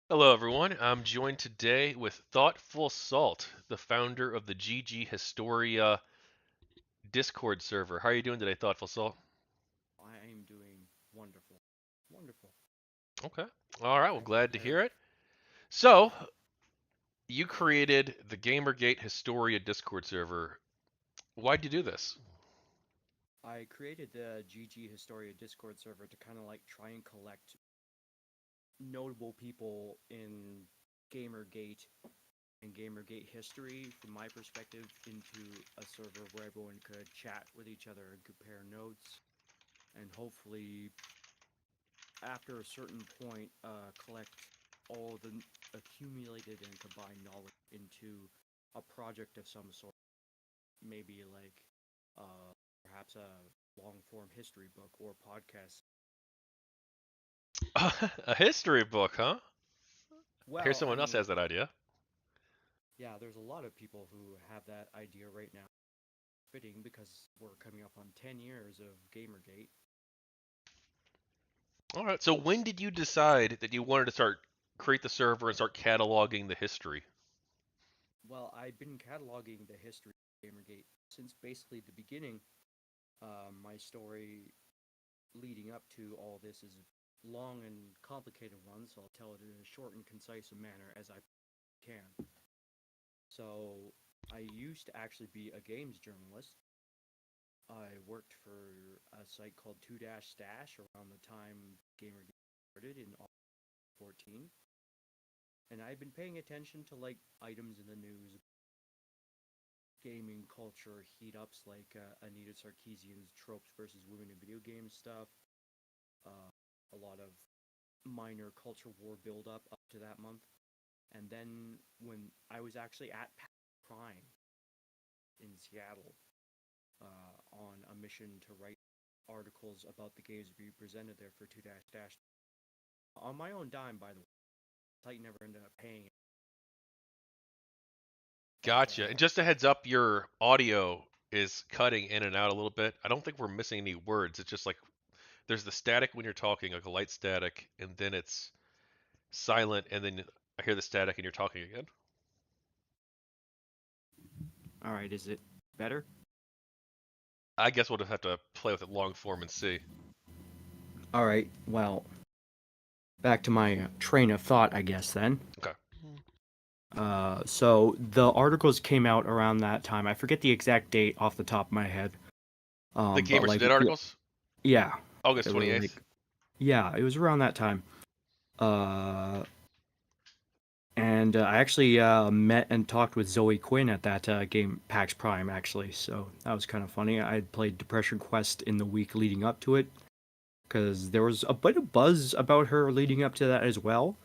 Hello, everyone. I'm joined today with Thoughtful Salt, the founder of the GG Historia Discord server. How are you doing today, Thoughtful Salt? I am doing wonderful. Wonderful. Okay. All right. Well, Can't be glad to better. hear it. So, you created the GamerGate Historia Discord server. Why'd you do this? I created the GG Historia Discord server to kind of like try and collect notable people in GamerGate and GamerGate history from my perspective into a server where everyone could chat with each other and compare notes and hopefully after a certain point collect all the accumulated and combined knowledge into a project of some sort, maybe like perhaps a long form history book or podcast. A history book, huh? I hear Well, I someone else has mean, that idea. yeah, there's a lot of people who have that idea right now. Fitting because we're coming up on 10 years of Gamergate. All right. So, when did you decide that you wanted to create the server and start cataloging the history? Well, I've been cataloging the history of Gamergate since basically the beginning. My story leading up to all this is a long and complicated one, so I'll tell it in a short and concise manner as I can. So, I used to actually be a games journalist. I worked for a site called 2-Stash around the time GamerGate started in 2014, and I've been paying attention to like items in the news, gaming culture heat ups like Anita Sarkeesian's tropes versus women in video games stuff, uh, a lot of minor culture war build up to that month, and then when I was actually at Prime in Seattle on a mission to write articles about the games we presented there for 2-Dash on my own dime, by the way. The site never ended up paying, but Gotcha. And just a heads up, your audio is cutting in and out a little bit. I don't think we're missing any words. It's just like there's the static when you're talking, like a light static, and then it's silent, and then I hear the static and you're talking again. all right, is it better? I guess we'll just have to play with it long form and see. All right, well, back to my train of thought, I guess then. Okay. So the articles came out around that time. I forget the exact date off the top of my head. The But Gamers Are like, Dead articles, yeah, August it was like, 28th. yeah, it was around that time. Uh, and I actually met and talked with Zoe Quinn at that game PAX Prime actually. So that was kind of funny. I had played Depression Quest in the week leading up to it because there was a bit of buzz about her leading up to that as well.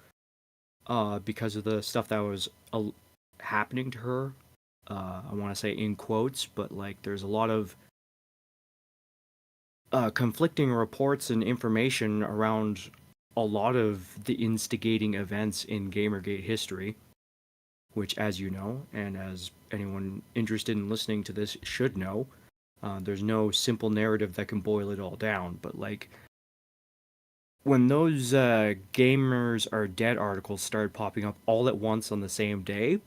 Because of the stuff that was happening to her. I want to say in quotes, but like there's a lot of conflicting reports and information around a lot of the instigating events in Gamergate history, which, as you know, and as anyone interested in listening to this should know, there's no simple narrative that can boil it all down. But like when those gamers are dead articles started popping up all at once on the same day,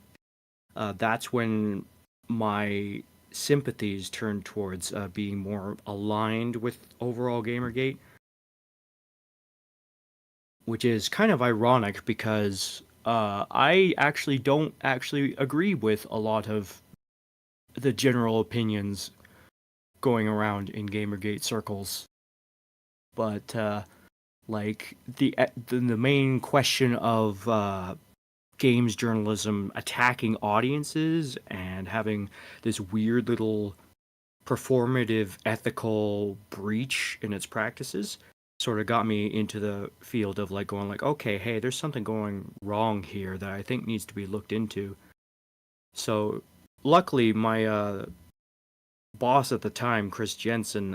that's when my sympathies turned towards being more aligned with overall Gamergate, which is kind of ironic because I actually don't actually agree with a lot of the general opinions going around in Gamergate circles. But like the main question of games journalism attacking audiences and having this weird little performative ethical breach in its practices sort of got me into the field of like going like, okay, hey, there's something going wrong here that I think needs to be looked into. So luckily my boss at the time, Chris Jensen,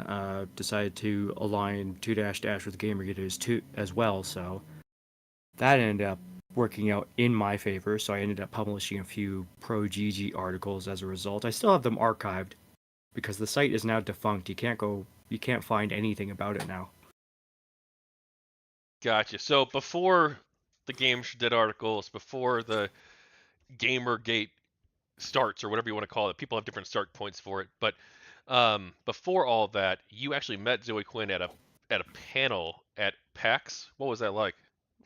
decided to align 2-Dash with Gamergate as well, so that ended up working out in my favor. So I ended up publishing a few pro GG articles as a result. I still have them archived because the site is now defunct. You can't find anything about it now. Gotcha. So before the Games Did articles, before the GamerGate starts, or whatever you want to call it. People have different start points for it, but before all that, you actually met Zoe Quinn at a panel at PAX. What was that like?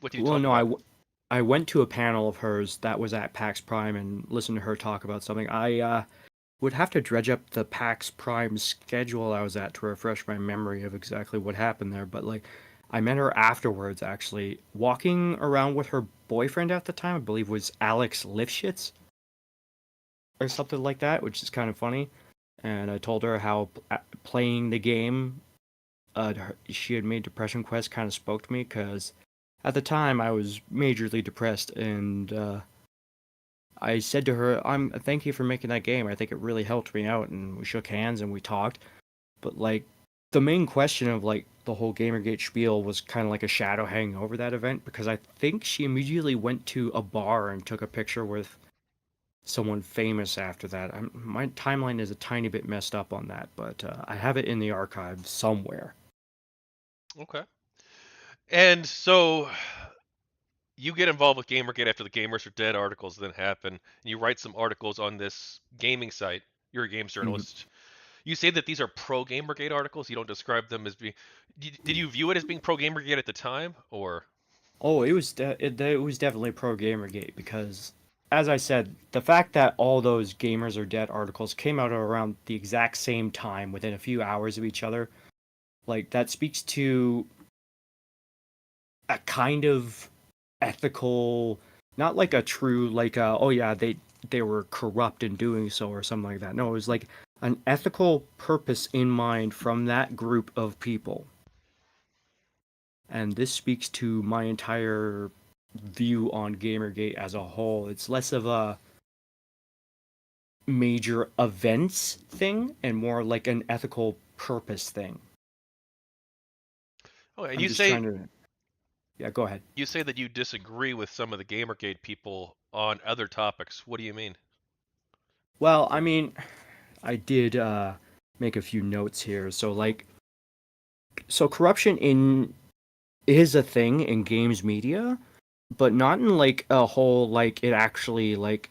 What did you Well, talk no, about? I went to a panel of hers that was at PAX Prime and listened to her talk about something. I would have to dredge up the PAX Prime schedule I was at to refresh my memory of exactly what happened there. But like, I met her afterwards, actually, walking around with her boyfriend at the time. I believe was Alex Lifshitz or something like that, which is kind of funny. And I told her how playing the game, she had made Depression Quest kind of spoke to me because at the time I was majorly depressed, and I said to her, "I'm thank you for making that game. I think it really helped me out." And we shook hands and we talked. But like, the main question of like the whole GamerGate spiel was kind of like a shadow hanging over that event because I think she immediately went to a bar and took a picture with someone famous after that. My timeline is a tiny bit messed up on that, but I have it in the archive somewhere. Okay. And so you get involved with Gamergate after the Gamers Are Dead articles then happen, and you write some articles on this gaming site. You're a games Mhm. journalist. You say that these are pro Gamergate articles. You don't describe them as being. Did you view it as being pro Gamergate at the time, or? Oh, it was definitely pro Gamergate because, as I said, the fact that all those gamers are dead articles came out around the exact same time within a few hours of each other, like that speaks to a kind of ethical, not like a true like oh yeah they were corrupt in doing so or something like that. No, it was like an ethical purpose in mind from that group of people. And this speaks to my entire view on Gamergate as a whole. It's less of a major events thing and more like an ethical purpose thing. Oh, and I'm just trying to, yeah, go ahead. you say that you disagree with some of the Gamergate people on other topics. What do you mean? Well, I mean, I did make a few notes here. So like, so corruption in is a thing in games media, but not in like a whole like it actually like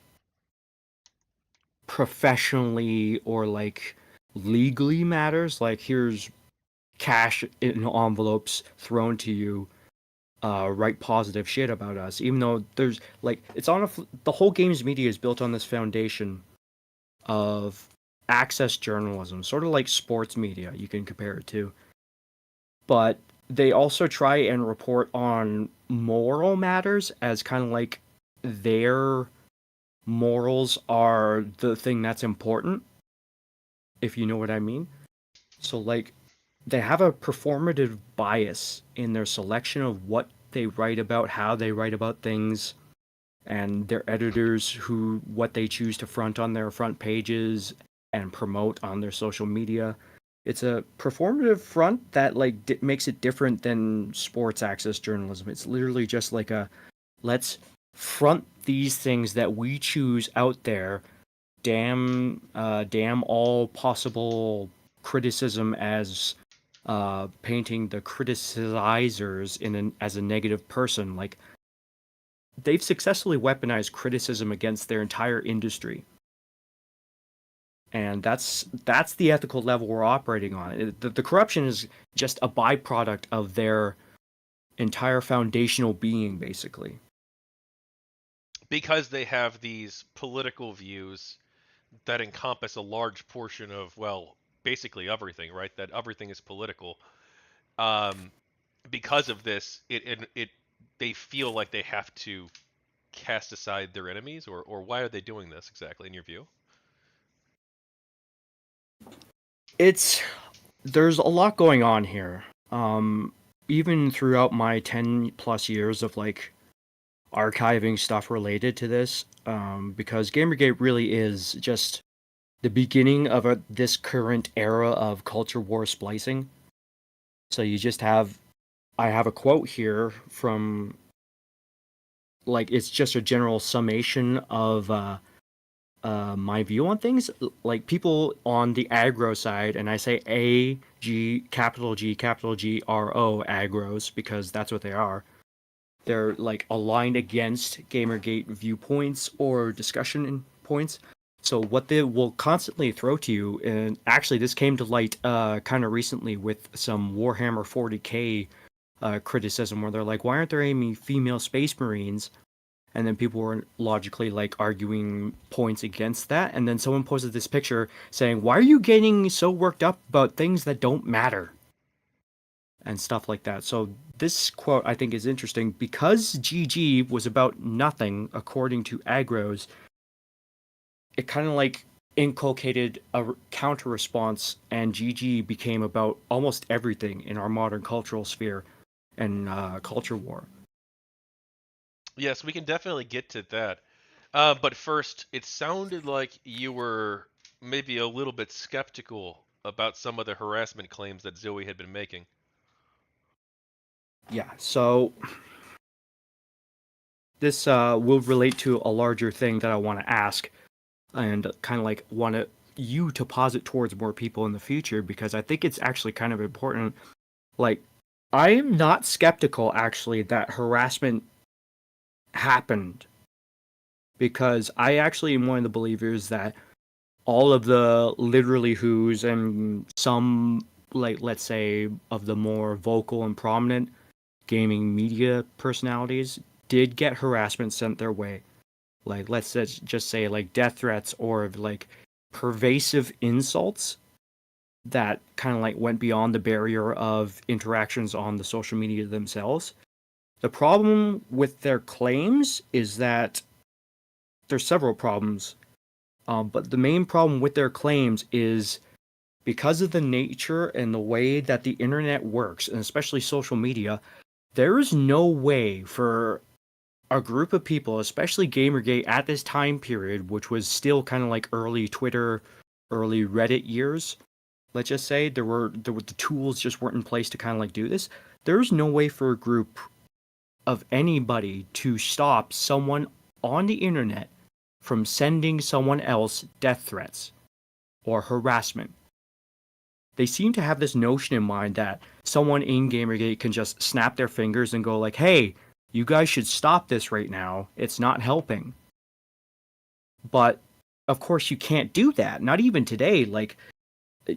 professionally or like legally matters. Like here's cash in envelopes thrown to you, write positive shit about us, even though there's like it's on the whole games media is built on this foundation of access journalism, sort of like sports media you can compare it to. But they also try and report on moral matters as kind of like their morals are the thing that's important, if you know what I mean. So like they have a performative bias in their selection of what they write about, how they write about things, and their editors who what they choose to front on their front pages and promote on their social media. It's a performative front that like makes it different than sports access journalism. It's literally just like a let's front these things that we choose out there. Damn all possible criticism as painting the criticizers as a negative person. Like they've successfully weaponized criticism against their entire industry, and that's the ethical level we're operating on. The corruption is just a byproduct of their entire foundational being, basically. Because they have these political views that encompass a large portion of, well, basically everything, right? That everything is political. Um, because of this, it they feel like they have to cast aside their enemies, or why are they doing this exactly in your view? It's there's a lot going on here. Even throughout my 10 plus years of like archiving stuff related to this, because Gamergate really is just the beginning of this current era of culture war splicing. So you just have, I have a quote here from, like, it's just a general summation of my view on things. Like people on the aggro side, and I say G capital G R O aggros because that's what they are. they're like aligned against GamerGate viewpoints or discussion points. So what they will constantly throw to you, and actually this came to light kind of recently with some Warhammer 40K criticism, where they're like, why aren't there any female Space Marines? And then people were logically like arguing points against that. And then someone posted this picture saying, why are you getting so worked up about things that don't matter? And stuff like that. So this quote I think is interesting because GG was about nothing according to Agros. It kind of like inculcated a counter response, and GG became about almost everything in our modern cultural sphere and culture war. Yes, we can definitely get to that. But first, it sounded like you were maybe a little bit skeptical about some of the harassment claims that Zoe had been making. Yeah, so this will relate to a larger thing that I want to ask, and kind of like want you to posit towards more people in the future, because I think it's actually kind of important. Like, I am not skeptical actually that harassment happened, because I actually am one of the believers that all of the literally who's and some, like, let's say, of the more vocal and prominent gaming media personalities did get harassment sent their way. Like, let's just say like death threats or like pervasive insults that kind of like went beyond the barrier of interactions on the social media themselves. The problem with their claims is that there's several problems, but the main problem with their claims is because of the nature and the way that the internet works, and especially social media, there is no way for a group of people, especially Gamergate at this time period, which was still kind of like early Twitter, early Reddit years. Let's just say there were the tools just weren't in place to kind of like do this. There's no way for a group of anybody to stop someone on the internet from sending someone else death threats or harassment. They seem to have this notion in mind that someone in Gamergate can just snap their fingers and go like, "Hey, you guys should stop this right now. It's not helping." But of course you can't do that. Not even today. Like,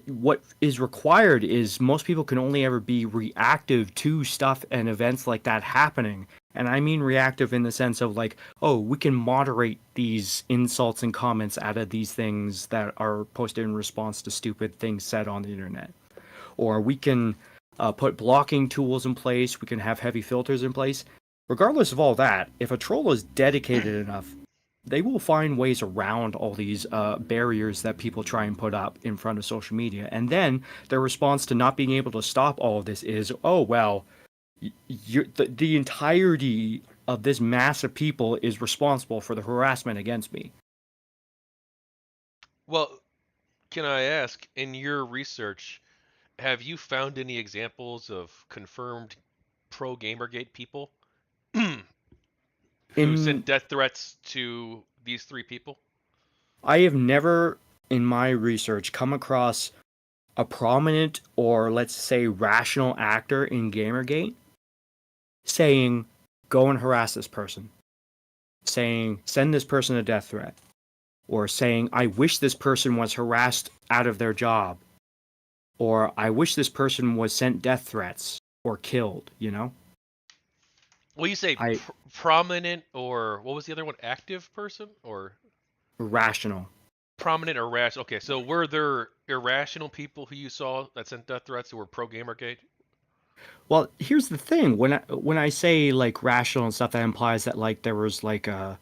what is required is most people can only ever be reactive to stuff and events like that happening. And I mean reactive in the sense of like, oh, we can moderate these insults and comments out of these things that are posted in response to stupid things said on the internet. Or we can put blocking tools in place, we can have heavy filters in place. Regardless of all that, if a troll is dedicated enough, they will find ways around all these barriers that people try and put up in front of social media. And then their response to not being able to stop all of this is, oh, well, the entirety of this mass of people is responsible for the harassment against me. Well, can I ask, in your research, have you found any examples of confirmed pro Gamergate people who In sent death threats to these three people? I have never, in my research, come across a prominent or let's say rational actor in Gamergate saying, go and harass this person, saying, send this person a death threat, or saying, I wish this person was harassed out of their job, or I wish this person was sent death threats or killed, you know? Well, you say I prominent or what was the other one? Active person or Rational. prominent or rational? Okay, so were there irrational people who you saw that sent death threats who were pro Gamergate? Well, here's the thing. When I say like rational and stuff, that implies that like there was like a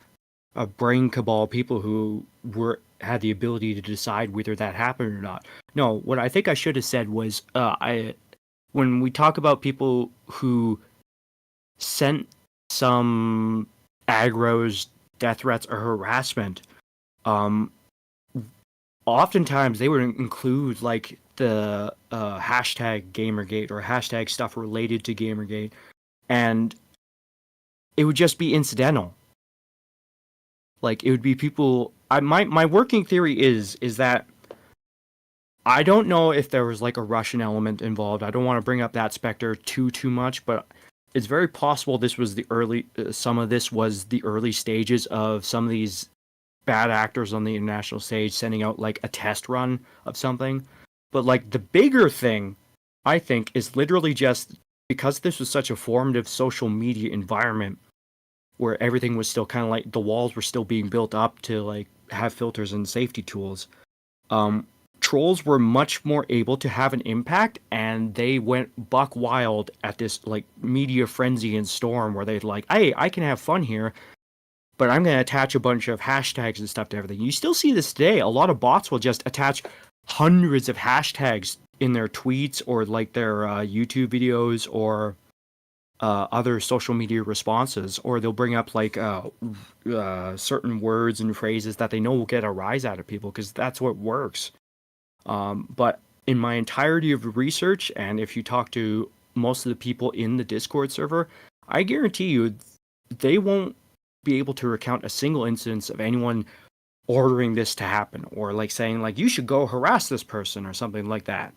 brain cabal, people who were had the ability to decide whether that happened or not. No, what I think I should have said was I when we talk about people who sent some agros, death threats, or harassment, um, oftentimes they would include like the hashtag Gamergate or hashtag stuff related to Gamergate, and it would just be incidental. Like, it would be people. My working theory is that I don't know if there was like a Russian element involved. I don't want to bring up that specter too much, but it's very possible this was the early some of this was the early stages of some of these bad actors on the international stage sending out like a test run of something. But like the bigger thing, I think, is literally just because this was such a formative social media environment where everything was still kind of like the walls were still being built up to like have filters and safety tools. Um, Trolls were much more able to have an impact, and they went buck wild at this like media frenzy and storm where they'd like, hey, I can have fun here, but I'm going to attach a bunch of hashtags and stuff to everything. You still see this today. A lot of bots will just attach hundreds of hashtags in their tweets or like their YouTube videos or other social media responses, or they'll bring up like certain words and phrases that they know will get a rise out of people because that's what works. But in my entirety of the research, and if you talk to most of the people in the Discord server, I guarantee you they won't be able to recount a single instance of anyone ordering this to happen or like saying like you should go harass this person or something like that.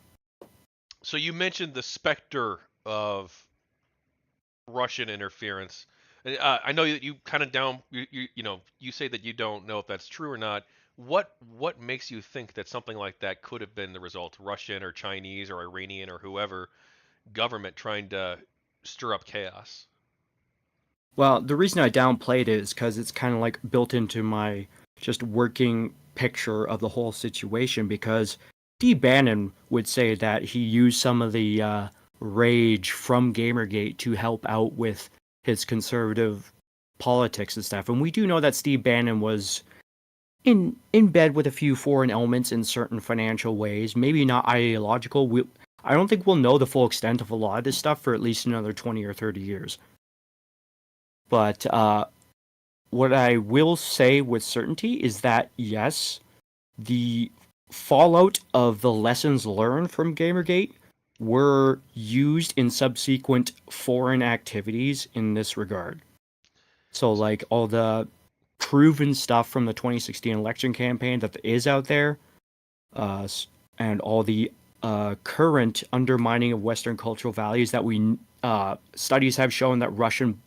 So you mentioned the specter of Russian interference. I know that you kind of you say that you don't know if that's true or not. What makes you think that something like that could have been the result? Russian or Chinese or Iranian or whoever government trying to stir up chaos? Well, the reason I downplayed it is because it's kind of like built into my just working picture of the whole situation. Because Steve Bannon would say that he used some of the rage from Gamergate to help out with his conservative politics and stuff. And we do know that Steve Bannon was in bed with a few foreign elements in certain financial ways. Maybe not ideological. I don't think we'll know the full extent of a lot of this stuff for at least another 20 or 30 years. But what I will say with certainty is that yes, the fallout of the lessons learned from Gamergate were used in subsequent foreign activities in this regard. So, like all the proven stuff from the 2016 election campaign that is out there, uh, and all the current undermining of Western cultural values that we studies have shown that Russian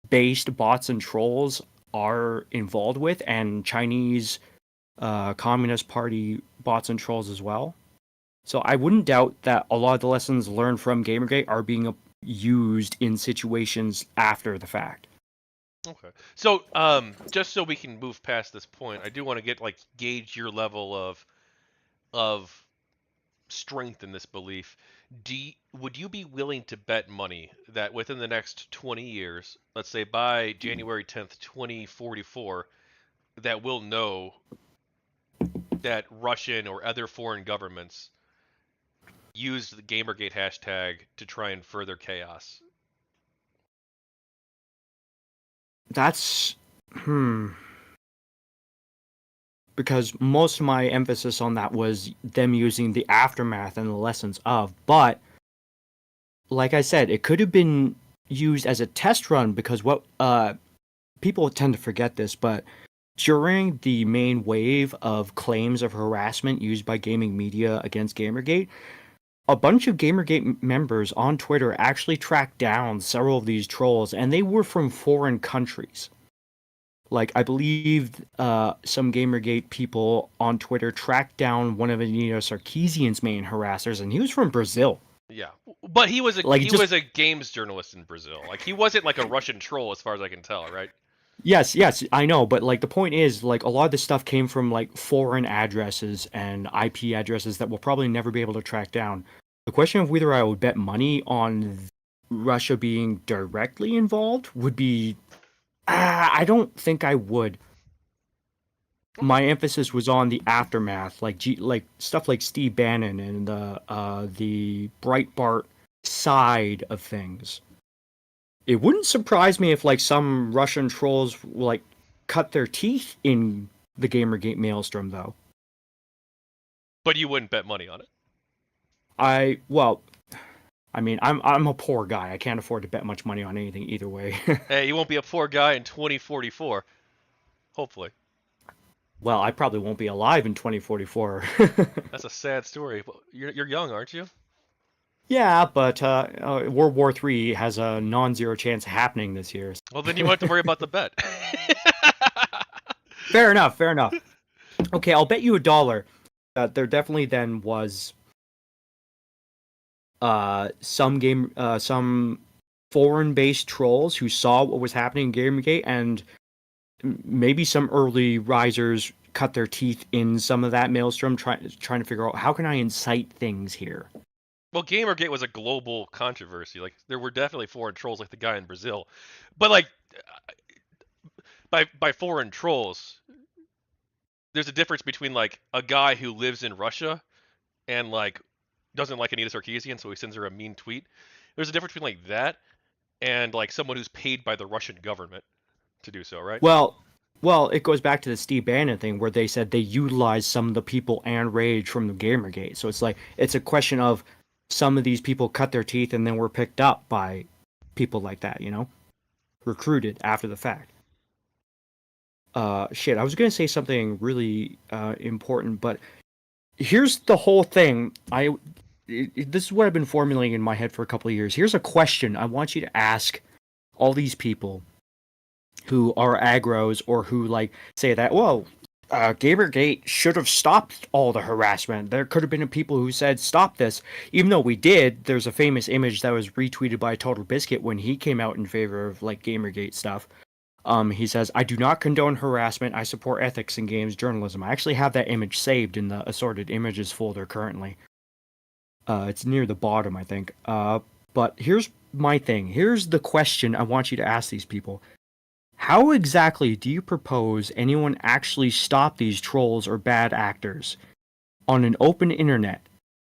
based bots and trolls are involved with, and Chinese Communist Party bots and trolls as well. So I wouldn't doubt that a lot of the lessons learned from Gamergate are being used in situations after the fact. Okay. So, just so we can move past this point, I do want to get like gauge your level of strength in this belief. Would you be willing to bet money that within the next 20 years, let's say by January 10th, 2044, that we'll know that Russian or other foreign governments used the Gamergate hashtag to try and further chaos? That's because most of my emphasis on that was them using the aftermath and the lessons of. But like I said, it could have been used as a test run because what people tend to forget this, but during the main wave of claims of harassment used by gaming media against Gamergate, a bunch of Gamergate members on Twitter actually tracked down several of these trolls, and they were from foreign countries. Like, I believe some Gamergate people on Twitter tracked down one of Anita Sarkeesian's main harassers, and he was from Brazil. Yeah, but he was a Like, he just was a games journalist in Brazil. Like he wasn't like a Russian troll as far as I can tell, right? yes, I know, but like the point is, like a lot of this stuff came from like foreign addresses and IP addresses that we'll probably never be able to track down. The question of whether I would bet money on Russia being directly involved would be, I don't think I would. Okay. My emphasis was on the aftermath, like stuff like Steve Bannon and the Breitbart side of things. It wouldn't surprise me if like some Russian trolls like cut their teeth in the Gamergate maelstrom, though. But you wouldn't bet money on it. Well, I mean, I'm a poor guy. I can't afford to bet much money on anything either way. Hey, you won't be a poor guy in 2044. Hopefully. Well, I probably won't be alive in 2044. That's a sad story. You're young, aren't you? Yeah, but World War III has a non-zero chance of happening this year. Well, then you won't have to worry about the bet. Fair enough. Fair enough. Okay, I'll bet you $1 that there definitely then was some foreign-based trolls who saw what was happening in GamerGate, and maybe some early risers cut their teeth in some of that maelstrom, trying to figure out how can I incite things here. Well, Gamergate was a global controversy. Like there were definitely foreign trolls, like the guy in Brazil, but like by foreign trolls, there's a difference between like a guy who lives in Russia and like doesn't like Anita Sarkeesian, so he sends her a mean tweet. There's a difference between like that and like someone who's paid by the Russian government to do so, right? Well, well, it goes back to the Steve Bannon thing where they said they utilized some of the people and rage from the Gamergate. So it's like it's a question of some of these people cut their teeth and then were picked up by people like that, recruited after the fact. Shit, I was gonna say something really important, but here's the whole thing. This is what I've been formulating in my head for a couple of years. Here's a question I want you to ask all these people who are aggros or who like say that, well, Gamergate should have stopped all the harassment. There could have been people who said stop this, even though we did. There's a famous image that was retweeted by Total Biscuit when he came out in favor of like Gamergate stuff. He says, "I do not condone harassment. I support ethics in games journalism." I actually have that image saved in the assorted images folder currently. It's near the bottom, I think. But here's my thing. Here's the question I want you to ask these people. How exactly do you propose anyone actually stop these trolls or bad actors on an open internet?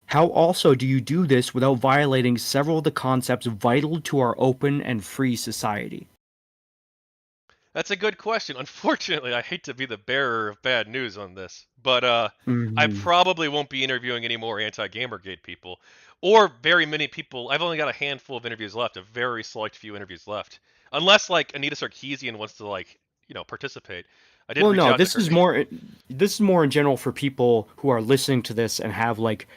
How also do you do this without violating several of the concepts vital to our open and free society? That's a good question. Unfortunately, I hate to be the bearer of bad news on this, but I Hmm. probably won't be interviewing any more anti-Gamergate people, or very many people. I've only got a handful of interviews left, a very select few interviews left, unless like Anita Sarkeesian wants to like participate. I did Well, reach no, out to this her. is more in general for people who are listening to this and have like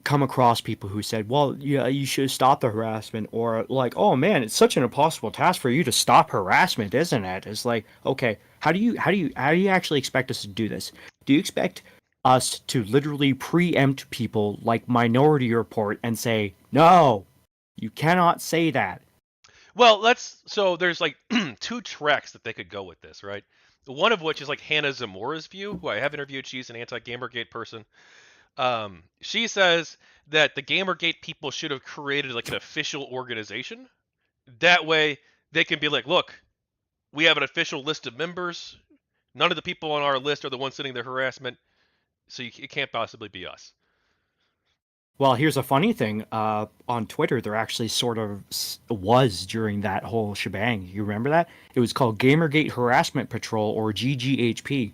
come across people who said, "Well, yeah, you should stop the harassment," or like, "Oh man, it's such an impossible task for you to stop harassment, isn't it?" It's like, okay, how do you actually expect us to do this? Do you expect us to literally preempt people like Minority Report and say, "No, you cannot say that"? Well, there's like two tracks that they could go with this, right? One of which is like Hannah Zamora's view, who I have interviewed. She's an anti-Gamergate person. She says that the Gamergate people should have created like an official organization. That way, they can be like, look, we have an official list of members. None of the people on our list are the ones sending the harassment, so it can't possibly be us. Well, here's a funny thing. On Twitter, there actually sort of was during that whole shebang. You remember that? It was called Gamergate Harassment Patrol, or GGHP.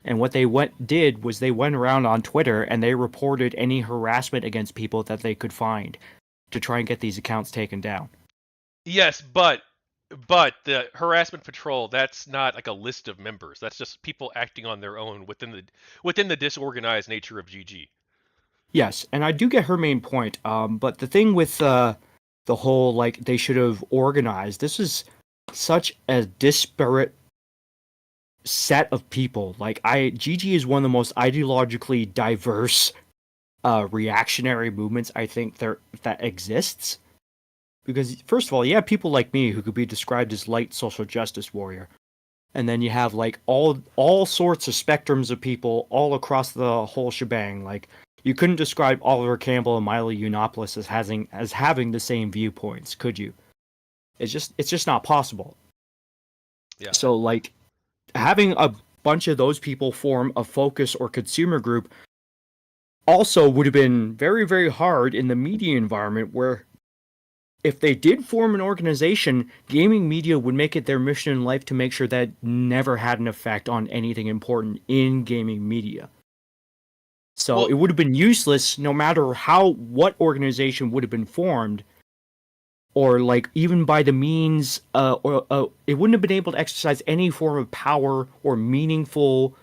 And what they did was they went around on Twitter and they reported any harassment against people that they could find to try and get these accounts taken down. Yes, but the harassment patrol, that's not like a list of members. That's just people acting on their own within the disorganized nature of GG. Yes, and I do get her main point. But the thing with the whole like they should have organized. This is such a disparate set of people. Like GG is one of the most ideologically diverse reactionary movements I think that exists. Because first of all, you have people like me who could be described as light social justice warrior. And then you have like all sorts of spectrums of people all across the whole shebang. Like you couldn't describe Oliver Campbell and Milo Yiannopoulos as having the same viewpoints, could you? It's just not possible. Yeah. So like having a bunch of those people form a focus or consumer group also would have been very, very hard in the media environment where if they did form an organization, gaming media would make it their mission in life to make sure that never had an effect on anything important in gaming media. So Well, it would have been useless no matter what organization would have been formed, or like even by the means, or it wouldn't have been able to exercise any form of power or meaningful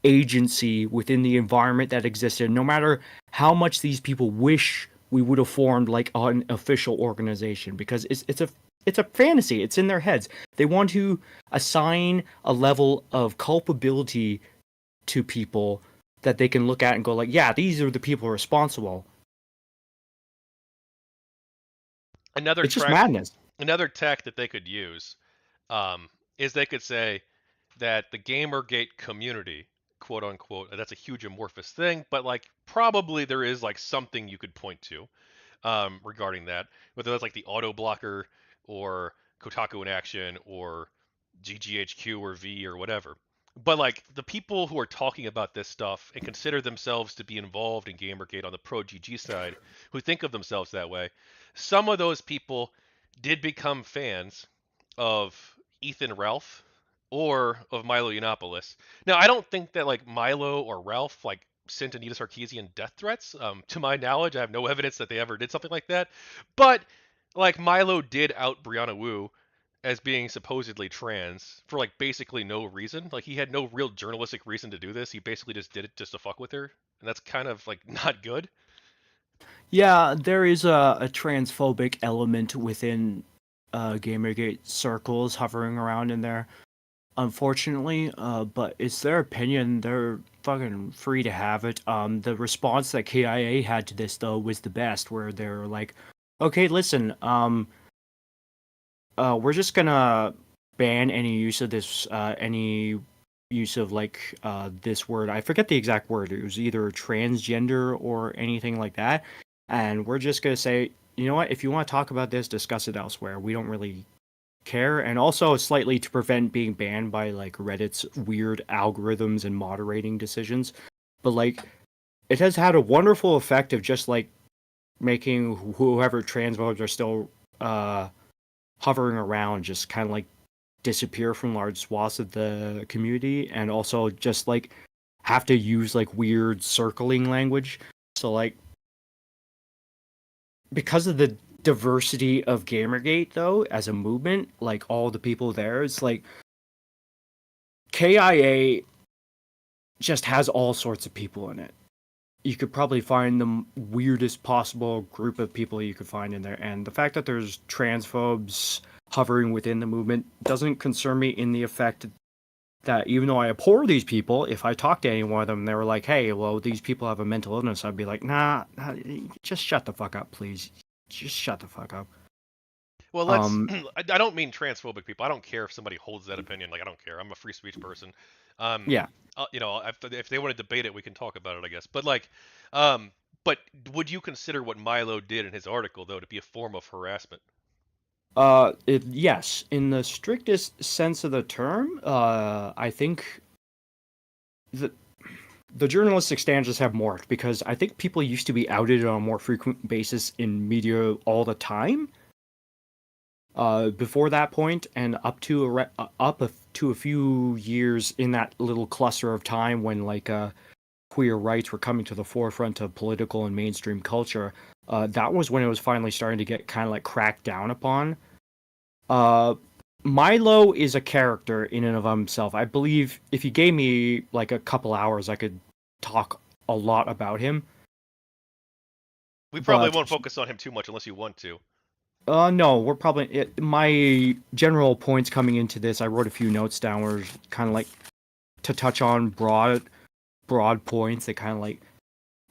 agency within the environment that existed, no matter how much these people wish we would have formed like an official organization because it's a fantasy. It's in their heads. They want to assign a level of culpability to people that they can look at and go like, yeah, these are the people responsible. Another It's just track, madness. another tack that they could use is they could say that the GamerGate community, quote unquote, that's a huge amorphous thing, but like probably there is like something you could point to regarding that, whether that's like the auto blocker or Kotaku in action or GGHQ or V or whatever. But like the people who are talking about this stuff and consider themselves to be involved in Gamergate on the pro GG side, who think of themselves that way, some of those people did become fans of Ethan Ralph or of Milo Yiannopoulos. Now, I don't think that like Milo or Ralph like sent Anita Sarkeesian death threats. To my knowledge, I have no evidence that they ever did something like that. But like Milo did out Brianna Wu as being supposedly trans for like basically no reason. Like he had no real journalistic reason to do this. He basically just did it just to fuck with her, and that's kind of like not good. Yeah, there is a transphobic element within Gamergate circles hovering around in there, unfortunately. But it's their opinion. They're fucking free to have it. The response that KIA had to this though was the best, where they're like, "Okay, listen, we're just gonna ban any use of this, any use of like this word. I forget the exact word. It was either transgender or anything like that. And we're just gonna say, you know what? If you want to talk about this, discuss it elsewhere. We don't really care. And also, slightly to prevent being banned by like Reddit's weird algorithms and moderating decisions. But like, it has had a wonderful effect of just like making whoever transphobes are still hovering around just kind of like disappear from large swaths of the community, and also just like have to use like weird circling language. So like, because of the diversity of Gamergate though as a movement, like all the people there, it's like KIA just has all sorts of people in it. You could probably find the weirdest possible group of people you could find in there, and the fact that there's transphobes hovering within the movement doesn't concern me in the effect that even though I abhor these people, if I talk to any one of them, they were like, "Hey, well, these people have a mental illness," I'd be like, "Nah, just shut the fuck up, please. Just shut the fuck up." Well, let's. Um, I don't mean transphobic people. I don't care if somebody holds that opinion. Like I don't care. I'm a free speech person. Um, yeah. you know, if they want to debate it, we can talk about it, I guess. But like, um, but would you consider what Milo did in his article though to be a form of harassment? Yes, in the strictest sense of the term, I think the the journalistic standards have morphed because I think people used to be outed on a more frequent basis in media all the time. Before that point, and up to a few years in that little cluster of time when like queer rights were coming to the forefront of political and mainstream culture, that was when it was finally starting to get kind of like cracked down upon. Uh, Milo is a character in and of himself. I believe if you gave me like a couple hours, I could talk a lot about him. We probably But won't focus on him too much unless you want to. no, we're probably my general points coming into this. I wrote a few notes down where kind of like to touch on broad points that kind of like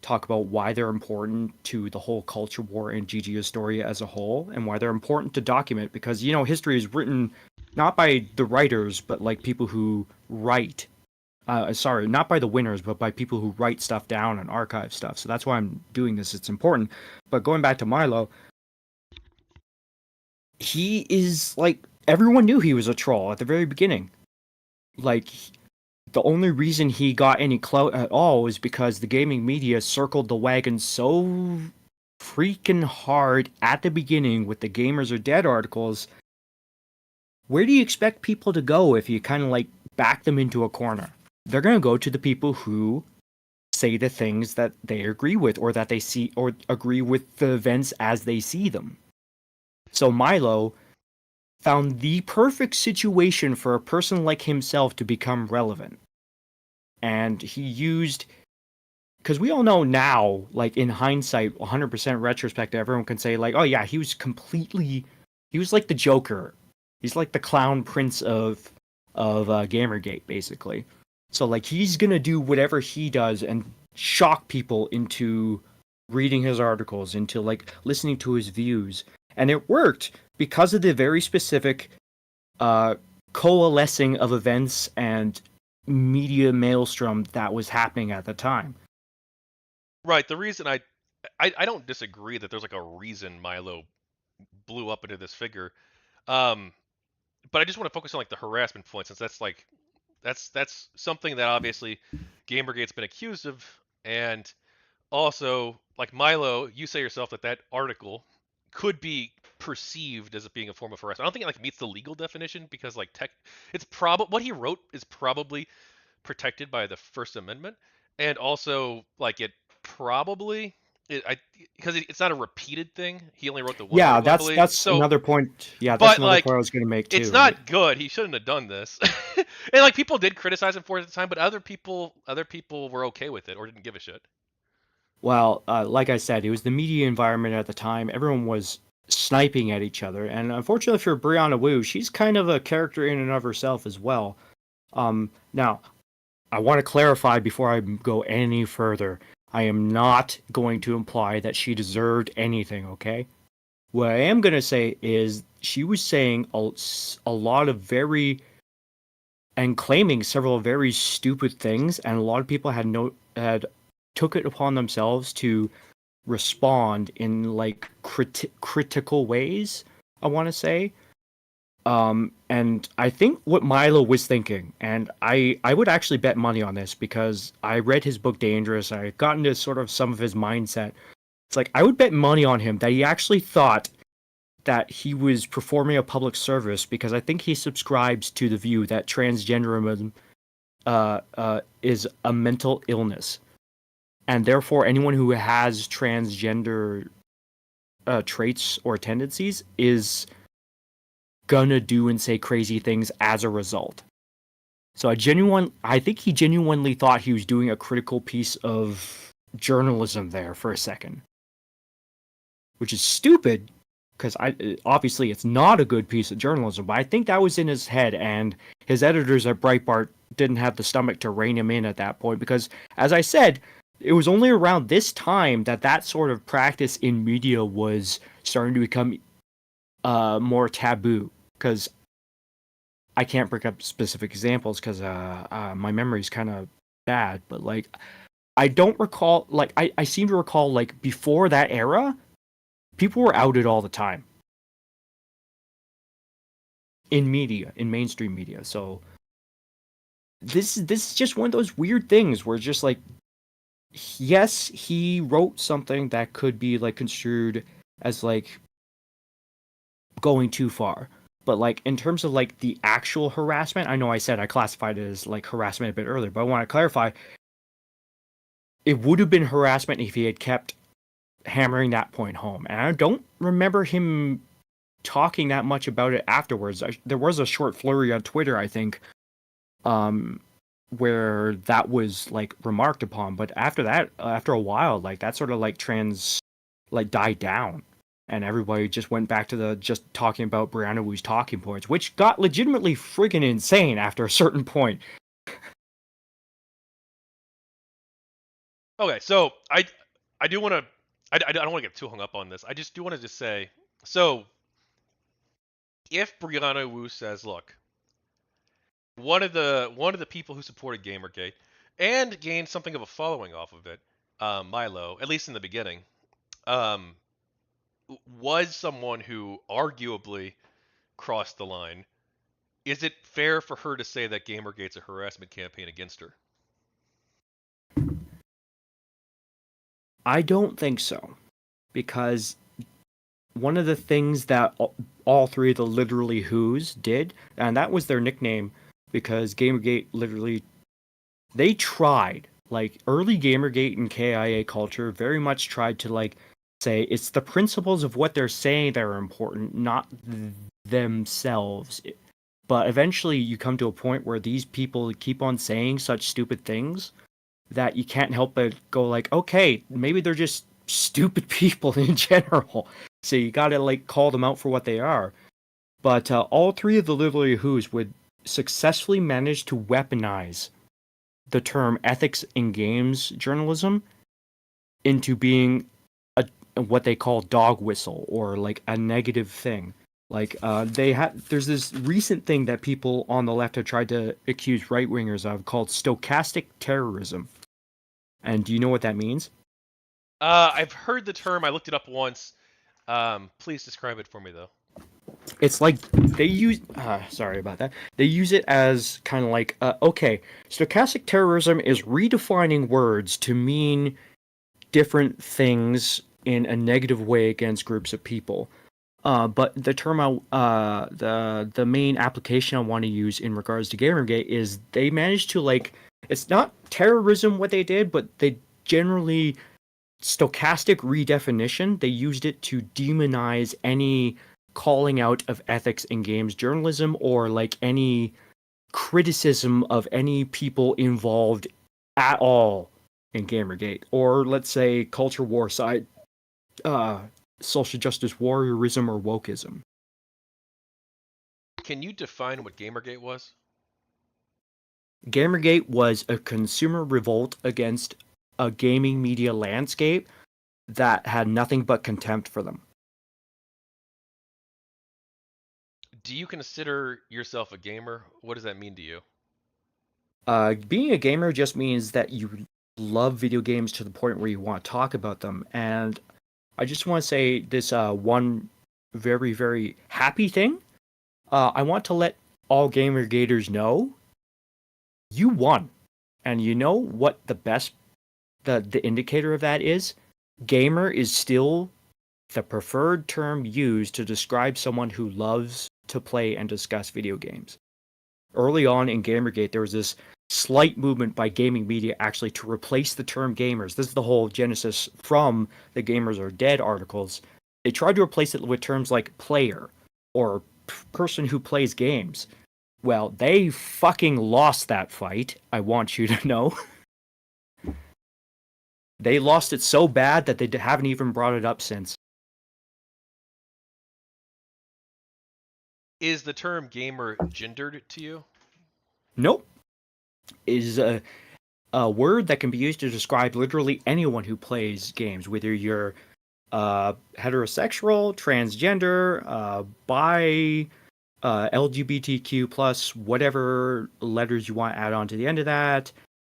talk about why they're important to the whole culture war and GG Historia as a whole, and why they're important to document because history is written not by the writers but like people who write. Sorry, not by the winners, but by people who write stuff down and archive stuff. So that's why I'm doing this. It's important. But going back to Milo, he is like everyone knew he was a troll at the very beginning. Like the only reason he got any clout at all was because the gaming media circled the wagon so freaking hard at the beginning with the Gamers Are Dead articles. Where do you expect people to go if you kind of like back them into a corner? They're going to go to the people who say the things that they agree with or that they see or agree with the events as they see them. So Milo found the perfect situation for a person like himself to become relevant. And he used because we all know now, like in hindsight, 100% retrospective, everyone can say like, oh yeah, he was like the Joker. He's like the clown prince of Gamergate, basically. So like he's gonna do whatever he does and shock people into reading his articles, into like listening to his views, and it worked because of the very specific uh, coalescing of events and media maelstrom that was happening at the time. Right. The reason I don't disagree that there's like a reason Milo blew up into this figure. Um, but I just want to focus on like the harassment point, since that's like that's something that obviously Gamergate's been accused of, and also like Milo, you say yourself that that article could be perceived as being a form of harassment. I don't think it like meets the legal definition, because like it's probably what he wrote is probably protected by the First Amendment, and also like it probably I because it's not a repeated thing. He only wrote the one Yeah, article, I that's believe. that's So, another point. Yeah, that's but another like point I was going to make it's too. not good. He shouldn't have done this. And like people did criticize him for it at the time, but other people were okay with it or didn't give a shit. Well, like I said, it was the media environment at the time. Everyone was sniping at each other, and unfortunately for Brianna Wu, she's kind of a character in and of herself as well. Now, I want to clarify before I go any further. I am not going to imply that she deserved anything, okay? What I am going to say is she was saying a lot of very and claiming several very stupid things, and a lot of people had took it upon themselves to respond in like critical ways, I want to say. And I think what Milo was thinking, and I would actually bet money on this because I read his book Dangerous. I got into sort of some of his mindset. It's like I would bet money on him that he actually thought that he was performing a public service, because I think he subscribes to the view that transgenderism is a mental illness, and therefore anyone who has transgender traits or tendencies is gonna do and say crazy things as a result. So I think he genuinely thought he was doing a critical piece of journalism there for a second, which is stupid because obviously it's not a good piece of journalism. But I think that was in his head, and his editors at Breitbart didn't have the stomach to rein him in at that point because, as I said, it was only around this time that that sort of practice in media was starting to become more taboo. Because I can't bring up specific examples because my memory's kind of bad, but like I don't recall. Like I seem to recall like before that era, people were outed all the time in media, in mainstream media. So this is just one of those weird things where just like yes, he wrote something that could be like construed as like going too far. But like in terms of like the actual harassment, I know I said I classified it as like harassment a bit earlier, but I want to clarify it would have been harassment if he had kept hammering that point home. And I don't remember him talking that much about it afterwards. There was a short flurry on Twitter, I think, um, where that was like remarked upon. But after that, after a while, like that sort of like died down. And everybody just went back to the just talking about Brianna Wu's talking points, which got legitimately friggin' insane after a certain point. Okay, so I do want to I don't want to get too hung up on this. I just do want to just say, so if Brianna Wu says, look, one of the people who supported Gamergate and gained something of a following off of it, Milo, at least in the beginning, um, was someone who arguably crossed the line. Is it fair for her to say that Gamergate's a harassment campaign against her? I don't think so, because one of the things that all three of the literally Who's did, and that was their nickname, because Gamergate literally they tried like early Gamergate and KIA culture very much tried to like say it's the principles of what they're saying that are important, not themselves. But eventually, you come to a point where these people keep on saying such stupid things that you can't help but go like, okay, maybe they're just stupid people in general. So you gotta like call them out for what they are. But all three of the Literally Who's would successfully manage to weaponize the term ethics in games journalism into being a what they call dog whistle or like a negative thing. Like there's this recent thing that people on the left have tried to accuse right wingers of called stochastic terrorism. And do you know what that means? I've heard the term. I looked it up once. Please describe it for me, though. It's like they use sorry about that. They use it as kind of like okay, stochastic terrorism is redefining words to mean different things in a negative way against groups of people. But the term the main application I want to use in regards to GamerGate is they managed to like it's not terrorism what they did, but they generally stochastic redefinition. They used it to demonize any calling out of ethics in games journalism or like any criticism of any people involved at all in Gamergate, or let's say culture war side, uh, social justice warriorism or wokeism. Can you define what GamerGate was? Gamergate was a consumer revolt against a gaming media landscape that had nothing but contempt for them. Do you consider yourself a gamer? What does that mean to you? Being a gamer just means that you love video games to the point where you want to talk about them. And I just want to say this one very, very happy thing. I want to let all gamer gators know you won. And you know what the indicator of that is? Gamer is still the preferred term used to describe someone who loves to play and discuss video games. Early on in Gamergate, there was this slight movement by gaming media actually to replace the term gamers. This is the whole genesis from the Gamers Are Dead articles. They tried to replace it with terms like player or person who plays games. Well, they fucking lost that fight, I want you to know. They lost it so bad that they haven't even brought it up since. Is the term gamer gendered to you? Nope. Is a word that can be used to describe literally anyone who plays games, whether you're heterosexual, transgender, bi, LGBTQ plus, whatever letters you want to add on to the end of that,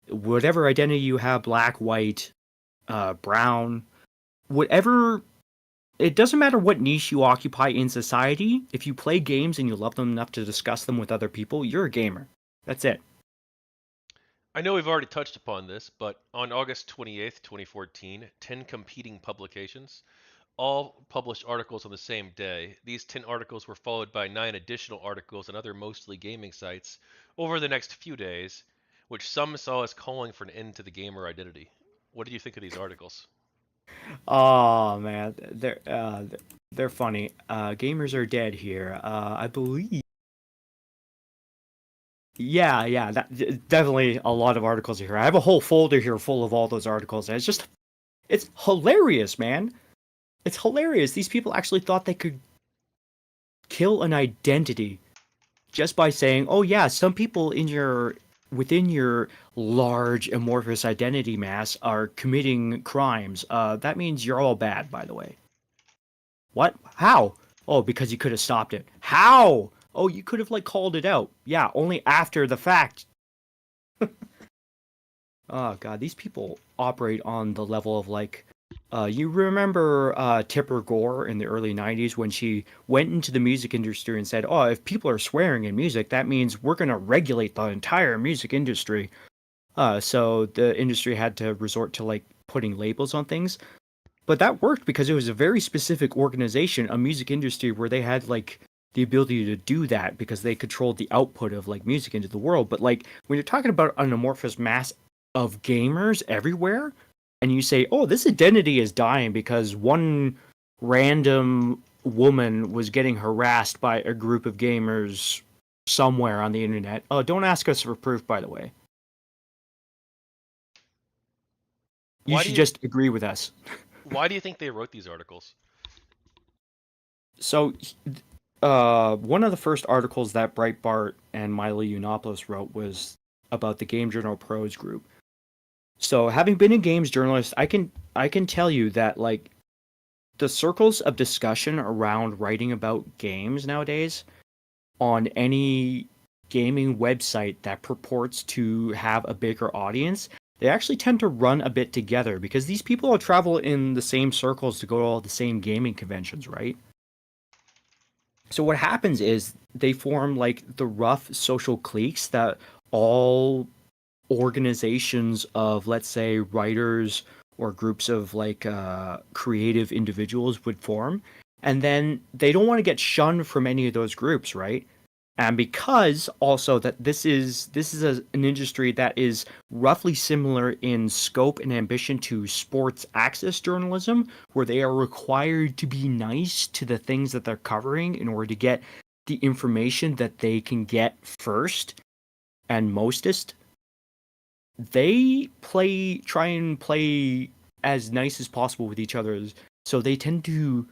whatever identity you have, black, white, brown, whatever. It doesn't matter what niche you occupy in society. If you play games and you love them enough to discuss them with other people, you're a gamer. That's it. I know we've already touched upon this, but on August 28th, 2014, 10 competing publications all published articles on the same day. These 10 articles were followed by 9 additional articles on other mostly gaming sites over the next few days, which some saw as calling for an end to the gamer identity. What do you think of these articles? Oh man, they're funny. Gamers are dead here. I believe. Yeah, definitely a lot of articles here. I have a whole folder here full of all those articles. And it's hilarious, man. It's hilarious. These people actually thought they could kill an identity just by saying, "Oh yeah, some people in your within your large amorphous identity mass are committing crimes. That means you're all bad, by the way." What? How? Oh, because you could have stopped it. How? Oh, you could have like called it out. Yeah, only after the fact. Oh god, these people operate on the level of like you remember Tipper Gore in the early 90s when she went into the music industry and said, "Oh, if people are swearing in music, that means we're going to regulate the entire music industry." So the industry had to resort to like putting labels on things. But that worked because it was a very specific organization, a music industry where they had like the ability to do that because they controlled the output of like music into the world. But like when you're talking about an amorphous mass of gamers everywhere, and you say, "Oh, this identity is dying because one random woman was getting harassed by a group of gamers somewhere on the internet." Oh, don't ask us for proof, by the way. You Why do should you just agree with us. why do you think they wrote these articles? So, one of the first articles that Breitbart and Milo Yiannopoulos wrote was about the Game Journal Pros group. So, having been a games journalist, I can tell you that like the circles of discussion around writing about games nowadays on any gaming website that purports to have a bigger audience, they actually tend to run a bit together because these people all travel in the same circles to go to all the same gaming conventions, right? So what happens is they form like the rough social cliques that all organizations of, let's say, writers or groups of like creative individuals would form, and then they don't want to get shunned from any of those groups, right? And because also that an industry that is roughly similar in scope and ambition to sports access journalism, where they are required to be nice to the things that they're covering in order to get the information that they can get first and mostest, they try and play as nice as possible with each other. So they tend to,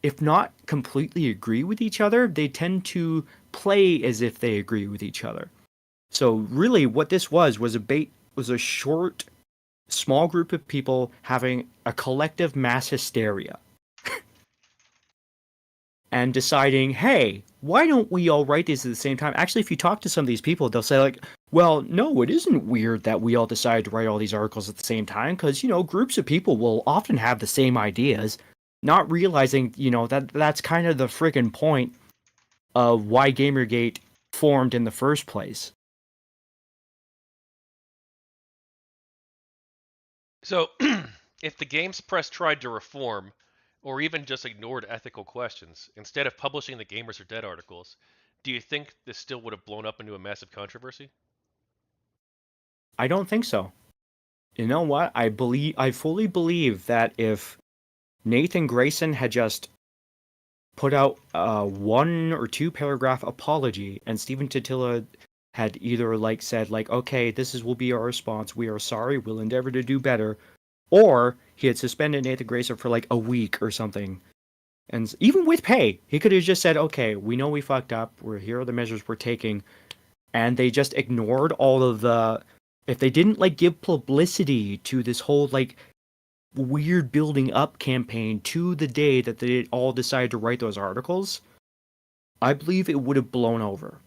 if not completely agree with each other, they tend to play as if they agree with each other. So really what this was a short, small group of people having a collective mass hysteria and deciding, hey, why don't we all write these at the same time? Actually, if you talk to some of these people, they'll say, like, well, no, it isn't weird that we all decided to write all these articles at the same time because, groups of people will often have the same ideas, not realizing, that that's kind of the friggin' point of why Gamergate formed in the first place. So, if the games press tried to reform, or even just ignored ethical questions, instead of publishing the Gamers Are Dead articles, do you think this still would have blown up into a massive controversy? I don't think so. You know what? I fully believe that if Nathan Grayson had just put out a 1 or 2 paragraph apology, and Stephen Totila had either like said like, okay, this is will be our response. We are sorry. We'll endeavor to do better. Or he had suspended Nathan Grayson for like a week or something. And even with pay, he could have just said, okay, we know we fucked up. Here are the measures we're taking. And they just ignored all of the. If they didn't like give publicity to this whole like weird building up campaign to the day that they all decided to write those articles, I believe it would have blown over.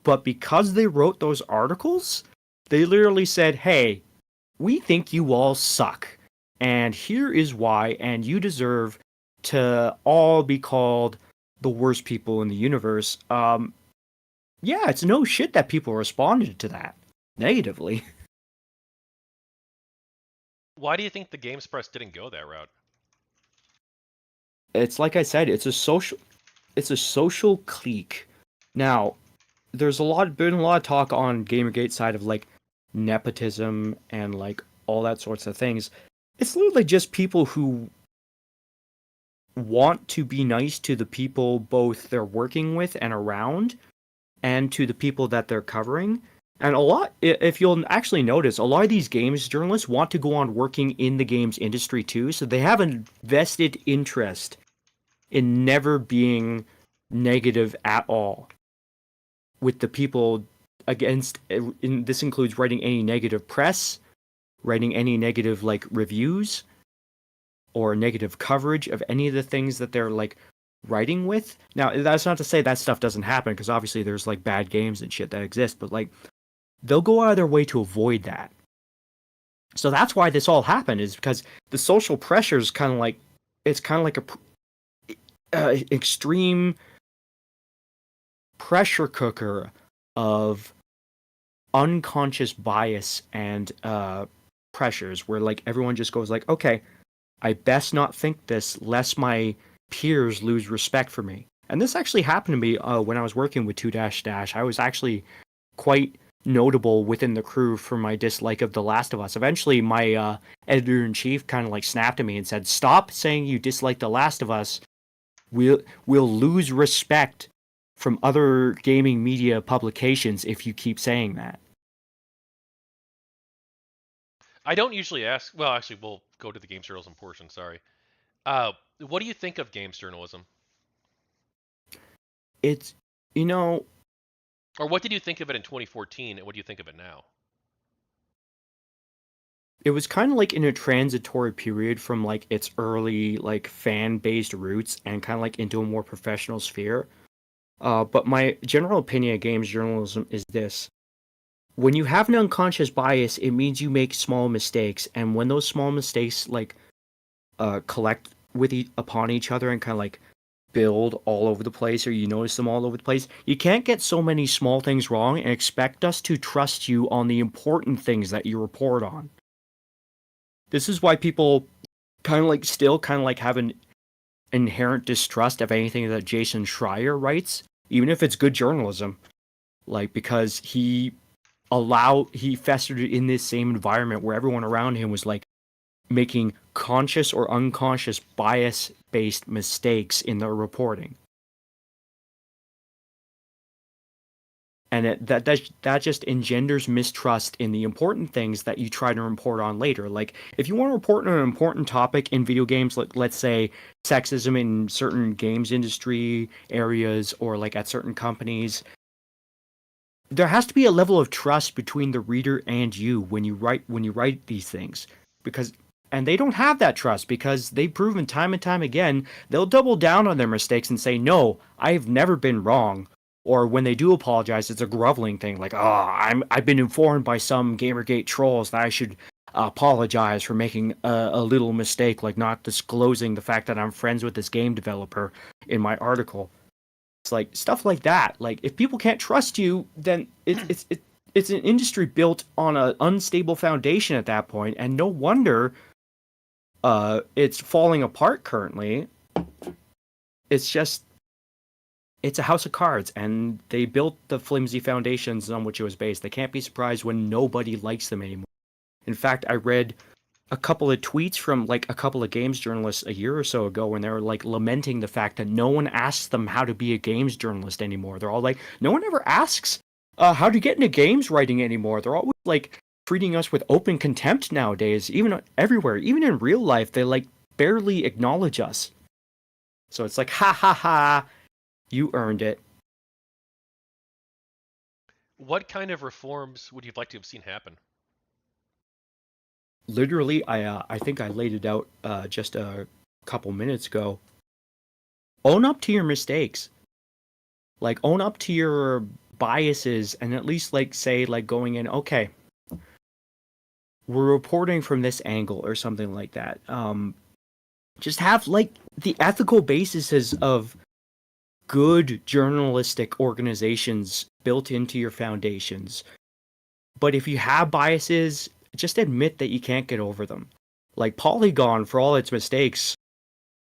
But because they wrote those articles, they literally said, hey, we think you all suck. And here is why, and you deserve to all be called the worst people in the universe. Yeah, it's no shit that people responded to that negatively. Why do you think the Games Press didn't go that route? It's like I said, it's a social clique. Now, there's been a lot of talk on Gamergate side of like nepotism and like all that sorts of things. It's literally just people who want to be nice to the people both they're working with and around, and to the people that they're covering. And if you'll actually notice, a lot of these games journalists want to go on working in the games industry too, so they have a vested interest in never being negative at all with the people against. This includes writing any negative press, writing any negative like reviews or negative coverage of any of the things that they're like writing with. Now, that's not to say that stuff doesn't happen, because obviously there's like bad games and shit that exist, but like they'll go out of their way to avoid that. So that's why this all happened, is because the social pressure is kind of like, it's kind of like a extreme pressure cooker of unconscious bias and pressures, where like everyone just goes like, okay, I best not think this lest my peers lose respect for me. And this actually happened to me when I was working with 2-. I was actually quite notable within the crew for my dislike of The Last of Us. Eventually, my editor in chief kind of like snapped at me and said, "Stop saying you dislike The Last of Us. We'll lose respect from other gaming media publications if you keep saying that." I don't usually ask. Well, actually, we'll go to the games journalism portion. Sorry. What do you think of games journalism, It's, you know, or what did you think of it in 2014, and what do you think of it now? it was kind of like in a transitory period from like its early like fan-based roots and kind of like into a more professional sphere. But my general opinion of games journalism is this. When you have an unconscious bias, it means you make small mistakes, and when those small mistakes like collect upon each other and kind of like build all over the place, or you notice them all over the place, you can't get so many small things wrong and expect us to trust you on the important things that you report on. This is why people kind of like still kind of like have an inherent distrust of anything that Jason Schreier writes, even if it's good journalism. Like because he festered in this same environment where everyone around him was like making conscious or unconscious bias based mistakes in their reporting. And that just engenders mistrust in the important things that you try to report on later. Like if you want to report on an important topic in video games, like let's say sexism in certain games industry areas or like at certain companies, there has to be a level of trust between the reader and you when you write these things, because and they don't have that trust because they've proven time and time again they'll double down on their mistakes and say no, I've never been wrong. Or when they do apologize, it's a groveling thing like, oh, I've been informed by some gamergate trolls that I should apologize for making a little mistake, like not disclosing the fact that I'm friends with this game developer in my article. It's like stuff like that. Like if people can't trust you, then it's an industry built on an unstable foundation at that point, and no wonder it's falling apart currently. It's just it's a house of cards, and they built the flimsy foundations on which it was based. They can't be surprised when nobody likes them anymore. In fact, I read a couple of tweets from like a couple of games journalists a year or so ago when they were like lamenting the fact that no one asks them how to be a games journalist anymore. They're all like, no one ever asks how to get into games writing anymore. They're always like treating us with open contempt nowadays, even everywhere, even in real life. They like barely acknowledge us. So it's like, ha ha ha, you earned it. What kind of reforms would you like to have seen happen? Literally, I think I laid it out just a couple minutes ago. Own up to your mistakes. Like own up to your biases and at least like say like going in, okay, we're reporting from this angle or something like that. Just have like the ethical bases of good journalistic organizations built into your foundations. But if you have biases, just admit that you can't get over them. Like Polygon, for all its mistakes,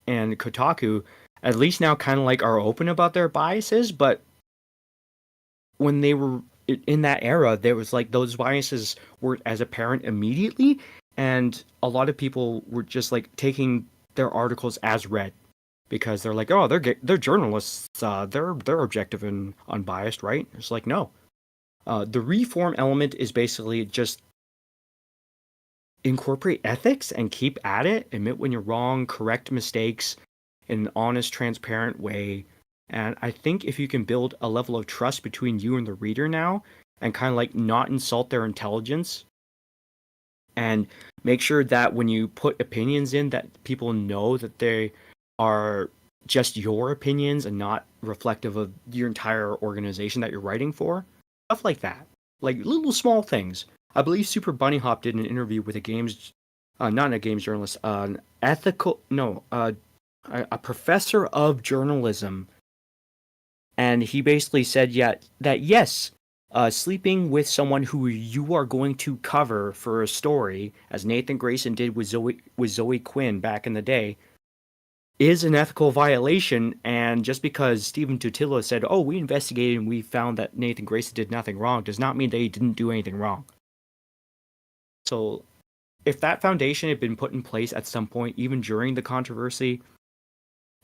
and Kotaku, at least now kind of like are open about their biases, but when they were in that era, there was like those biases were as apparent immediately, and a lot of people were just like taking their articles as read because they're like, oh, they're journalists, they're objective and unbiased, right? It's like no, the reform element is basically just incorporate ethics and keep at it, admit when you're wrong, correct mistakes in an honest, transparent way. And I think if you can build a level of trust between you and the reader now and kind of like not insult their intelligence and make sure that when you put opinions in that people know that they are just your opinions and not reflective of your entire organization that you're writing for, stuff like that, like little small things. I believe Super Bunny Hop did an interview with a games not a games journalist, an ethical no a professor of journalism, and he basically said, yeah, that yes, sleeping with someone who you are going to cover for a story, as Nathan Grayson did with Zoe Quinn back in the day, is an ethical violation. And just because Stephen Tutillo said, "Oh, we investigated and we found that Nathan Grayson did nothing wrong," does not mean that he didn't do anything wrong. So, if that foundation had been put in place at some point, even during the controversy,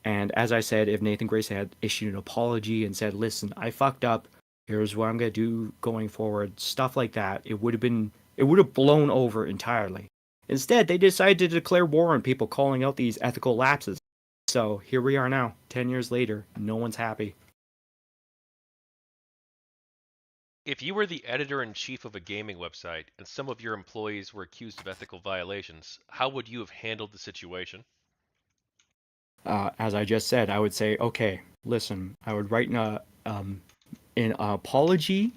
and as I said, if Nathan Grayson had issued an apology and said, "Listen, I fucked up. Here's what I'm gonna do going forward," stuff like that, it would have been It would have blown over entirely. Instead, they decided to declare war on people calling out these ethical lapses. So here we are now, 10 years later. No one's happy. If you were the editor-in-chief of a gaming website and some of your employees were accused of ethical violations, how would you have handled the situation? As I just said, I would say, okay, listen, I would write an apology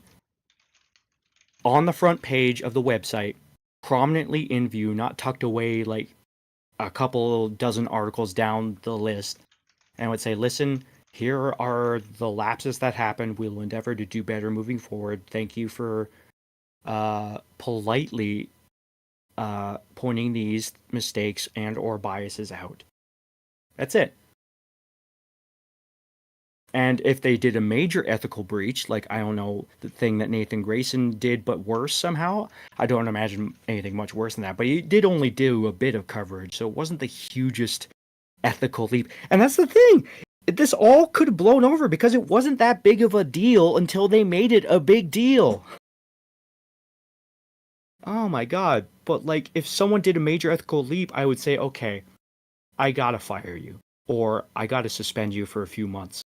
on the front page of the website, prominently in view, not tucked away like a couple dozen articles down the list, and I would say, listen, here are the lapses that happened. We will endeavor to do better moving forward. Thank you for politely pointing these mistakes and or biases out. That's it. And if they did a major ethical breach, like, I don't know, the thing that Nathan Grayson did, but worse somehow, I don't imagine anything much worse than that. But he did only do a bit of coverage, so it wasn't the hugest ethical leap. And that's the thing. This all could have blown over because it wasn't that big of a deal until they made it a big deal. Oh my god. But, like, if someone did a major ethical leap, I would say, okay, I gotta fire you. Or I gotta suspend you for a few months.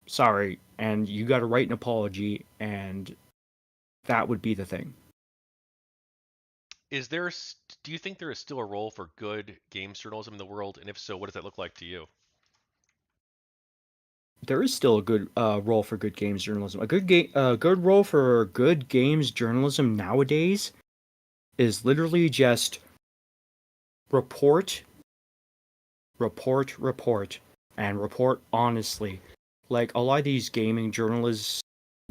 Sorry, and you got to write an apology, and that would be the thing. Is there, do you think there is still a role for good games journalism in the world? And if so, what does that look like to you? There is still a good role for good games journalism. Good role for good games journalism nowadays is literally just report, report, and report honestly. Like, a lot of these gaming journalists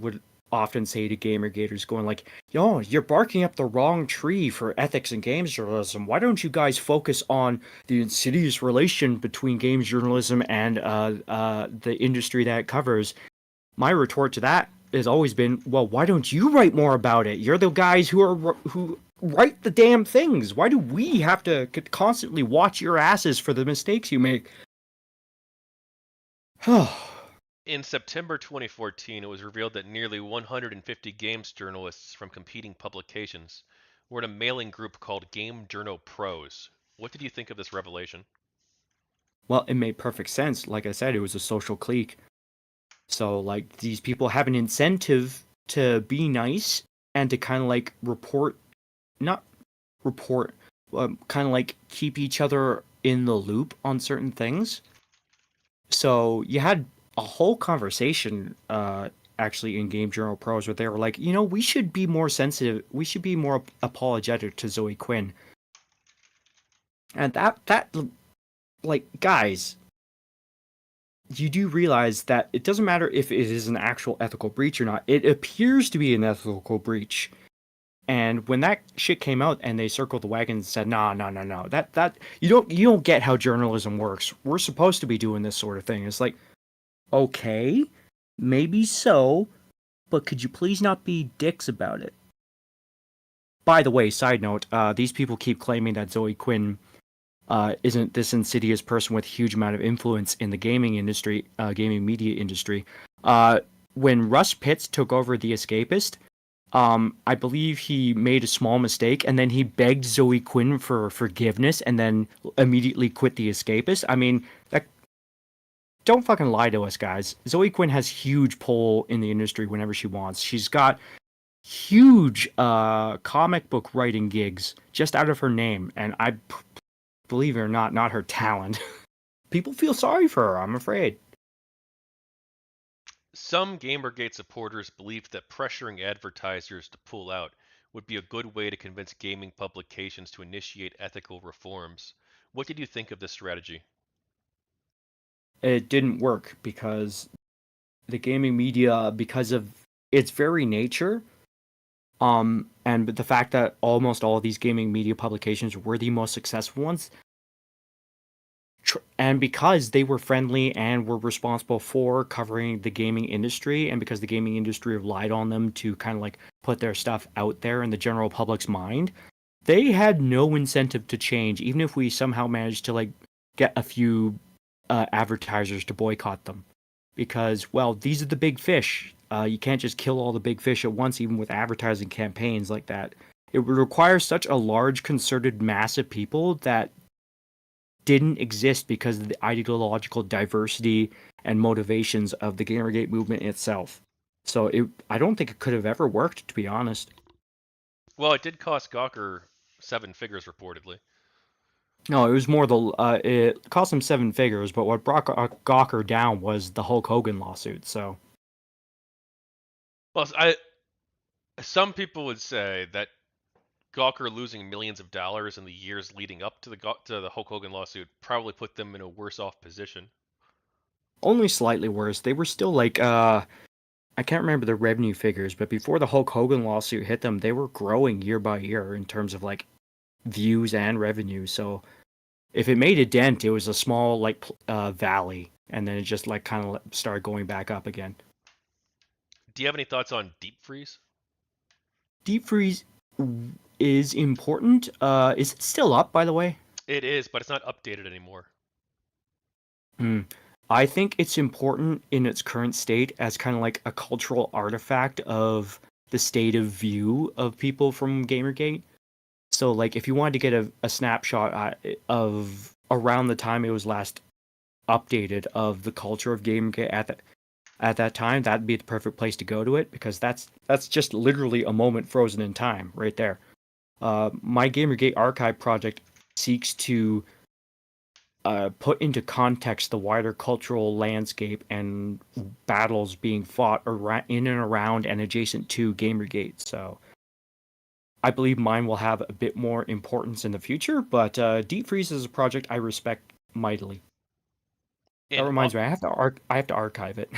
would often say to GamerGaters, going like, yo, you're barking up the wrong tree for ethics and games journalism. Why don't you guys focus on the insidious relation between games journalism and the industry that it covers? My retort to that has always been, well, why don't you write more about it? You're the guys who write the damn things. Why do we have to constantly watch your asses for the mistakes you make? In September 2014, it was revealed that nearly 150 games journalists from competing publications were in a mailing group called Game Journo Pros. What did you think of this revelation? Well, it made perfect sense. Like I said, it was a social clique. So, like, these people have an incentive to be nice and to kind of like not report, kind of like keep each other in the loop on certain things. So you had a whole conversation, actually, in Game Journal Pros, where they were like, we should be more sensitive. We should be more apologetic to Zoe Quinn. And that like, guys, you do realize that it doesn't matter if it is an actual ethical breach or not. It appears to be an ethical breach. And when that shit came out and they circled the wagon and said, no, no, no, no, that you don't get how journalism works. We're supposed to be doing this sort of thing. It's like, okay, maybe so, but could you please not be dicks about it? By the way, side note, these people keep claiming that Zoe Quinn isn't this insidious person with a huge amount of influence in the gaming industry, gaming media industry. When Russ Pitts took over The Escapist, I believe he made a small mistake, and then he begged Zoe Quinn for forgiveness, and then immediately quit The Escapist. I mean, don't fucking lie to us, guys. Zoe Quinn has huge pull in the industry whenever she wants. She's got huge comic book writing gigs just out of her name, and I believe it or not her talent. People feel sorry for her, I'm afraid. Some GamerGate supporters believed that pressuring advertisers to pull out would be a good way to convince gaming publications to initiate ethical reforms. What did you think of this strategy? It didn't work because the gaming media, because of its very nature, and the fact that almost all of these gaming media publications were the most successful ones, and because they were friendly and were responsible for covering the gaming industry, and because the gaming industry relied on them to kind of like put their stuff out there in the general public's mind, they had no incentive to change, even if we somehow managed to like get a few advertisers to boycott them. Because, well, these are the big fish. You can't just kill all the big fish at once, even with advertising campaigns like that. it would require such a large concerted mass of people that didn't exist because of the ideological diversity and motivations of the Gamergate movement itself. So I don't think it could have ever worked, to be honest. Well, it did cost Gawker 7 figures reportedly. No, it was more the it cost him 7 figures, but what brought Gawker down was the Hulk Hogan lawsuit. So Well, some people would say that Gawker losing millions of dollars in the years leading up to the Hulk Hogan lawsuit probably put them in a worse off position. only slightly worse. They were still like I can't remember the revenue figures, but before the Hulk Hogan lawsuit hit them, they were growing year by year in terms of like views and revenue. So if it made a dent, it was a small like valley, and then it just like kind of started going back up again. Do you have any thoughts on deep freeze? Deep freeze is important. Is it still up, by the way? It is, but it's not updated anymore. Hmm. I think it's important in its current state as kind of like a cultural artifact of the state of view of people from Gamergate. So, like, if you wanted to get a snapshot of around the time it was last updated of the culture of Gamergate at that time, that'd be the perfect place to go to it because that's just literally a moment frozen in time right there. My Gamergate archive project seeks to put into context the wider cultural landscape and battles being fought in and around and adjacent to Gamergate. So I believe mine will have a bit more importance in the future, but Deep Freeze is a project I respect mightily. That In reminds me, I have to archive it.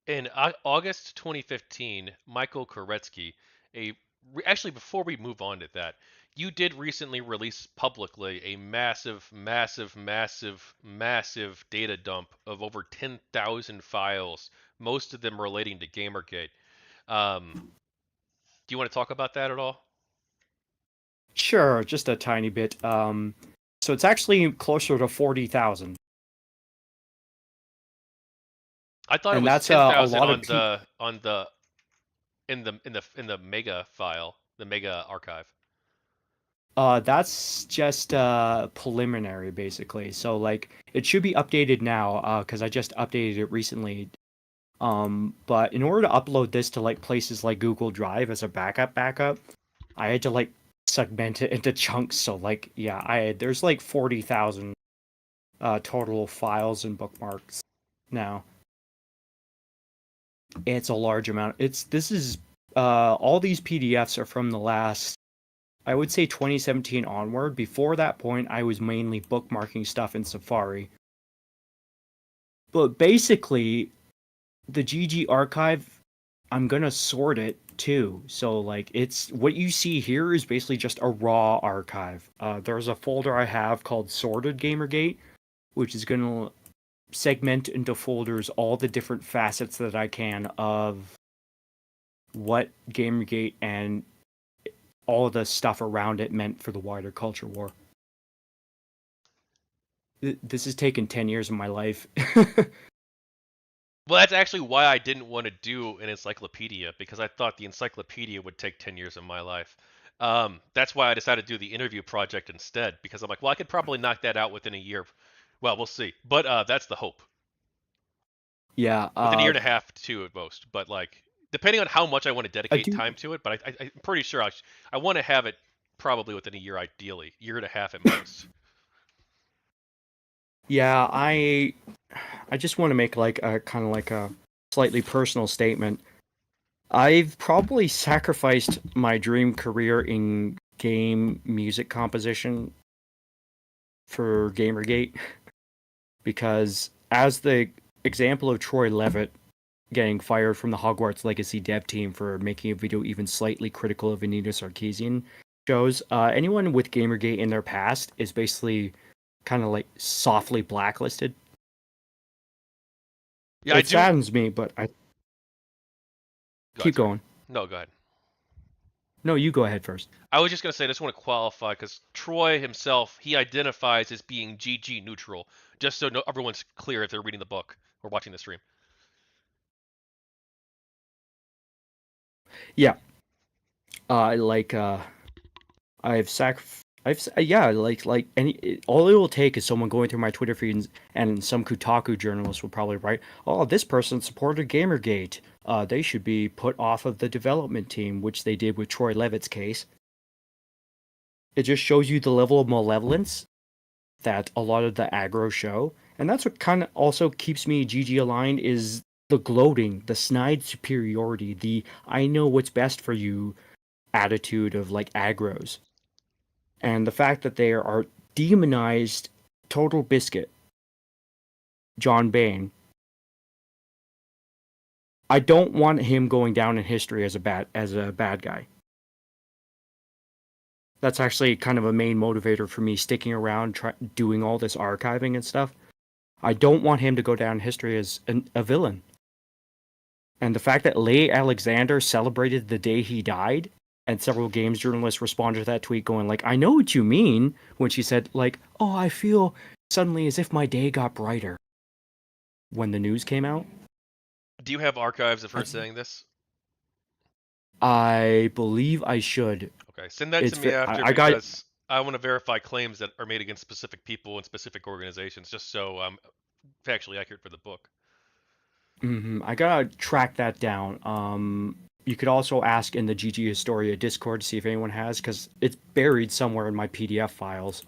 in August 2015, Michael Koretsky, actually before we move on to that, you did recently release publicly a massive, massive, massive, massive data dump of over 10,000 files, most of them relating to Gamergate. Do you want to talk about that at all? Sure, just a tiny bit. So it's actually closer to 40,000, I thought it and was that's a 10,000 lot of on P. the in the mega file, the mega archive. That's just preliminary, basically. So like, it should be updated now, because I just updated it recently. But in order to upload this to like places like Google Drive as a backup, I had to like segment it into chunks. So like, yeah, there's like 40,000 total files and bookmarks now. It's a large amount. This is all these PDFs are from the last, I would say, 2017 onward. Before that point, I was mainly bookmarking stuff in Safari. But basically, the GG archive, I'm gonna sort it too. So like, it's what you see here is basically just a raw archive. There's a folder I have called Sorted Gamergate, which is gonna segment into folders all the different facets that I can of what Gamergate and all the stuff around it meant for the wider culture war. This has taken 10 years of my life. Well, that's actually why I didn't want to do an encyclopedia because I thought the encyclopedia would take 10 years of my life. That's why I decided to do the interview project instead because I'm like, well, I could probably knock that out within a year. Well, we'll see. But that's the hope. Yeah, Within a year and a half to two at most. But like, depending on how much I want to I dedicate do. time to it, but I'm pretty sure I want to have it probably within a year, ideally, year and a half at most. Yeah, I just want to make like a kind of like a slightly personal statement. I've probably sacrificed my dream career in game music composition for Gamergate because as the example of Troy Levitt getting fired from the Hogwarts Legacy dev team for making a video even slightly critical of Anita Sarkeesian shows, anyone with Gamergate in their past is basically kind of like softly blacklisted. Yeah, I It do. saddens me, but I Go ahead, keep sorry. going. No, go ahead. No, you go ahead first. I was just gonna say, I just want to qualify because Troy himself, he identifies as being GG neutral, just so no, everyone's clear if they're reading the book or watching the stream. Yeah, Like I've sac yeah, like any all it will take is someone going through my Twitter feed and some Kotaku journalist will probably write, "Oh, this person supported GamerGate. They should be put off of the development team," which they did with Troy Levitt's case. It just shows you the level of malevolence that a lot of the aggro show, and that's what kind of also keeps me GG aligned is the gloating, the snide superiority, the I know what's best for you attitude of like aggros. And the fact that they are demonized Total Biscuit, John Bain. I don't want him going down in history as a bad guy. That's actually kind of a main motivator for me sticking around, doing all this archiving and stuff. I don't want him to go down in history as a villain. And the fact that Leigh Alexander celebrated the day he died, and several games journalists responded to that tweet going like, "I know what you mean," when she said like, "Oh, I feel suddenly as if my day got brighter," when the news came out. Do you have archives of her That's, saying this? I believe I should. Okay, send that to me after I got because I want to verify claims that are made against specific people and specific organizations, just so I'm factually accurate for the book. I gotta track that down. You could also ask in the GG Historia Discord to see if anyone has, because it's buried somewhere in my PDF files.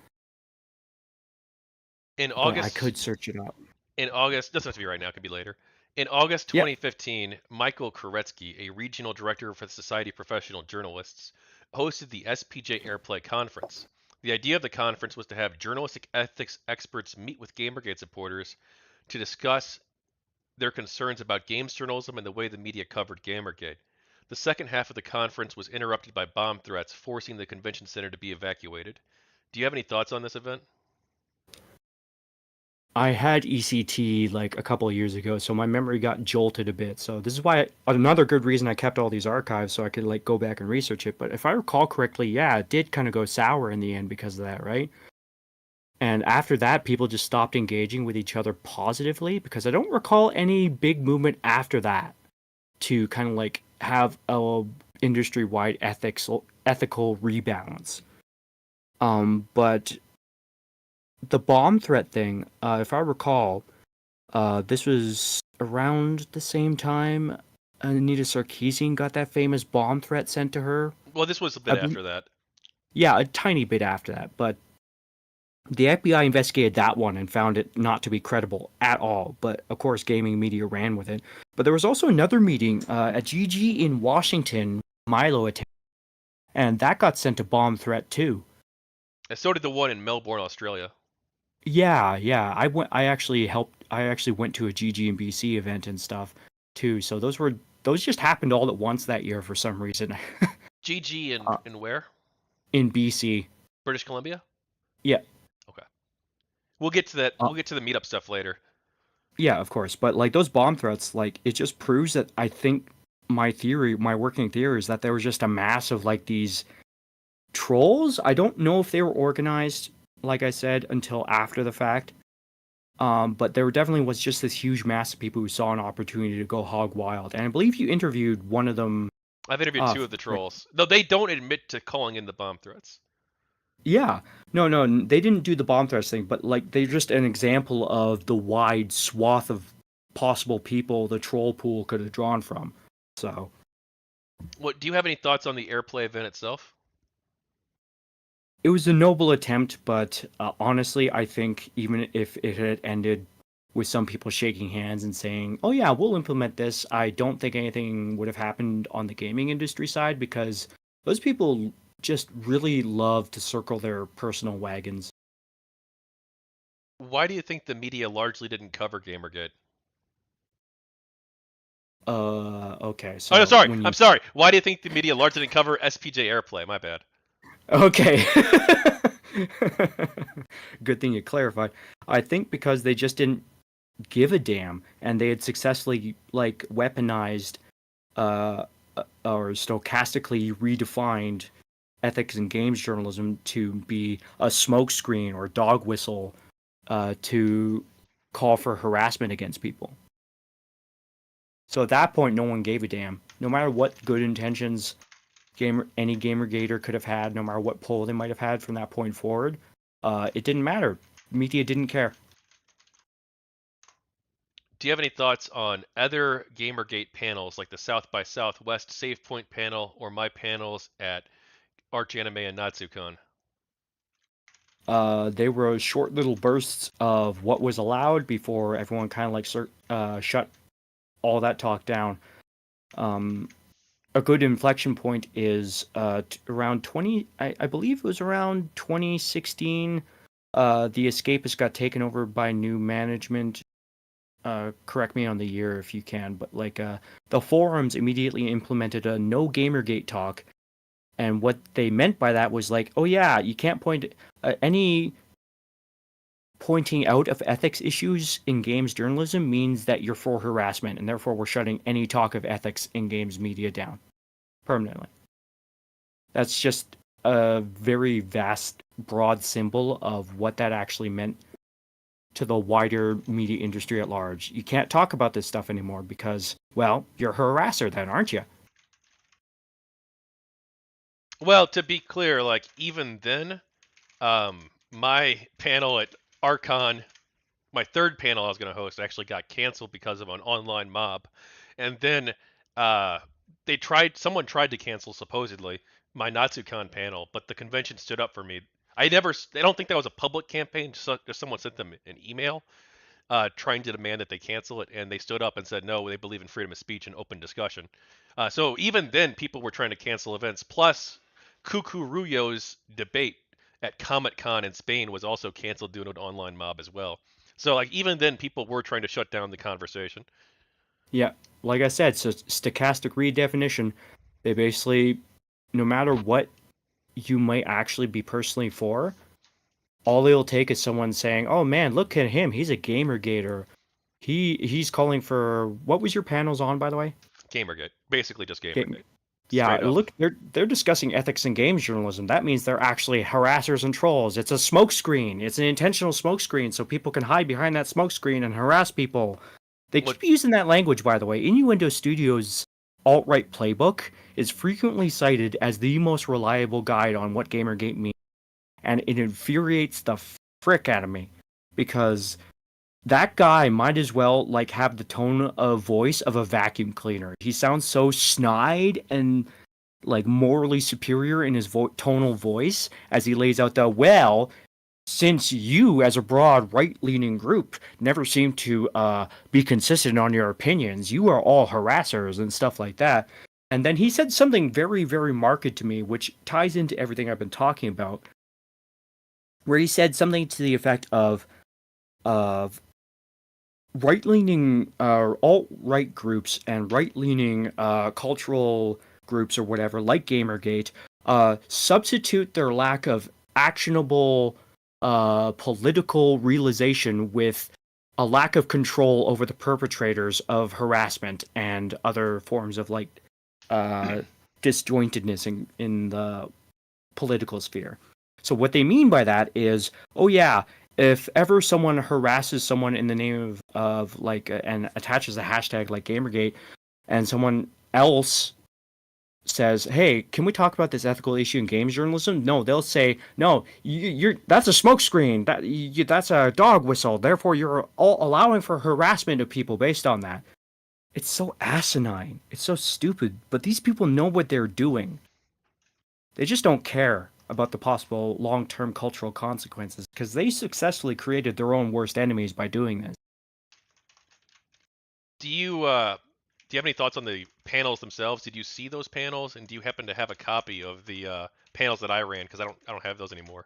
In But I August could search it up. in August, doesn't have to be right now, it could be later. In August Yep. 2015, Michael Koretsky, a regional director for the Society of Professional Journalists, hosted the SPJ Airplay conference. The idea of the conference was to have journalistic ethics experts meet with Gamergate supporters to discuss their concerns about games journalism and the way the media covered Gamergate. The second half of the conference was interrupted by bomb threats, forcing the convention center to be evacuated. Do you have any thoughts on this event? I had ECT like a couple of years ago, so my memory got jolted a bit. So this is why another good reason I kept all these archives so I could like go back and research it. But if I recall correctly, yeah, it did kind of go sour in the end because of that, right? And after that, people just stopped engaging with each other positively because I don't recall any big movement after that to kind of like have a industry-wide ethical rebalance. But the bomb threat thing, if I recall, this was around the same time Anita Sarkeesian got that famous bomb threat sent to her. Well, this was a I bit believe, after that. yeah, a tiny bit after that, but the FBI investigated that one and found it not to be credible at all. But of course, gaming media ran with it. But there was also another meeting at GG in Washington. Milo attended, and that got sent a bomb threat too. And so did the one in Melbourne, Australia. Yeah, yeah. I went. I actually helped. I actually went to a GG and BC event and stuff too. So those just happened all at once that year for some reason. GG uh, in where? in BC. British Columbia? Yeah. Okay. We'll get to that. Uh, We'll get to the meetup stuff later. yeah, of course. But like those bomb threats, like it just proves that I think my working theory is that there was just a mass of like these trolls. I don't know if they were organized, like I said, until after the fact. But there definitely was just this huge mass of people who saw an opportunity to go hog wild. And I believe you interviewed one of them. I've interviewed two of the Like, trolls, though they don't admit to calling in the bomb threats. yeah, no, they didn't do the bomb threats thing, but like they're just an example of the wide swath of possible people the troll pool could have drawn from. So What? Do you have any thoughts on the airplay event itself? it was a noble attempt, but honestly, I think even if it had ended with some people shaking hands and saying, "Oh yeah, we'll implement this," I don't think anything would have happened on the gaming industry side because those people just really love to circle their personal wagons. Why do you think the media largely didn't cover Gamergate? Okay, Oh no, so sorry. when I'm you sorry. Why do you think the media largely didn't cover SPJ Airplay? My bad. okay, good thing you clarified. I think because they just didn't give a damn, and they had successfully like weaponized or stochastically redefined ethics in games journalism to be a smokescreen or dog whistle to call for harassment against people. So at that point, no one gave a damn. No matter what good intentions any GamerGator could have had, no matter what poll they might have had from that point forward. It didn't matter. Media didn't care. Do you have any thoughts on other GamerGate panels like the South by Southwest Save Point panel or my panels at Arch Anime and NatsuCon? They were short little bursts of what was allowed before everyone kind of like shut all that talk down. Um, a good inflection point is around 20, I believe it was around 2016. The Escapist got taken over by new management. Correct me on the year if you can, but like the forums immediately implemented a no Gamergate talk, and what they meant by that was like, oh yeah, you can't point any pointing out of ethics issues in games journalism means that you're for harassment, and therefore we're shutting any talk of ethics in games media down permanently. That's just a very vast, broad symbol of what that actually meant to the wider media industry at large. You can't talk about this stuff anymore because, well, you're a harasser then, aren't you? Well, to be clear, like even then, my panel at Archon, my third panel I was going to host, actually got canceled because of an online mob, and then uh, someone tried to cancel supposedly my NatsuCon panel, but the convention stood up for me. I don't think that was a public campaign. Just someone sent them an email trying to demand that they cancel it, and they stood up and said no, they believe in freedom of speech and open discussion. So even then, people were trying to cancel events. Plus, Cucuruyo's debate at Comic Con in Spain was also canceled due to an online mob as well. So like even then, people were trying to shut down the conversation. Yeah, like I said, so stochastic redefinition. They basically, no matter what you might actually be personally for, all it'll take is someone saying, "Oh man, look at him. He's a gamer gator. He's calling for what was your panels on, by the way?" Gamergate, basically just Game. Gamergate, Yeah, straight up. look, they're discussing ethics in games journalism. That means they're actually harassers and trolls. It's a smokescreen. It's an intentional smokescreen, so people can hide behind that smokescreen and harass people. They What keep using that language, by the way. Innuendo Studios' alt-right playbook is frequently cited as the most reliable guide on what Gamergate means, and it infuriates the frick out of me because that guy might as well like have the tone of voice of a vacuum cleaner. He sounds so snide and like morally superior in his tonal voice as he lays out the well, since you as a broad right-leaning group never seem to be consistent on your opinions, you are all harassers and stuff like that. And then he said something very, very marked to me, which ties into everything I've been talking about, where he said something to the effect of right-leaning alt-right groups and right-leaning cultural groups or whatever, like Gamergate, substitute their lack of actionable political realization with a lack of control over the perpetrators of harassment and other forms of like uh, disjointedness in the political sphere. So what they mean by that is, oh yeah, if ever someone harasses someone in the name of like and attaches a hashtag like Gamergate, and someone else says, "Hey, can we talk about this ethical issue in games journalism?" No, they'll say, "No, you're that's a smokescreen. That's a dog whistle. Therefore, you're all allowing for harassment of people based on that." It's so asinine. It's so stupid. But these people know what they're doing. They just don't care about the possible long-term cultural consequences because they successfully created their own worst enemies by doing this. do you have any thoughts on the panels themselves? Did you see those panels, and do you happen to have a copy of the panels that I ran? Because I don't have those anymore.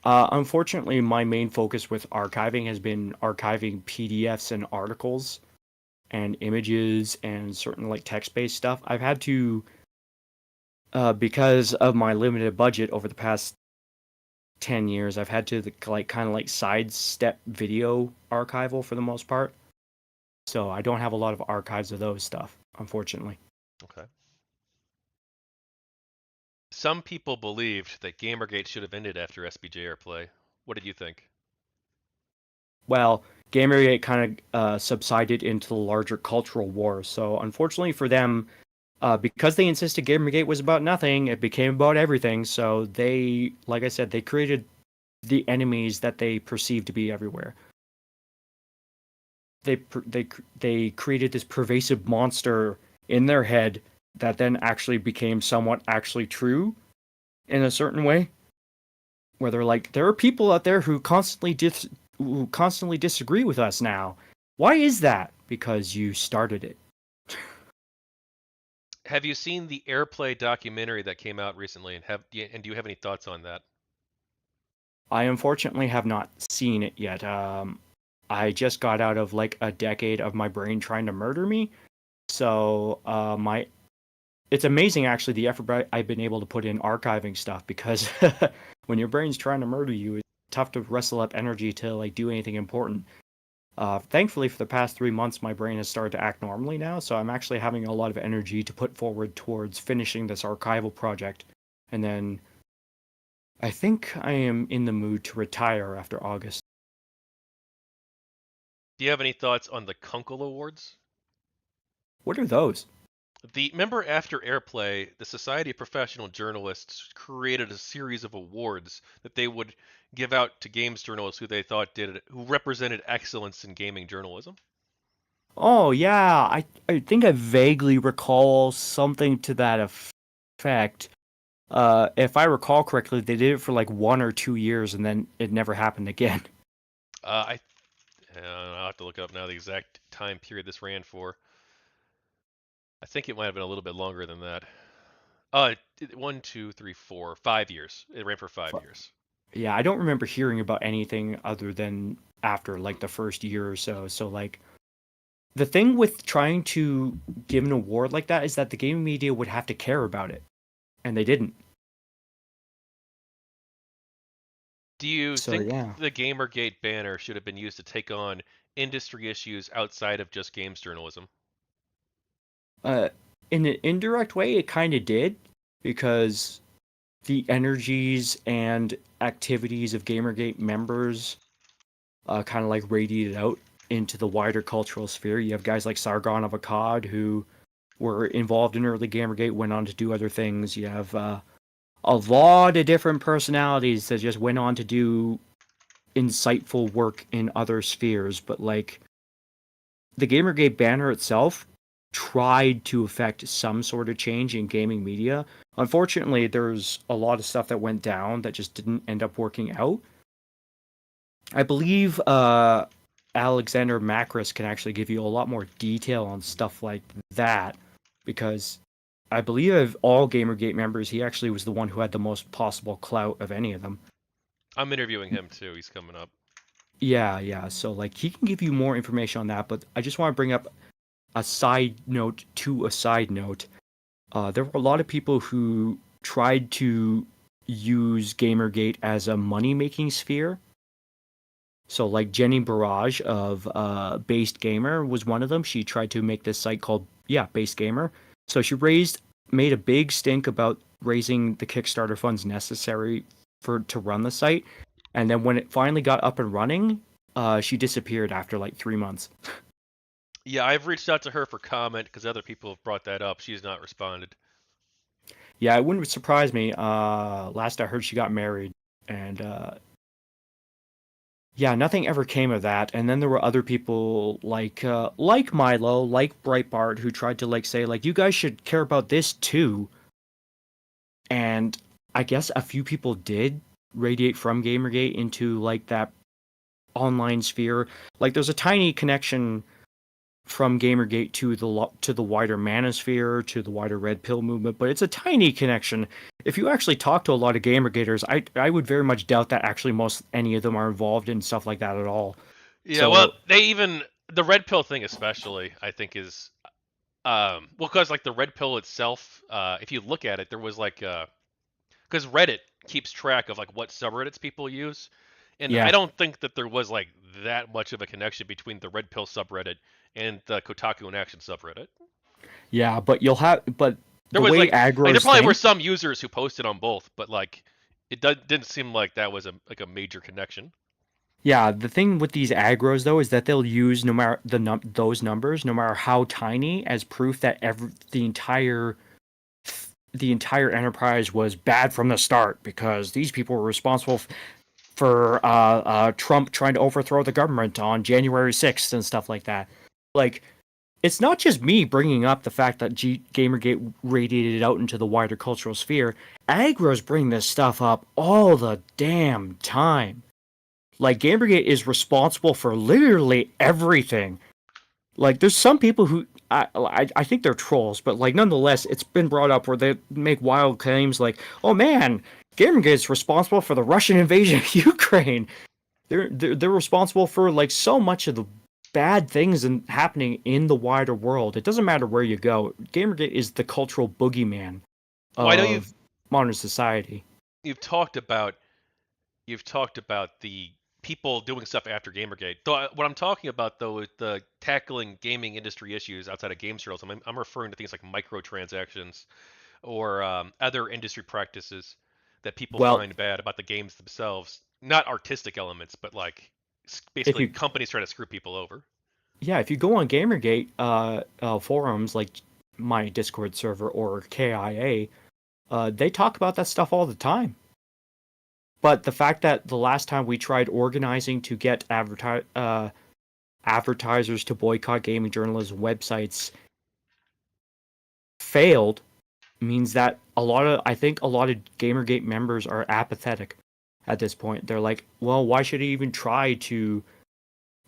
Unfortunately, my main focus with archiving has been archiving PDFs and articles and images and certain like text-based stuff. I've had to, because of my limited budget over the past 10 years, I've had to like kind of like sidestep video archival for the most part. So I don't have a lot of archives of those stuff, unfortunately. Okay. Some people believed that Gamergate should have ended after SBJ Airplay. What did you think? Well, Gamergate kind of subsided into the larger cultural war. So unfortunately for them, Because they insisted Gamergate was about nothing, it became about everything. So they, like I said, they created the enemies that they perceived to be everywhere. They created this pervasive monster in their head that then actually became somewhat actually true in a certain way. Where they're like, there are people out there who constantly disagree with us now. Why is that? Because you started it. Have you seen the Airplay documentary that came out recently, and do you have any thoughts on that? I unfortunately have not seen it yet. I just got out of like a decade of my brain trying to murder me. So my it's amazing actually the effort I've been able to put in archiving stuff because when your brain's trying to murder you, it's tough to wrestle up energy to like do anything important. Thankfully, for the past 3 months, my brain has started to act normally now, so I'm actually having a lot of energy to put forward towards finishing this archival project. And then I think I am in the mood to retire after August. Do you have any thoughts on the Kunkel Awards? What are those? The member after Airplay, the Society of Professional Journalists created a series of awards that they would give out to games journalists who they thought who represented excellence in gaming journalism. Oh yeah, I think I vaguely recall something to that effect. If I recall correctly, they did it for like 1 or 2 years, and then it never happened again. I I'll have to look up now the exact time period this ran for. I think it might have been a little bit longer than that. 5 years. It ran for 5 years. Yeah, I don't remember hearing about anything other than after like the first year or so. So like the thing with trying to give an award like that is that the gaming media would have to care about it, and they didn't. Do you So think yeah, the GamerGate banner should have been used to take on industry issues outside of just games journalism? uh, in an indirect way, it kind of did because the energies and activities of GamerGate members kind of like radiated out into the wider cultural sphere. You have guys like Sargon of Akkad who were involved in early GamerGate, went on to do other things. You have a lot of different personalities that just went on to do insightful work in other spheres. But like the Gamergate banner itself tried to affect some sort of change in gaming media. Unfortunately, there's a lot of stuff that went down that just didn't end up working out. I believe Alexander Macris can actually give you a lot more detail on stuff like that because I believe of all Gamergate members, he actually was the one who had the most possible clout of any of them. I'm interviewing him too. He's coming up. Yeah, yeah. So like he can give you more information on that, but I just want to bring up a side note to a side note. There were a lot of people who tried to use Gamergate as a money making sphere. So like Jenny Barrage of Based Gamer was one of them. She tried to make this site called Based Gamer. So she made a big stink about raising the Kickstarter funds necessary for to run the site. And then when it finally got up and running, she disappeared after like 3 months. Yeah, I've reached out to her for comment because other people have brought that up. She's not responded. Yeah, it wouldn't surprise me. Last I heard, she got married, and yeah, nothing ever came of that. And then there were other people like Milo, like Breitbart, who tried to like say like you guys should care about this too. And I guess a few people did radiate from Gamergate into like that online sphere. Like there's a tiny connection from Gamergate to the wider manosphere, to the wider Red Pill movement, but it's a tiny connection. If you actually talk to a lot of Gamergaters, I would very much doubt that actually most any of them are involved in stuff like that at all. Yeah, well, So the red pill thing especially, I think is well, because like the red pill itself, if you look at it, there was like because Reddit keeps track of like what subreddits people use, and I yeah, don't think that there was like that much of a connection between the red pill subreddit and the Kotaku in Action subreddit. yeah, but There the was way like there aggros probably were think, some users who posted on both, but like didn't seem like that was a like a major connection. Yeah, the thing with these aggros though is that they'll use no matter those numbers, no matter how tiny, as proof that the entire enterprise was bad from the start because these people were responsible for Trump trying to overthrow the government on January 6th and stuff like that. Like, it's not just me bringing up the fact that Gamergate radiated out into the wider cultural sphere. Aggros bring this stuff up all the damn time. Like, Gamergate is responsible for literally everything. Like, there's some people who I think they're trolls, but like nonetheless, it's been brought up where they make wild claims like, "Oh man, Gamergate is responsible for the Russian invasion of Ukraine." They're responsible for like so much of the bad things and happening in the wider world. It doesn't matter where you go. Gamergate is the cultural boogeyman Well, I know you've of modern society. you've talked about you've talked about the people doing stuff after Gamergate. Though what I'm talking about though is the tackling gaming industry issues outside of game journalism. I'm referring to things like microtransactions or other industry practices that people Well, find bad about the games themselves. Not artistic elements, but like if basically you companies trying to screw people over. yeah, if you go on Gamergate forums like my Discord server or KIA, they talk about that stuff all the time. But the fact that the last time we tried organizing to get advertisers to boycott gaming journalism websites failed means that I think a lot of Gamergate members are apathetic at this point. They're like, well, why should I even try to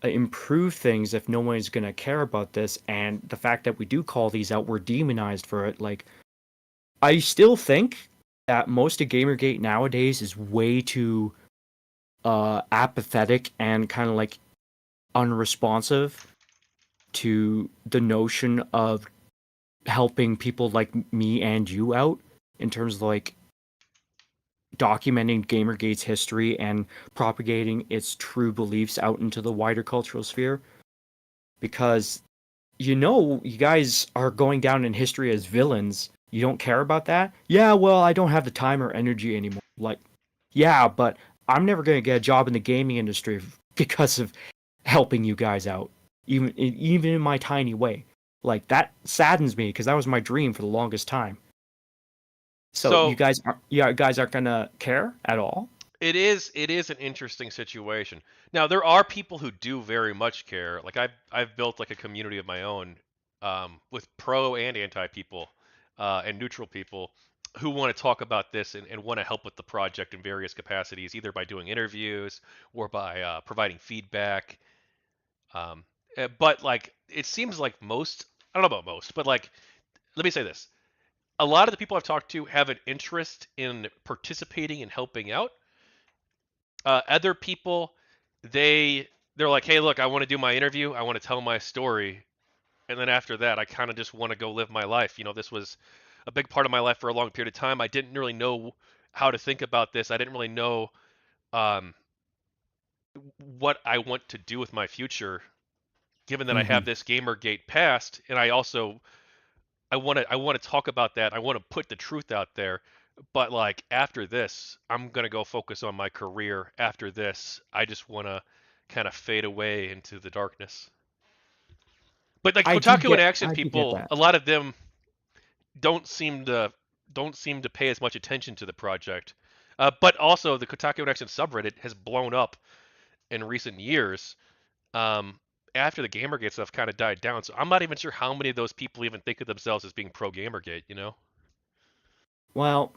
improve things if no one is going to care about this? And the fact that we do call these out, we're demonized for it. Like, I still think that most of Gamergate nowadays is way too apathetic and kind of like unresponsive to the notion of helping people like me and you out in terms of like documenting Gamergate's history and propagating its true beliefs out into the wider cultural sphere. Because you guys are going down in history as villains. You don't care about that? Yeah, well, I don't have the time or energy anymore. Like, yeah, but I'm never going to get a job in the gaming industry because of helping you guys out, even in my tiny way. Like, that saddens me because that was my dream for the longest time. So So you guys aren't gonna care at all. it is an interesting situation. Now there are people who do very much care. Like I've built like a community of my own with pro and anti people and neutral people who want to talk about this and want to help with the project in various capacities, either by doing interviews or by providing feedback. Um, but like it seems like most, I don't know about most, but like let me say this: a lot of the people I've talked to have an interest in participating and helping out. Other people, they're like, hey, look, I want to do my interview, I want to tell my story, and then after that, I kind of just want to go live my life. This was a big part of my life for a long period of time. I didn't really know how to think about this. I didn't really know um, what I want to do with my future, given that I Mm-hmm. have this GamerGate past, and I want to talk about that. I want to put the truth out there. But like after this, I'm gonna go focus on my career. After this, I just want to kind of fade away into the darkness. But like Kotaku and Action I do get people, that. a lot of them don't seem to don't seem to pay as much attention to the project. But also, the Kotaku and Action subreddit has blown up in recent years. Um, After the Gamergate stuff kind of died down, so I'm not even sure how many of those people even think of themselves as being pro Gamergate. Well,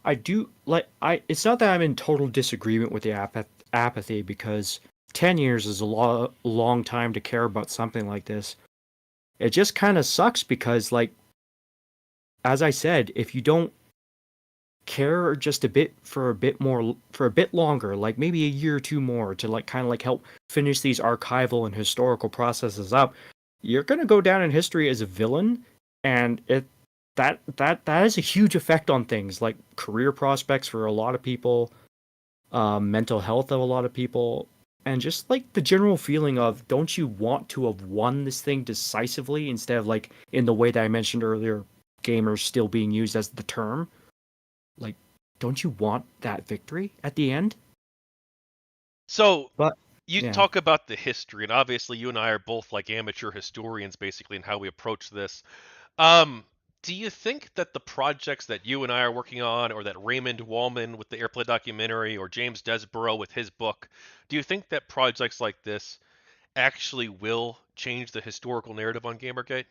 I do like I. It's not that I'm in total disagreement with the apathy because 10 years is a long time to care about something like this. It just kind of sucks because, like, as I said, if you don't care just a bit for a bit more for a bit longer, like maybe a year or two more to like kind of like help finish these archival and historical processes up, you're going to go down in history as a villain, and that has a huge effect on things like career prospects for a lot of people, mental health of a lot of people, and just like the general feeling of don't you want to have won this thing decisively instead of like in the way that I mentioned earlier, gamers still being used as the term. Like, don't you want that victory at the end? So But you yeah, talk about the history, and obviously you and I are both like amateur historians, basically, in how we approach this. Um, do you think that the projects that you and I are working on, or that Raymond Wallman with the Airplay documentary, or James Desborough with his book, do you think that projects like this actually will change the historical narrative on Gamergate?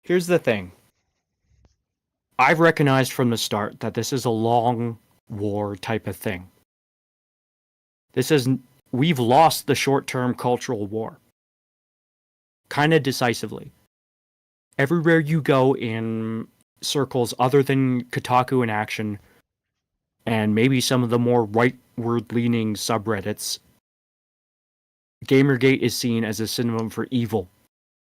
here's the thing. I've recognized from the start that this is a long war type of thing. This is we've lost the short-term cultural war kind of decisively. Everywhere you go in circles other than Kotaku and Action and maybe some of the more rightward leaning subreddits, Gamergate is seen as a synonym for evil.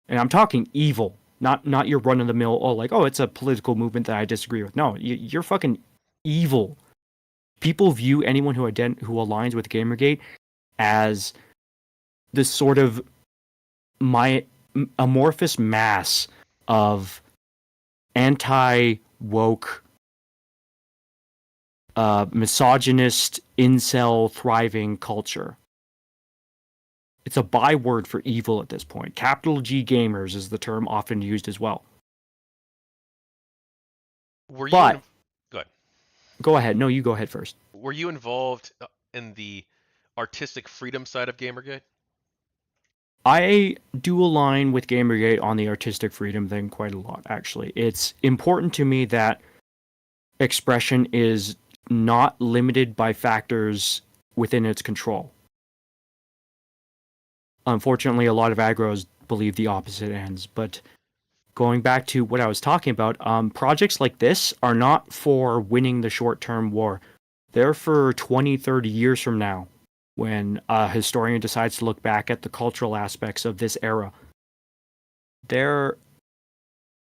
And I'm talking evil, not your run of the mill, oh, like, oh, it's a political movement that I disagree with. No, you're fucking evil. People view anyone who aligns with Gamergate as this sort of my amorphous mass of anti woke, misogynist, incel thriving culture. It's a byword for evil at this point. Capital G gamers is the term often used as well. Were you But in? Good. go ahead. No, you go ahead first. Were you involved in the artistic freedom side of Gamergate? I do align with Gamergate on the artistic freedom thing quite a lot, actually. It's important to me that expression is not limited by factors within its control. Unfortunately, a lot of aggros believe the opposite ends. But going back to what I was talking about, projects like this are not for winning the short term war. They're for 20, 30 years from now when a historian decides to look back at the cultural aspects of this era. They're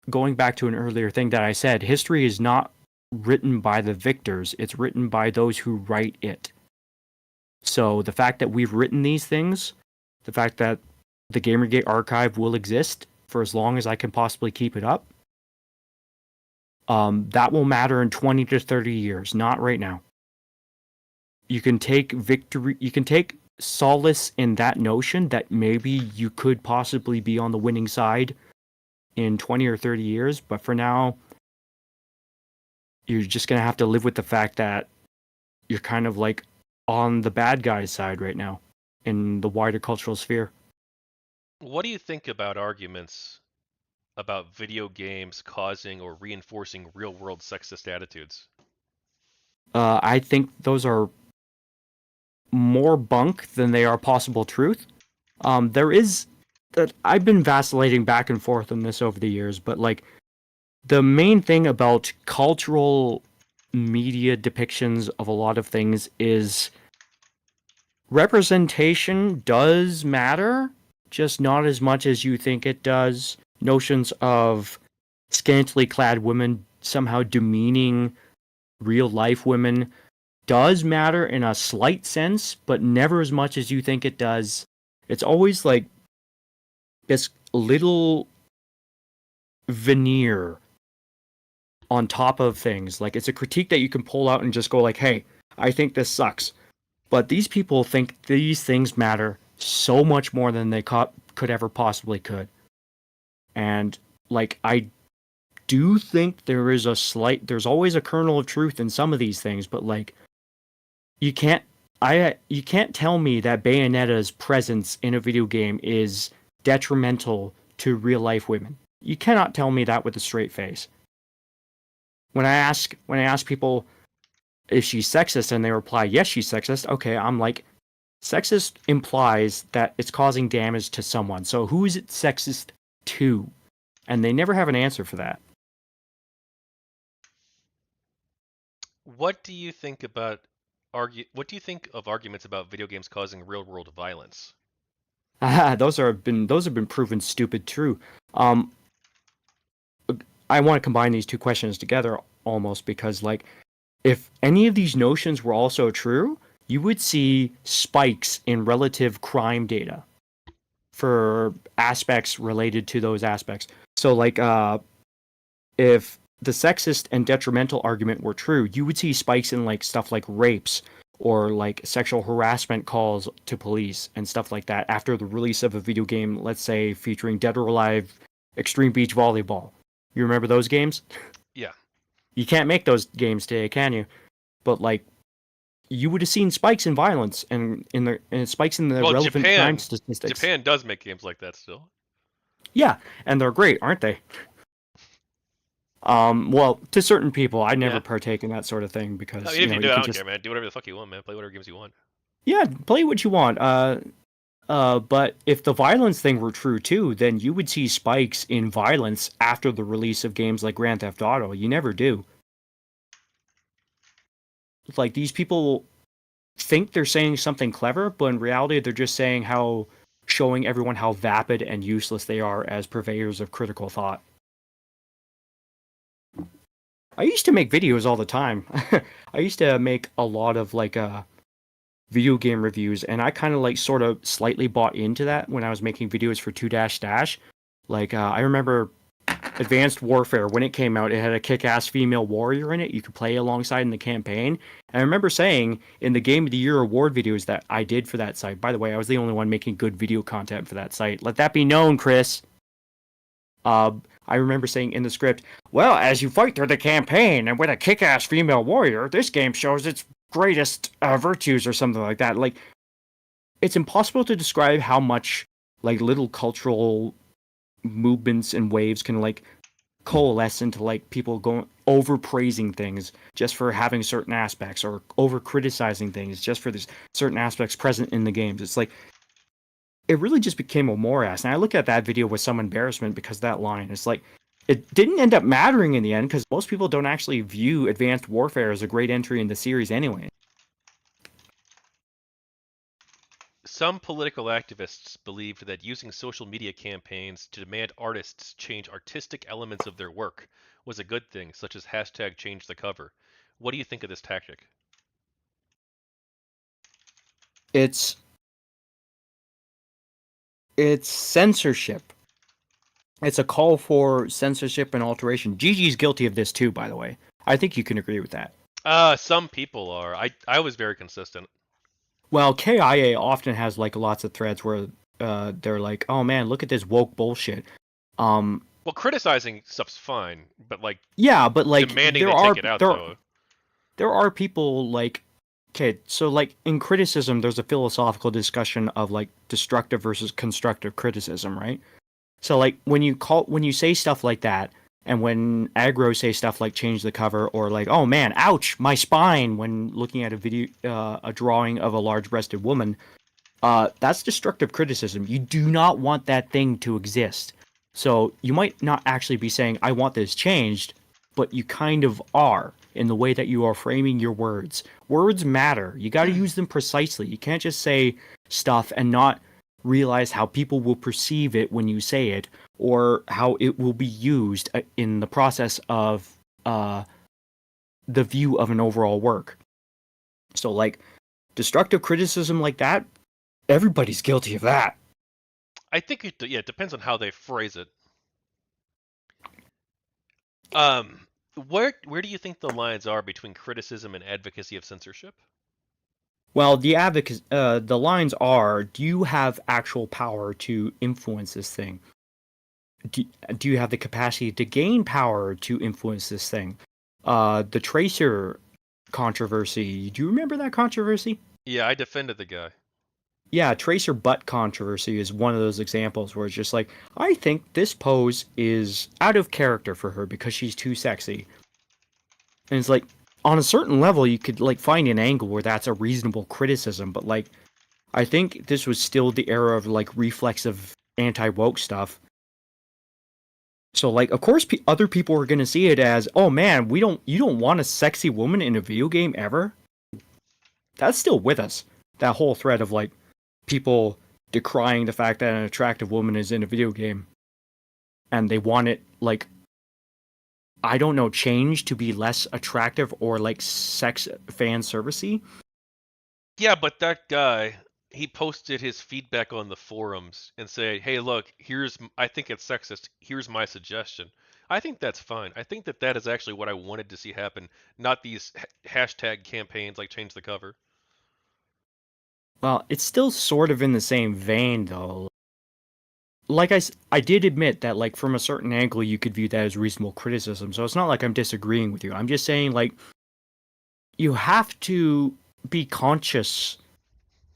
going back to an earlier thing that I said, history is not written by the victors, it's written by those who write it. So the fact that we've written these things, the fact that the Gamergate archive will exist for as long as I can possibly keep it up, that will matter in 20 to 30 years, not right now. You can take victory, you can take solace in that notion that maybe you could possibly be on the winning side in 20 or 30 years, but for now, you're just going to have to live with the fact that you're kind of like on the bad guy's side right now in the wider cultural sphere. What do you think about arguments about video games causing or reinforcing real-world sexist attitudes? I think those are more bunk than they are possible truth. There is that I've been vacillating back and forth on this over the years, but like the main thing about cultural media depictions of a lot of things is representation does matter, just not as much as you think it does. Notions of scantily clad women somehow demeaning real life women does matter in a slight sense, but never as much as you think it does. It's always like this little veneer on top of things. Like it's a critique that you can pull out and just go like, "Hey, I think this sucks." But these people think these things matter so much more than they could ever possibly could. And like I do think there's always a kernel of truth in some of these things, but like you can't you can't tell me that Bayonetta's presence in a video game is detrimental to real life women. You cannot tell me that with a straight face. When I ask people if she's sexist and they reply yes she's sexist, okay, I'm like sexist implies that it's causing damage to someone. So who is it sexist to? And they never have an answer for that. What do you think about what do you think of arguments about video games causing real-world violence? Those have been proven stupid true. Um, I want to combine these two questions together almost because like if any of these notions were also true, you would see spikes in relative crime data for aspects related to those aspects. So like if the sexist and detrimental argument were true, you would see spikes in like stuff like rapes, or like sexual harassment calls to police and stuff like that after the release of a video game, let's say featuring Dead or Alive Extreme Beach Volleyball. You remember those games? Yeah. You can't make those games today, can you? But like you would have seen spikes in violence and spikes in the Well, relevant crime Japan statistics. Japan does make games like that still. Yeah, and they're great, aren't they? Well, to certain people, I never Yeah. partake in that sort of thing because If you do, you I can don't just care, man. Do whatever the fuck you want, man. Play whatever games you want. yeah play what you want. But if the violence thing were true too, then you would see spikes in violence after the release of games like Grand Theft Auto. You never do. Like these people think they're saying something clever, but in reality, they're just saying how showing everyone how vapid and useless they are as purveyors of critical thought. I used to make videos all the time. I used to make a lot of like video game reviews, and I kind of like sort of slightly bought into that when I was making videos for 2 Dash. Like I remember Advanced Warfare when it came out, it had a kick-ass female warrior in it you could play alongside in the campaign. And I remember saying in the Game of the Year award videos that I did for that site. By the way, I was the only one making good video content for that site. Let that be known, Chris. Uh, I remember saying in the script, well, as you fight through the campaign and with a kick-ass female warrior, this game shows its greatest virtues or something like that. Like, it's impossible to describe how much like little cultural movements and waves can like coalesce into like people going over praising things just for having certain aspects or over criticizing things just for these certain aspects present in the games. It's like it really just became a morass. And I look at that video with some embarrassment because of that line. It's like it didn't end up mattering in the end because most people don't actually view Advanced Warfare as a great entry in the series anyway. Some political activists believed that using social media campaigns to demand artists change artistic elements of their work was a good thing, such as hashtag change the cover. What do you think of this tactic? It's it's censorship. It's a call for censorship and alteration. GG's guilty of this too, by the way. I think you can agree with that. Some people are. I was very consistent. Well, KIA often has like lots of threads where they're like, "Oh man, look at this woke bullshit." Um, Well, criticizing stuff's fine, but like yeah, but like demanding they take it out though. there are people like okay, so like in criticism, there's a philosophical discussion of like destructive versus constructive criticism, right? So like when you say stuff like that, and when aggro say stuff like change the cover or like oh man, ouch, my spine when looking at a video a drawing of a large-breasted woman, that's destructive criticism. You do not want that thing to exist. So you might not actually be saying I want this changed, but you kind of are in the way that you are framing your words. Words matter. You got to use them precisely. You can't just say stuff and not realize how people will perceive it when you say it or how it will be used in the process of uh, the view of an overall work. So, like, destructive criticism like that, everybody's guilty of that. I think it depends on how they phrase it. Um, where do you think the lines are between criticism and advocacy of censorship? Well, the lines are: do you have actual power to influence this thing? Do, do you have the capacity to gain power to influence this thing? The Tracer controversy. Do you remember that controversy? Yeah, I defended the guy. Yeah, Tracer butt controversy is one of those examples where it's just like, I think this pose is out of character for her because she's too sexy. And it's like, on a certain level, you could like find an angle where that's a reasonable criticism, but like, I think this was still the era of like reflexive anti-woke stuff. So like, of course, other people are gonna see it as, oh man, you don't want a sexy woman in a video game ever. That's still with us. That whole thread of like people decrying the fact that an attractive woman is in a video game, and they want it like I don't know, change to be less attractive or like sex fan servicey. Yeah, but that guy, he posted his feedback on the forums and said, "Hey, look, I think it's sexist. Here's my suggestion." I think that's fine. I think that is actually what I wanted to see happen, not these hashtag campaigns like change the cover. Well, it's still sort of in the same vein, though. Like I did admit that, like, from a certain angle, you could view that as reasonable criticism. So it's not like I'm disagreeing with you. I'm just saying, like, you have to be conscious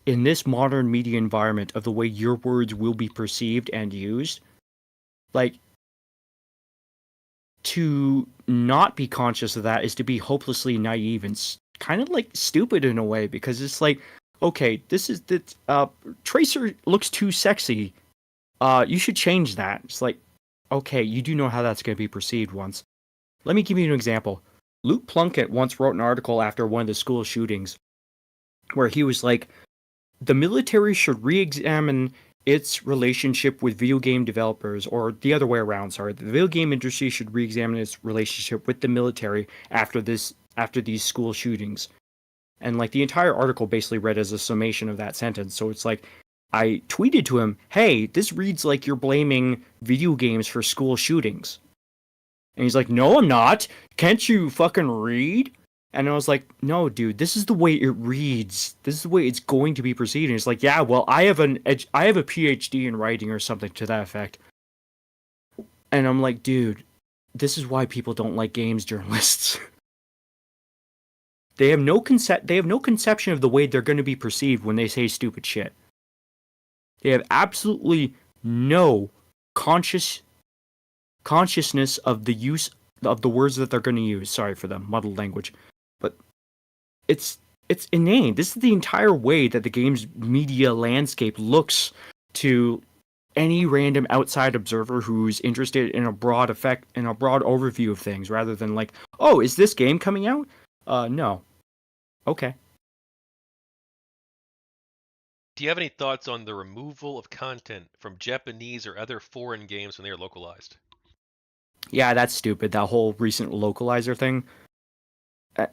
in this modern media environment of the way your words will be perceived and used. Like, to not be conscious of that is to be hopelessly naive and kind of like stupid in a way, because it's like, okay, this is the Tracer looks too sexy. You should change that. It's like, okay, you do know how that's going to be perceived once. Let me give you an example. Luke Plunkett once wrote an article after one of the school shootings where he was like, the military should re-examine its relationship with video game developers, or the other way around, sorry. The video game industry should re-examine its relationship with the military after these school shootings. And like the entire article basically read as a summation of that sentence. So it's like, I tweeted to him, hey, this reads like you're blaming video games for school shootings. And he's like, no, I'm not. Can't you fucking read? And I was like, no, dude, this is the way it reads. This is the way it's going to be perceived. And he's like, yeah, well, I have a PhD in writing or something to that effect. And I'm like, dude, this is why people don't like games journalists. They have no conception of the way they're going to be perceived when they say stupid shit. They have absolutely no consciousness of the use of the words that they're going to use. Sorry for the muddled language, but it's inane. This is the entire way that the game's media landscape looks to any random outside observer who's interested in a broad overview of things, rather than like, oh, is this game coming out? No. Okay. Do you have any thoughts on the removal of content from Japanese or other foreign games when they are localized? Yeah, that's stupid. That whole recent localizer thing.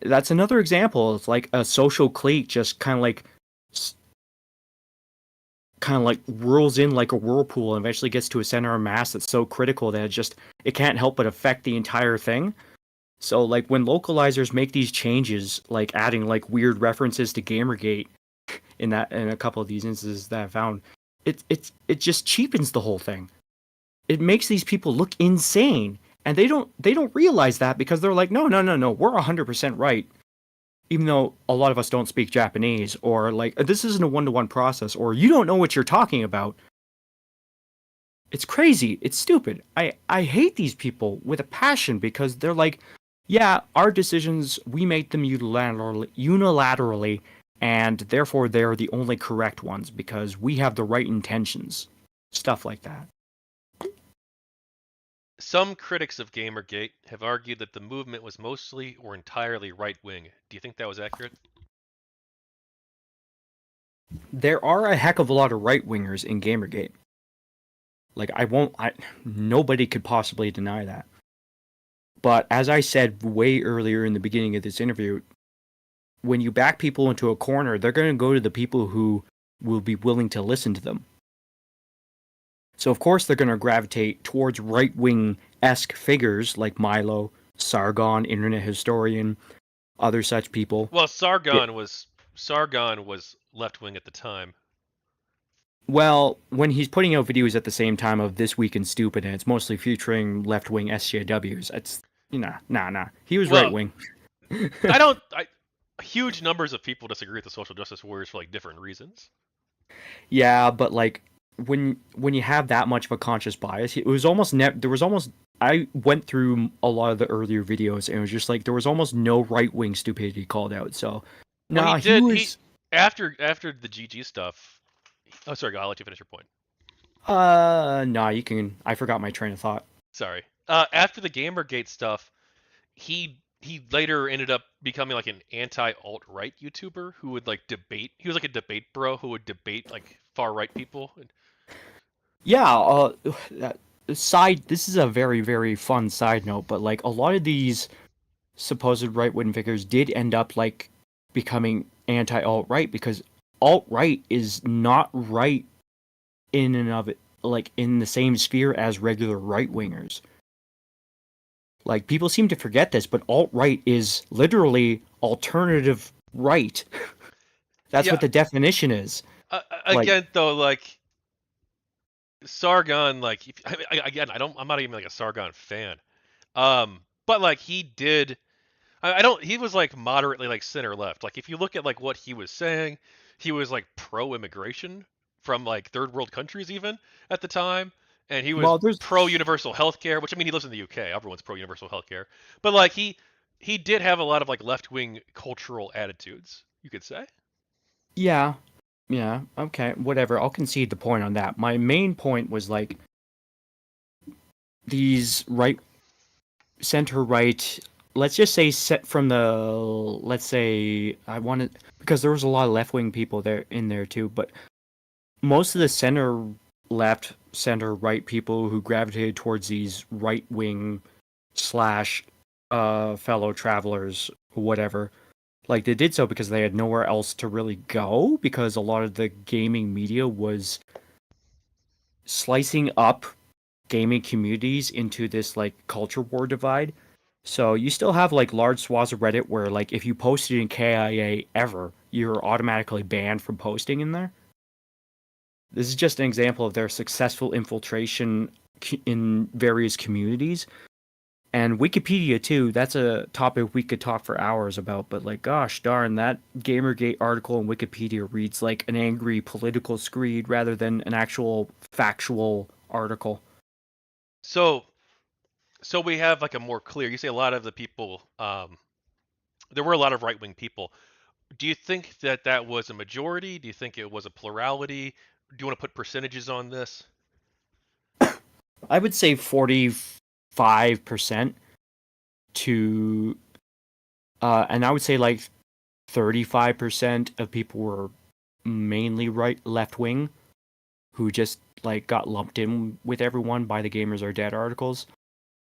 That's another example. It's like a social clique just kind of like whirls in like a whirlpool and eventually gets to a center of mass that's so critical that it can't help but affect the entire thing. So like when localizers make these changes, like adding like weird references to GamerGate in a couple of these instances that I found, it just cheapens the whole thing. It makes these people look insane, and they don't realize that, because they're like, no, we're 100% right, even though a lot of us don't speak Japanese, or like, this isn't a one-to-one process, or you don't know what you're talking about. It's crazy. It's stupid. I hate these people with a passion, because they're like, yeah, our decisions, we make them unilaterally, and therefore they're the only correct ones because we have the right intentions. Stuff like that. Some critics of GamerGate have argued that the movement was mostly or entirely right-wing. Do you think that was accurate? There are a heck of a lot of right-wingers in GamerGate. Like, nobody could possibly deny that. But as I said way earlier in the beginning of this interview, when you back people into a corner, they're going to go to the people who will be willing to listen to them. So of course they're going to gravitate towards right-wing-esque figures like Milo, Sargon, Internet Historian, other such people. Well, Sargon was left-wing at the time. Well, when he's putting out videos at the same time of This Week in Stupid, and it's mostly featuring left-wing SJWs, it's nah. He was right-wing. Huge numbers of people disagree with the social justice warriors for like different reasons. Yeah, but like when you have that much of a conscious bias, it was almost I went through a lot of the earlier videos and it was just like there was almost no right-wing stupidity called out. So well, he was after the GG stuff. Oh, sorry, I'll let you finish your point. Nah, you can. I forgot my train of thought. Sorry. After the GamerGate stuff, he later ended up becoming like an anti-alt-right YouTuber who would like debate. He was like a debate bro who would debate like far-right people. Yeah, this is a very, very fun side note, but like a lot of these supposed right-wing figures did end up like becoming anti-alt-right, because alt-right is not right in and of it, like in the same sphere as regular right-wingers. Like, people seem to forget this, but alt-right is literally alternative right. That's Yeah. what the definition is. Like, Again, though, like Sargon, like again, I'm not even like a Sargon fan. But like he did, I don't. He was like moderately like center left. Like if you look at like what he was saying, he was like pro immigration from like third world countries even at the time, and he was well, there's pro universal healthcare. Which I mean, he lives in the UK. Everyone's pro universal healthcare. But like he did have a lot of like left wing cultural attitudes. You could say. yeah, yeah, okay, whatever. I'll concede the point on that. My main point was like these right center right, let's just say set from the, let's say I wanted, because there was a lot of left wing people there in there too, but most of the center left, center right people who gravitated towards these right wing slash fellow travelers, whatever, like they did so because they had nowhere else to really go because a lot of the gaming media was slicing up gaming communities into this like culture war divide. So you still have like large swaths of Reddit where like if you posted in KIA ever, you're automatically banned from posting in there. This is just an example of their successful infiltration in various communities. And Wikipedia too, that's a topic we could talk for hours about, but like gosh darn, that GamerGate article in Wikipedia reads like an angry political screed rather than an actual factual article. So so we have like a more clear. You say a lot of the people. There were a lot of right wing people. Do you think that that was a majority? Do you think it was a plurality? Do you want to put percentages on this? I would say 45% to and I would say like 35% of people were mainly right left wing who just like got lumped in with everyone by the Gamers Are Dead articles.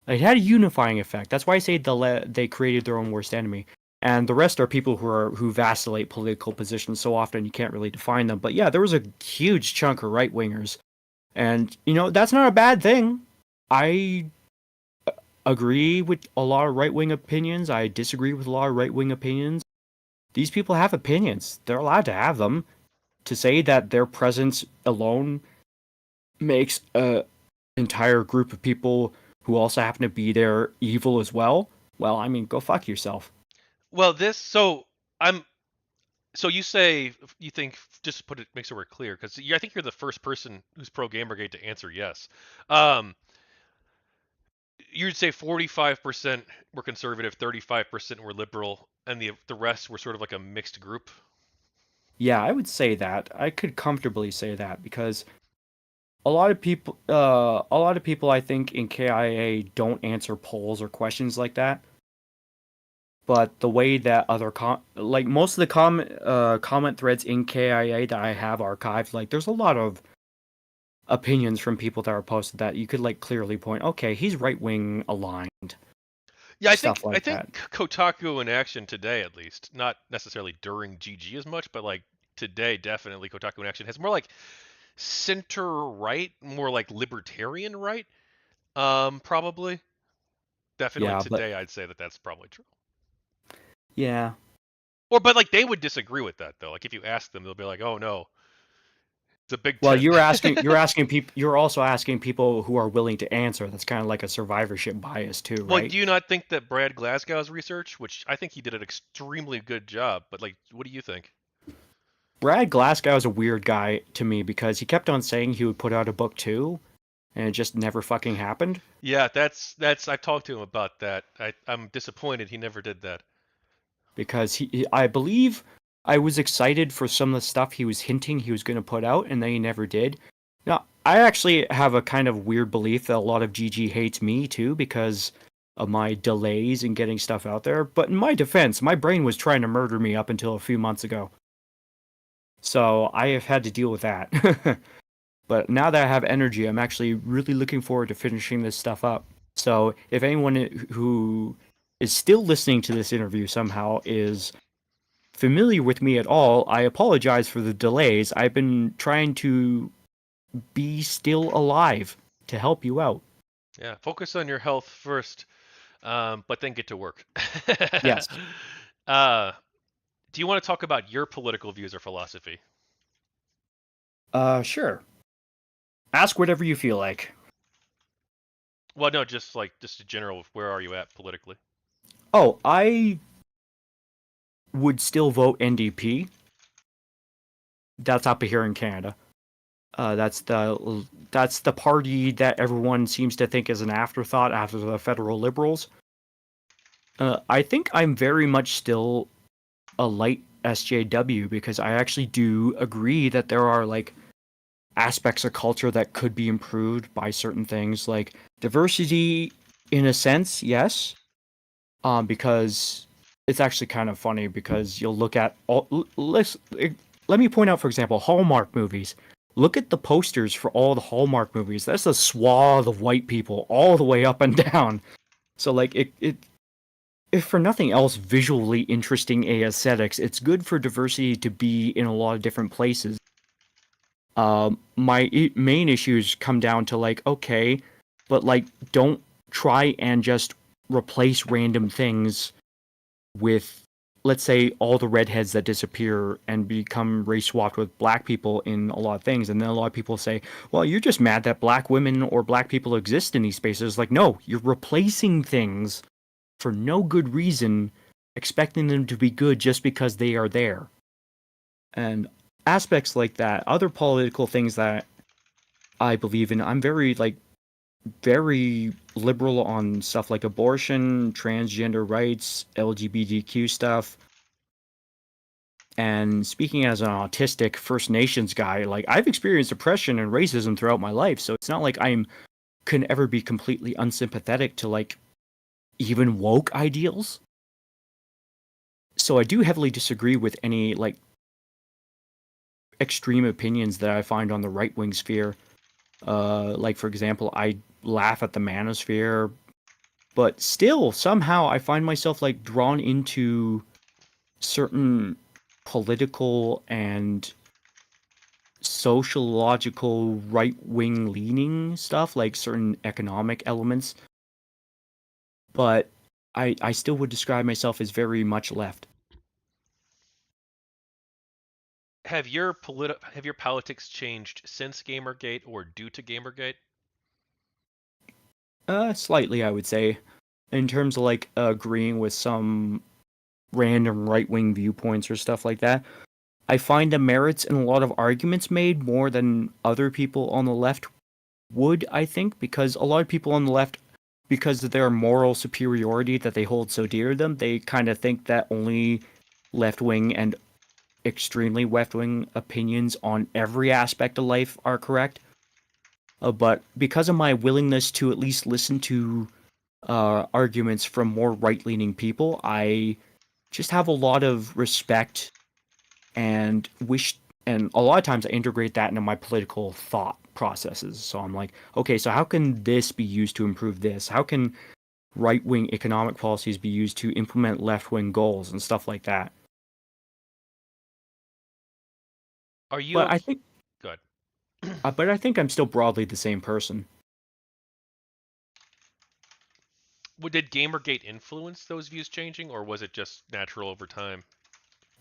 It had a unifying effect. That's why I say they created their own worst enemy. And the rest are people who vacillate political positions so often you can't really define them. But yeah, there was a huge chunk of right wingers, and you know that's not a bad thing. I agree with a lot of right wing opinions. I disagree with a lot of right wing opinions. These people have opinions. They're allowed to have them. To say that their presence alone makes a entire group of people who also happen to be there evil as well, well, I mean, go fuck yourself. Well, this so I'm so you say you think just to put it make sure we're clear because I think you're the first person who's pro Gamergate to answer yes. Um, you'd say 45% were conservative, 35% were liberal, and the rest were sort of like a mixed group. Yeah, I would say that. I could comfortably say that because a lot of people I think in KIA don't answer polls or questions like that. But the way that like most of the comment threads in KIA that I have archived, like there's a lot of opinions from people that are posted that you could like clearly point, okay, he's right wing aligned, Yeah, stuff I like think that. Kotaku in action today, at least, not necessarily during GG as much, but like today, definitely Kotaku in action has more like center right, more like libertarian right. Probably, definitely Yeah, but today, I'd say that that's probably true. yeah. Or, but like they would disagree with that though. Like if you ask them, they'll be like, "Oh no, it's a big Well, tent." you're also asking people who are willing to answer. That's kind of like a survivorship bias too, Well, right? do you not think that Brad Glasgow's research, which I think he did an extremely good job, but like, what do you think? Brad Glasgow is a weird guy to me because he kept on saying he would put out a book too, and it just never fucking happened. Yeah, that's I've talked to him about that. I'm disappointed he never did that. Because I believe I was excited for some of the stuff he was hinting he was going to put out, and then he never did. Now, I actually have a kind of weird belief that a lot of GG hates me too because of my delays in getting stuff out there. But in my defense, my brain was trying to murder me up until a few months ago. So I have had to deal with that. But now that I have energy, I'm actually really looking forward to finishing this stuff up. So if anyone who is still listening to this interview somehow is familiar with me at all, I apologize for the delays. I've been trying to be still alive to help you out. Yeah, focus on your health first, but then get to work. Yes. uh, Do you want to talk about your political views or philosophy? Sure. Ask whatever you feel like. Well, no, just like just a general. Where are you at politically? Oh, I would still vote NDP. That's up here in Canada. That's the party that everyone seems to think is an afterthought after the federal Liberals. I think I'm very much still a light SJW because I actually do agree that there are like aspects of culture that could be improved by certain things, like diversity. In a sense, yes, because it's actually kind of funny because you'll look at let me point out, for example, Hallmark movies. Look at the posters for all the Hallmark movies. That's a swath of white people all the way up and down. So like it if for nothing else visually interesting aesthetics, it's good for diversity to be in a lot of different places. My main issues come down to like, okay, but like don't try and just replace random things with, let's say, all the redheads that disappear and become race swapped with black people in a lot of things. And then a lot of people say, well, you're just mad that black women or black people exist in these spaces. Like, no, you're replacing things for no good reason, expecting them to be good just because they are there. And aspects like that, other political things that I believe in, I'm very liberal on stuff like abortion, transgender rights, LGBTQ stuff. And speaking as an autistic First Nations guy, like I've experienced oppression and racism throughout my life, so it's not like I'm can ever be completely unsympathetic to like even woke ideals. So I do heavily disagree with any like extreme opinions that I find on the right wing sphere. Like for example, I laugh at the manosphere, but still somehow I find myself like drawn into certain political and sociological right wing leaning stuff, like certain economic elements. But I still would describe myself as very much left. Have your politics changed since GamerGate or due to GamerGate? Slightly, I would say, in terms of like agreeing with some random right wing viewpoints or stuff like that. I find the merits in a lot of arguments made more than other people on the left would, I think, because a lot of people on the left, because of their moral superiority that they hold so dear to them, they kind of think that only left wing and extremely left wing opinions on every aspect of life are correct. But because of my willingness to at least listen to arguments from more right leaning people, I just have a lot of respect and wish, and a lot of times I integrate that into my political thought processes. So I'm like, okay, so how can this be used to improve this? How can right wing economic policies be used to implement left wing goals and stuff like that? Are you But I okay? think, Good. but I think I'm still broadly the same person. Did GamerGate influence those views changing, or was it just natural over time?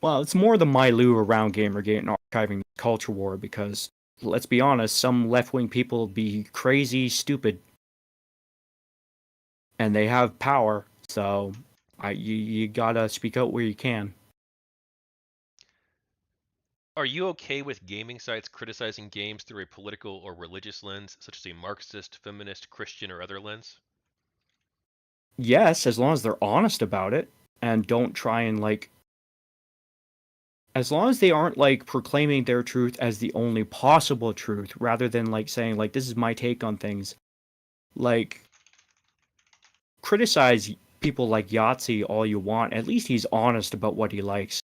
Well, it's more the milieu around Gamergate and archiving the culture war because, let's be honest, some left wing people be crazy, stupid, and they have power. So, you gotta speak out where you can. Are you okay with gaming sites criticizing games through a political or religious lens, such as a Marxist, feminist, Christian, or other lens? Yes, as long as they're honest about it and don't try and like, as long as they aren't like proclaiming their truth as the only possible truth rather than like saying like this is my take on things. Like, criticize people like Yahtzee all you want, at least he's honest about what he likes.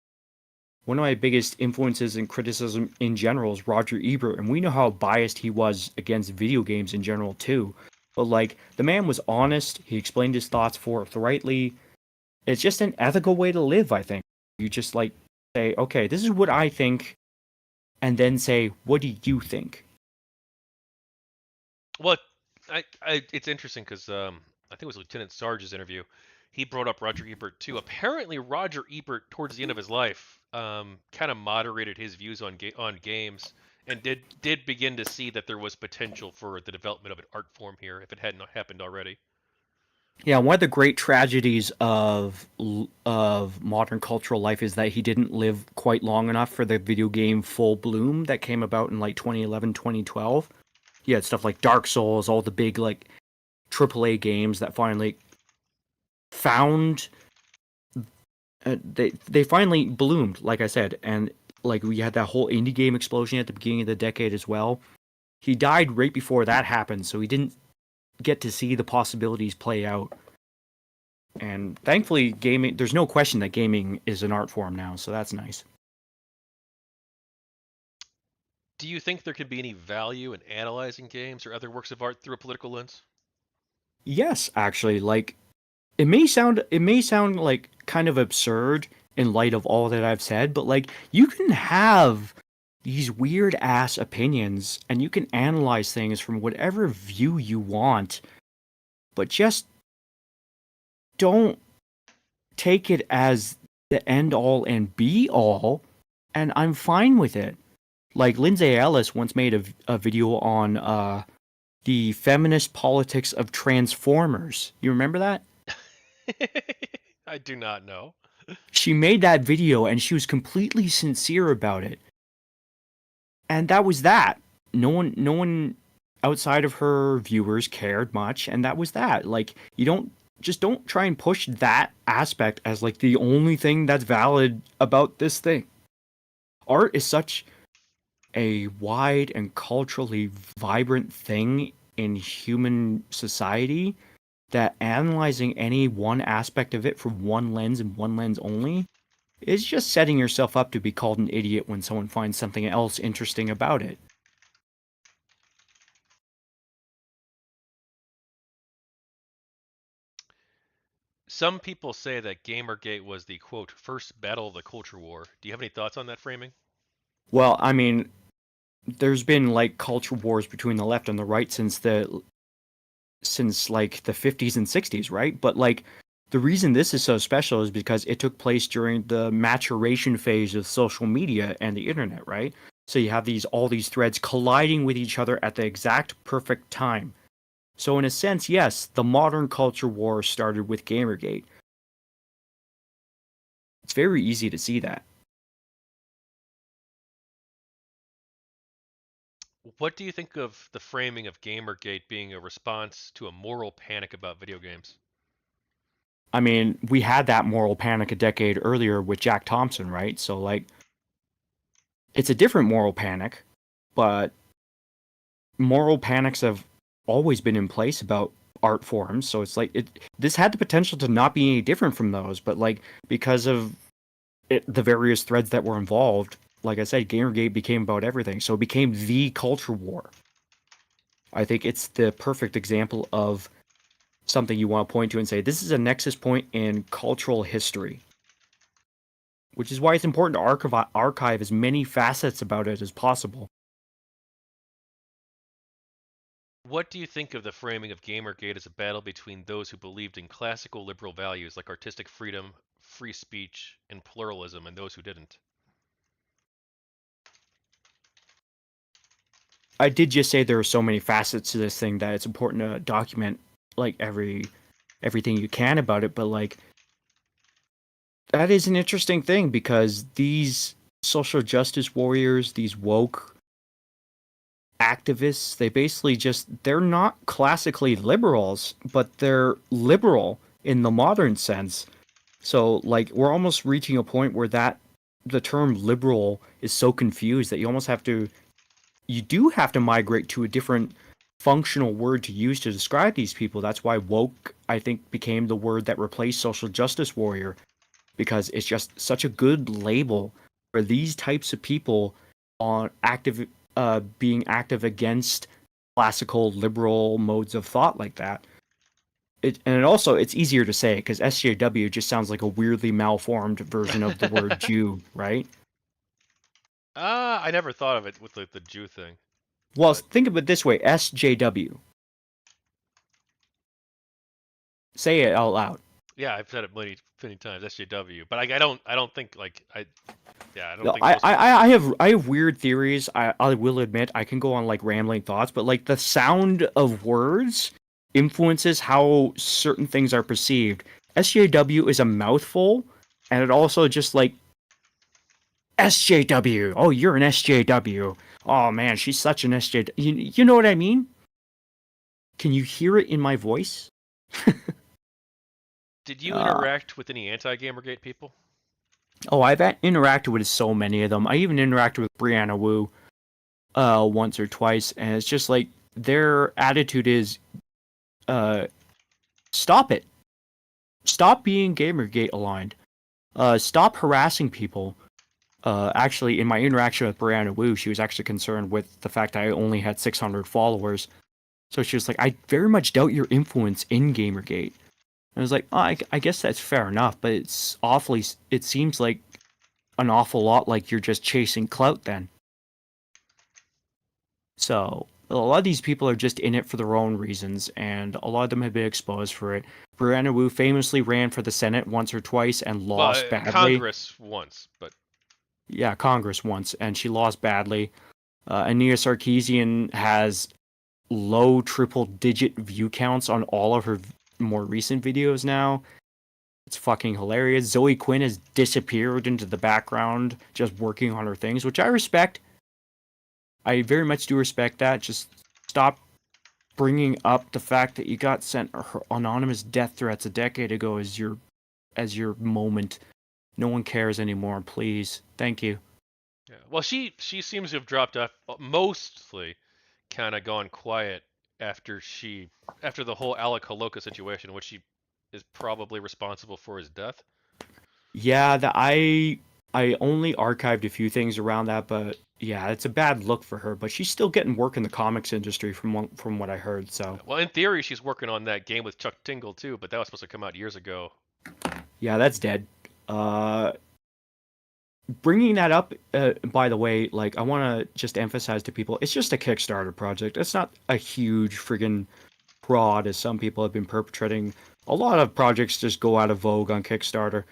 One of my biggest influences in criticism in general is Roger Ebert, and we know how biased he was against video games in general too. But like, the man was honest, he explained his thoughts forthrightly. It's just an ethical way to live, I think. You just like say, okay, this is what I think, and then say, what do you think? Well, it's interesting because I think it was Lieutenant Sarge's interview. He brought up Roger Ebert too. Apparently, Roger Ebert, towards the end of his life, kind of moderated his views on on games, and did begin to see that there was potential for the development of an art form here if it hadn't happened already. Yeah, one of the great tragedies of modern cultural life is that he didn't live quite long enough for the video game full bloom that came about in like 2011, 2012. You had stuff like Dark Souls, all the big like AAA games that finally found they finally bloomed, like I said, and like we had that whole indie game explosion at the beginning of the decade as well. He died right before that happened, so he didn't get to see the possibilities play out. And thankfully, gaming, there's no question that gaming is an art form now, so that's nice. Do you think there could be any value in analyzing games or other works of art through a political lens? Yes, actually, like it may sound like kind of absurd in light of all that I've said, but like you can have these weird ass opinions and you can analyze things from whatever view you want, but just don't take it as the end all and be all, and I'm fine with it. Like Lindsay Ellis once made a video on the feminist politics of Transformers. You remember that? I do not know. She made that video and she was completely sincere about it. And that was that. No one outside of her viewers cared much, and that was that. Like you don't try and push that aspect as like the only thing that's valid about this thing. Art is such a wide and culturally vibrant thing in human society that analyzing any one aspect of it from one lens and one lens only is just setting yourself up to be called an idiot when someone finds something else interesting about it. Some people say that Gamergate was the quote first battle of the culture war. Do you have any thoughts on that framing? Well, I mean, there's been like culture wars between the left and the right since like the 50s and 60s, right? But like the reason this is so special is because it took place during the maturation phase of social media and the internet, right? So you have all these threads colliding with each other at the exact perfect time. So in a sense, yes, the modern culture war started with Gamergate. It's very easy to see that. What do you think of the framing of Gamergate being a response to a moral panic about video games? I mean, we had that moral panic a decade earlier with Jack Thompson, right? So like it's a different moral panic, but moral panics have always been in place about art forms. So it's like this had the potential to not be any different from those, but like because of the various threads that were involved, like I said, Gamergate became about everything. So it became the culture war. I think it's the perfect example of something you want to point to and say this is a nexus point in cultural history, which is why it's important to archive as many facets about it as possible. What do you think of the framing of Gamergate as a battle between those who believed in classical liberal values like artistic freedom, free speech, and pluralism, and those who didn't? I did just say there are so many facets to this thing that it's important to document like everything you can about it, but like that is an interesting thing because these social justice warriors, these woke activists, they're not classically liberals, but they're liberal in the modern sense. So like we're almost reaching a point where that the term liberal is so confused that you do have to migrate to a different functional word to use to describe these people. That's why woke, I think, became the word that replaced social justice warrior, because it's just such a good label for these types of people on being active against classical liberal modes of thought like that. It's easier to say because SJW just sounds like a weirdly malformed version of the word Jew, right? I never thought of it with the Jew thing, Well, but think of it this way: SJW. Say it out loud. Yeah, I've said it many times. SJW, but I don't think like I don't No, think most people. I have weird theories. I will admit I can go on like rambling thoughts, but like the sound of words influences how certain things are perceived. SJW is a mouthful, and it also just like SJW. Oh, you're an SJW. Oh man, she's such an SJW. You know what I mean? Can you hear it in my voice? Did you Uh, interact with any anti-Gamergate people? oh, interacted with so many of them. I even interacted with Brianna Wu once or twice, and it's just like their attitude is uh stop it. Stop being Gamergate aligned. Stop harassing people. Actually, in my interaction with Brianna Wu, she was actually concerned with the fact I only had 600 followers. So she was like, I very much doubt your influence in Gamergate. And I was like, oh, I guess that's fair enough, but it seems like an awful lot like you're just chasing clout then. So a lot of these people are just in it for their own reasons, and a lot of them have been exposed for it. Brianna Wu famously ran for the Senate once or twice and Well, lost badly. Congress once, but Yeah, Congress once, and she lost badly. Ania Sarkeesian has low triple digit view counts on all of her more recent videos now. It's fucking hilarious. Zoe Quinn has disappeared into the background, just working on her things, which I respect. I very much do respect that. Just stop bringing up the fact that you got sent anonymous death threats a decade ago as your moment. No one cares anymore. Please, thank you. yeah. Well, she seems to have dropped off, mostly kind of gone quiet after after the whole Alec Holoka situation, which she is probably responsible for his death. Yeah, I only archived a few things around that, but yeah, it's a bad look for her. But she's still getting work in the comics industry from what I heard. So Well, in theory, she's working on that game with Chuck Tingle too, but that was supposed to come out years ago. yeah, that's dead. Uh, Bringing that up, by the way, like I want to just emphasize to people, it's just a Kickstarter project. It's not a huge friggin' fraud as some people have been perpetrating. A lot of projects just go out of vogue on Kickstarter.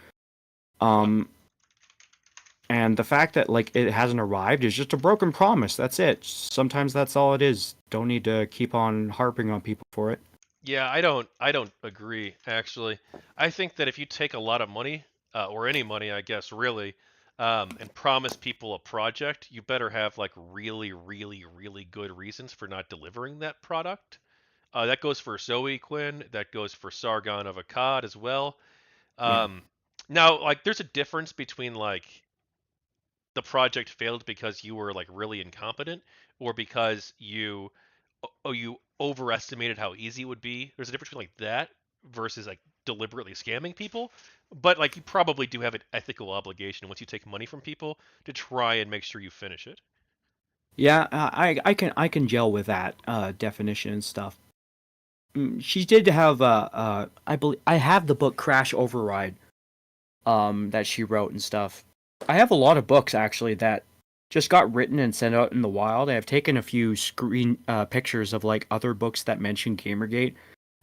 Well, Um, and the fact that like it hasn't arrived is just a broken promise. That's it. Sometimes that's all it is. Don't need to keep on harping on people for it. yeah, I don't agree actually. I think that if you take a lot of money, or any money, I guess, really, and promise people a project, you better have like really, really, really good reasons for not delivering that product. That goes for Zoe Quinn. That goes for Sargon of Akkad as well. Yeah. Um, Now, like, there's a difference between like the project failed because you were like really incompetent, or because you overestimated how easy it would be. There's a difference between like that versus like deliberately scamming people. But like you probably do have an ethical obligation once you take money from people to try and make sure you finish it. Yeah, I can gel with that definition and stuff. She did have I believe I have the book Crash Override that she wrote and stuff. I have a lot of books actually that just got written and sent out in the wild. I have taken a few screen pictures of like other books that mention Gamergate.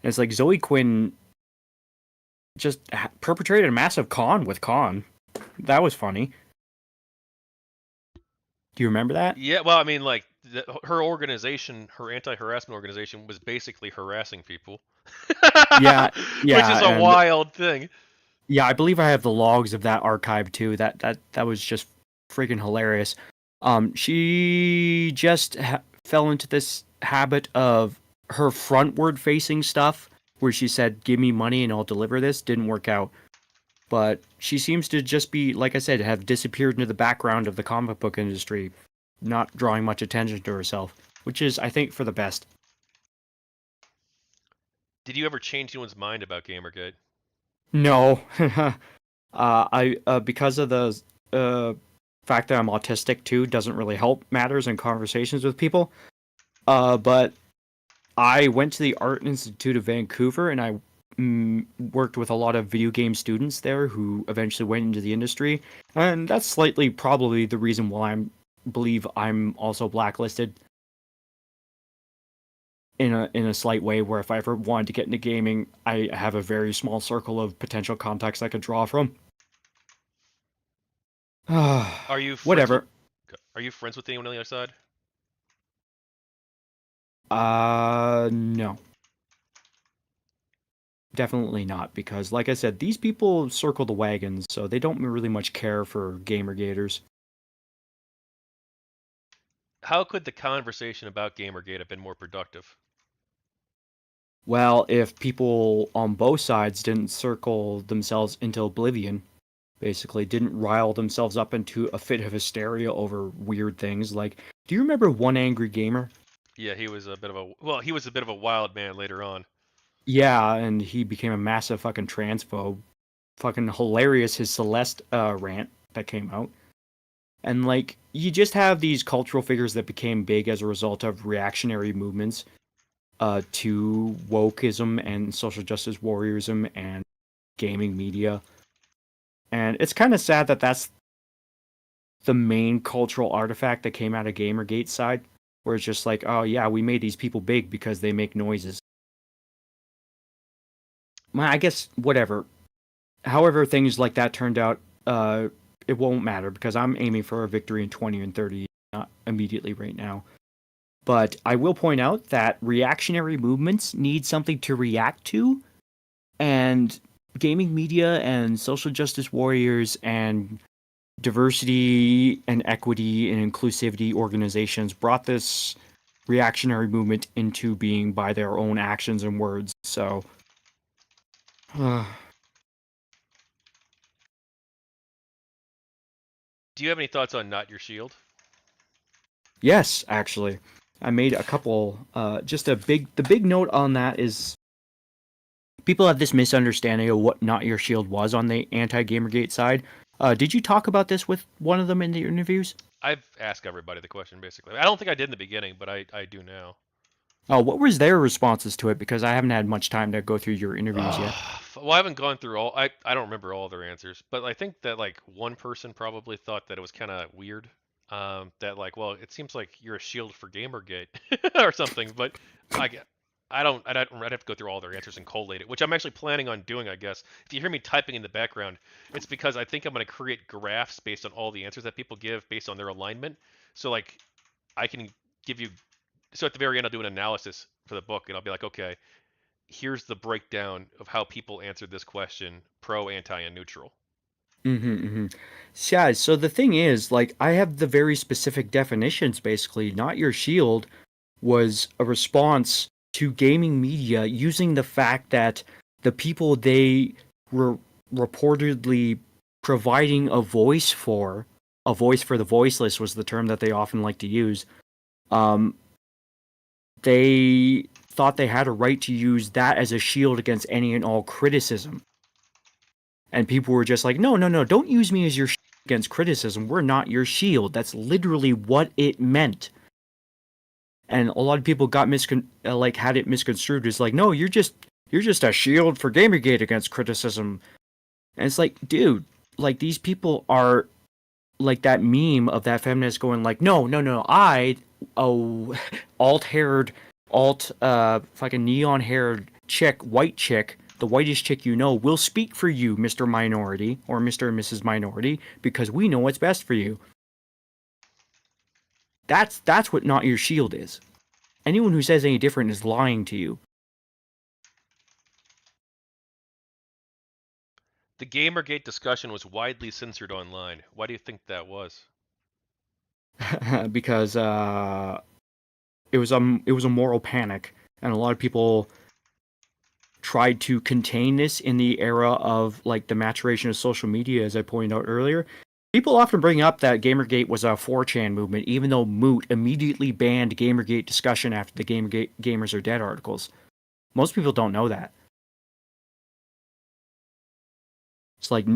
And it's like Zoe Quinn just perpetrated a massive con with Con. That was funny. Do you remember that? Yeah, well, I mean, like her organization, her anti-harassment organization, was basically harassing people, Yeah, which yeah, is a and wild thing. yeah, I believe I have the logs of that archive too. That was just freaking hilarious. She just fell into this habit of her frontward facing stuff, where she said, "Give me money and I'll deliver this." Didn't work out, but she seems to just be, like I said, have disappeared into the background of the comic book industry, not drawing much attention to herself, which is, I think, for the best. Did you ever change anyone's mind about Gamergate? No, I because of the uh fact that I'm autistic too doesn't really help matters in conversations with people. But I went to the Art Institute of Vancouver and I worked with a lot of video game students there who eventually went into the industry, and that's slightly probably the reason why I'm believe I'm also blacklisted. in a slight way where if I ever wanted to get into gaming, I have a very small circle of potential contacts I could draw from. Are you friends with Whatever. anyone on the other side? No. Definitely not, because like I said, these people circle the wagons, so they don't really much care for GamerGaters. How could the conversation about Gamergate have been more productive? Well, if people on both sides didn't circle themselves into oblivion, basically didn't rile themselves up into a fit of hysteria over weird things, like, do you remember One Angry Gamer? Yeah, he was a bit of a wild man later on. Yeah, and he became a massive fucking transphobe. Fucking hilarious, his Celeste rant that came out. And like, you just have these cultural figures that became big as a result of reactionary movements to wokeism and social justice warriorism and gaming media. And it's kind of sad that that's the main cultural artifact that came out of Gamergate side, where it's just like, oh yeah, we made these people big because they make noises. Well, I guess whatever. However, things like that turned out, it won't matter because I'm aiming for a victory in 20 and 30, not immediately right now. But I will point out that reactionary movements need something to react to, and gaming media and social justice warriors and diversity and equity and inclusivity organizations brought this reactionary movement into being by their own actions and words. So, Do you have any thoughts on Not Your Shield? yes, actually, I made a couple. Just the big note on that is people have this misunderstanding of what Not Your Shield was on the anti-Gamergate side. Did you talk about this with one of them in the interviews? I've asked everybody the question basically. I don't think I did in the beginning, but I do now. What was their responses to it? Because I haven't had much time to go through your interviews yet. Well, I haven't gone through all. I don't remember all their answers, but I think that like one person probably thought that it was kind of weird. That like, well, it seems like you're a shield for Gamergate or something. But I, g- I don't. I'd have to go through all their answers and collate it, which I'm actually planning on doing. I guess if you hear me typing in the background, it's because I think I'm going to create graphs based on all the answers that people give based on their alignment. So like, I can give you. So at the very end, I'll do an analysis for the book, and I'll be like, okay, here's the breakdown of how people answered this question: pro, anti, and neutral. Mm-hmm, mm-hmm. Yeah, so the thing is, like, I have the very specific definitions, basically. Not Your Shield was a response to gaming media using the fact that the people they were reportedly providing a voice for the voiceless was the term that they often like to use. Um, they thought they had a right to use that as a shield against any and all criticism. And people were just like, no, no, no, don't use me as your shield against criticism. We're not your shield. That's literally what it meant. And a lot of people got had it misconstrued as like, no, you're just a shield for Gamergate against criticism. And it's like, dude, like these people are like that meme of that feminist going like, no, no, no, oh, fucking neon haired chick, white chick, the whitest chick you know, will speak for you, Mr. Minority or Mr. and Mrs. Minority, because we know what's best for you. That's what Not Your Shield is. Anyone who says any different is lying to you. The Gamergate discussion was widely censored online. Why do you think that was? Because it was a moral panic, and a lot of people tried to contain this in the era of like the maturation of social media, as I pointed out earlier. People often bring up that Gamergate was a 4chan movement, even though Moot immediately banned Gamergate discussion after the Gamergate Gamers Are Dead articles. Most people don't know that. It's like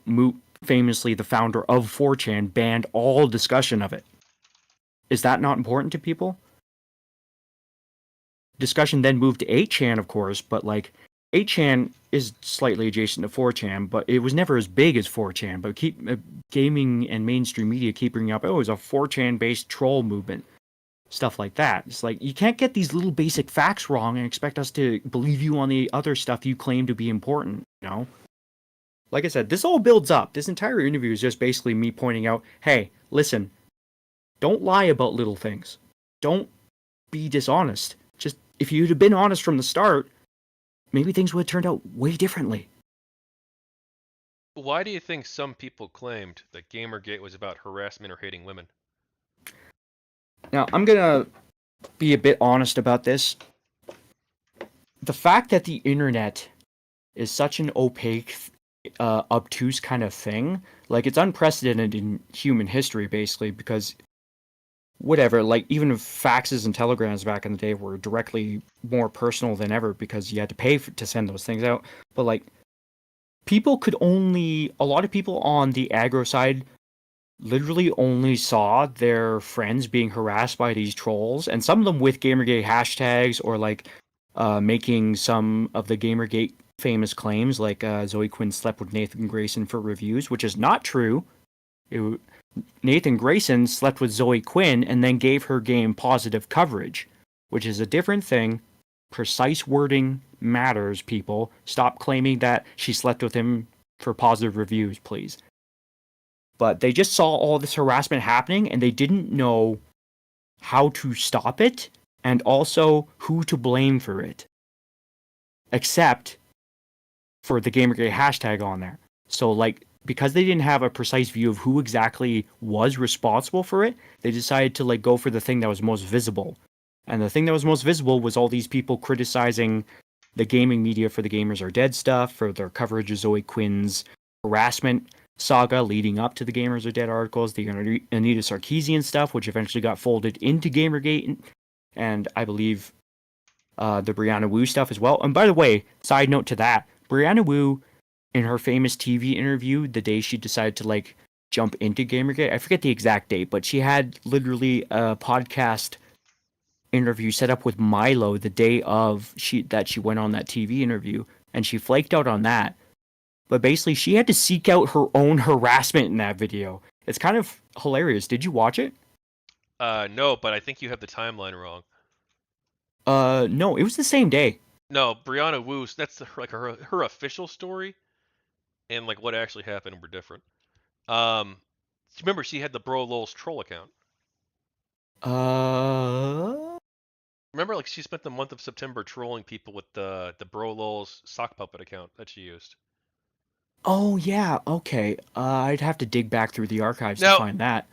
Moot, famously the founder of 4chan, banned all discussion of it. Is that not important to people? Discussion then moved to 8chan, of course, but like 8chan is slightly adjacent to 4chan, but it was never as big as 4chan. But keep gaming and mainstream media keep bringing up, oh, it was a 4chan based troll movement. stuff like that. It's like you can't get these little basic facts wrong and expect us to believe you on the other stuff you claim to be important, you know? Like I said, this all builds up. This entire interview is just basically me pointing out, hey, listen, don't lie about little things. Don't be dishonest. Just if you'd have been honest from the start, maybe things would have turned out way differently. Why do you think some people claimed that Gamergate was about harassment or hating women? Now, I'm going to be a bit honest about this. The fact that the internet is such an opaque, obtuse kind of thing, like it's unprecedented in human history, basically, because whatever, like even faxes and telegrams back in the day were directly more personal than ever because you had to pay to send those things out. But like, a lot of people on the aggro side literally only saw their friends being harassed by these trolls, and some of them with Gamergate hashtags or like making some of the Gamergate famous claims, like Zoe Quinn slept with Nathan Grayson for reviews, which is not true. It, Nathan Grayson slept with Zoe Quinn and then gave her game positive coverage, which is a different thing. Precise wording matters, people. Stop claiming that she slept with him for positive reviews, please. But they just saw all this harassment happening and they didn't know how to stop it and also who to blame for it. Except for the Gamergate hashtag on there. So, like, because they didn't have a precise view of who exactly was responsible for it, they decided to, like, go for the thing that was most visible. And the thing that was most visible was all these people criticizing the gaming media for the Gamers Are Dead stuff, for their coverage of Zoe Quinn's harassment saga leading up to the Gamers Are Dead articles, the Anita Sarkeesian stuff, which eventually got folded into Gamergate, and I believe the Brianna Wu stuff as well. And by the way, side note to that, Brianna Wu, in her famous TV interview, the day she decided to like jump into Gamergate, I forget the exact date, but she had literally a podcast interview set up with Milo the day of she went on that TV interview, and she flaked out on that. But basically, she had to seek out her own harassment in that video. It's kind of hilarious. Did you watch it? No, but I think you have the timeline wrong. No, it was the same day. No, Brianna Wu, that's like her official story, and like what actually happened were different. Um, remember she had the Bro Lol's troll account. Uh, Remember, like she spent the month of September trolling people with the Bro Lol's sock puppet account that she used. oh yeah, okay. I'd have to dig back through the archives to Now, find that.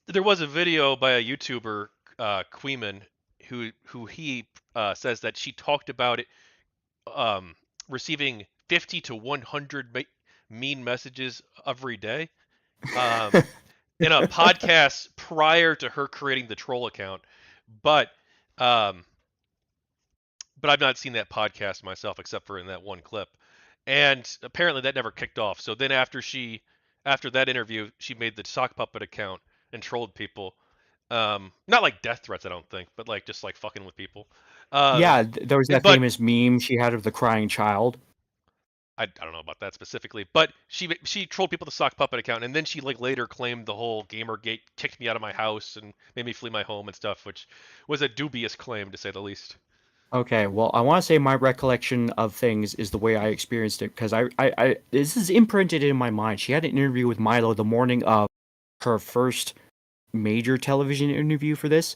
there was a video by a YouTuber, Queeman, who he says that she talked about it, um, receiving 50 to 100 mean messages every day, um, in a podcast prior to her creating the troll account, but um, but I've not seen that podcast myself except for in that one clip. And apparently that never kicked off. So then after that interview, she made the sock puppet account and trolled people. Not like death threats, I don't think, but like just like fucking with people. Yeah, there was that But famous meme she had of the crying child. I don't know about that specifically. But she trolled people with the sock puppet account, and then she like later claimed the whole GamerGate kicked me out of my house and made me flee my home and stuff, which was a dubious claim to say the least. Okay, well, I want to say my recollection of things is the way I experienced it because this is imprinted in my mind. She had an interview with Milo the morning of her first major television interview for this,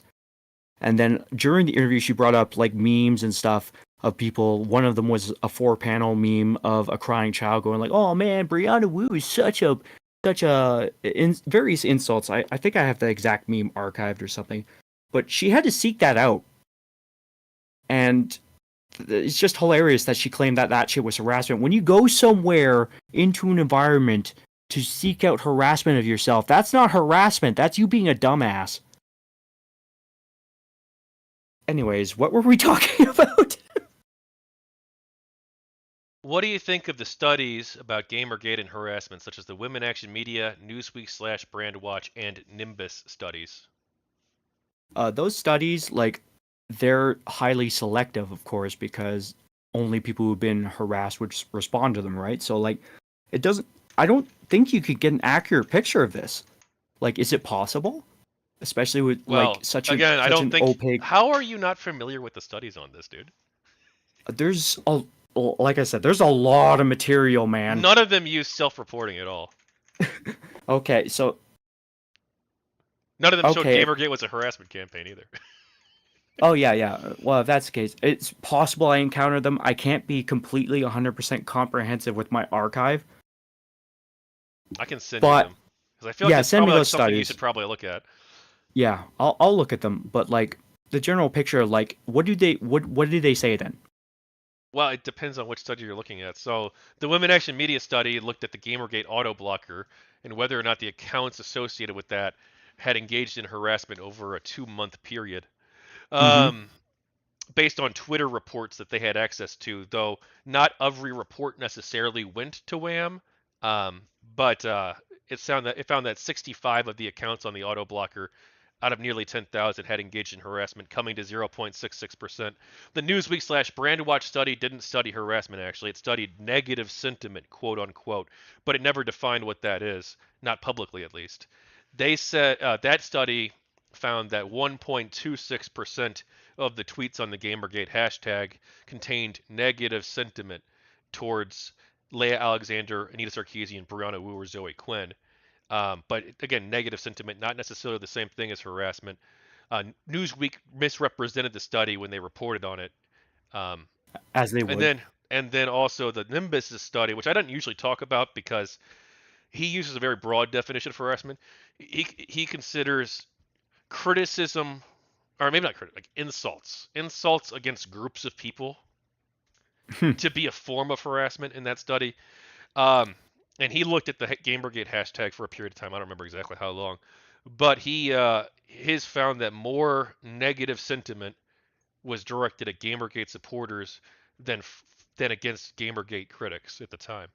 and then during the interview, she brought up like memes and stuff of people. One of them was a four-panel meme of a crying child going like, "Oh man, Brianna Wu is various insults." I think I have the exact meme archived or something, but she had to seek that out. And it's just hilarious that she claimed that that shit was harassment. When you go somewhere into an environment to seek out harassment of yourself, that's not harassment. That's you being a dumbass. Anyways, what were we talking about? What do you think of the studies about Gamergate and harassment, such as the Women Action Media, Newsweek / Brandwatch, and Nimbus studies? Those studies, like, they're highly selective, of course, because only people who've been harassed would respond to them, right? So, like, it doesn't. I don't think you could get an accurate picture of this. Like, is it possible? especially with like Well, again, I such don't an think. opaque. How are you not familiar with the studies on this, dude? There's a like I said, there's a lot of material, man. None of them use self-reporting at all. Okay, so None of them showed okay. Gamergate was a harassment campaign either. Oh yeah, yeah. Well, if that's the case, it's possible I encountered them. I can't be completely 100% comprehensive with my archive, I can send you but them because I feel like yeah, it's send me probably like those something you should studies. probably look at. Yeah, I'll look at them, but like the general picture, like what do they say then? Well, it depends on which study you're looking at. So, the Women Action Media study looked at the Gamergate auto blocker and whether or not the accounts associated with that had engaged in harassment over a 2-month period. Mm-hmm. Um, Based on Twitter reports that they had access to, though not every report necessarily went to WAM. Um, but it found that 65 of the accounts on the auto blocker out of nearly 10,000 had engaged in harassment, coming to 0.66%. The Newsweek/Brandwatch study didn't study harassment, actually. It studied negative sentiment, quote unquote, but it never defined what that is, not publicly at least. They said that study found that 1.26% of the tweets on the Gamergate hashtag contained negative sentiment towards Leia Alexander, Anita Sarkeesian, Brianna Wu, or Zoe Quinn. But again, negative sentiment, not necessarily the same thing as harassment. Newsweek misrepresented the study when they reported on it. Um, As they and would. then and then also the Nimbus study, which I don't usually talk about because he uses a very broad definition of harassment. He considers criticism, or maybe not like insults against groups of people to be a form of harassment in that study. Um, and he looked at the Gamergate hashtag for a period of time. I don't remember exactly how long, but his found that more negative sentiment was directed at Gamergate supporters than than against Gamergate critics at the time.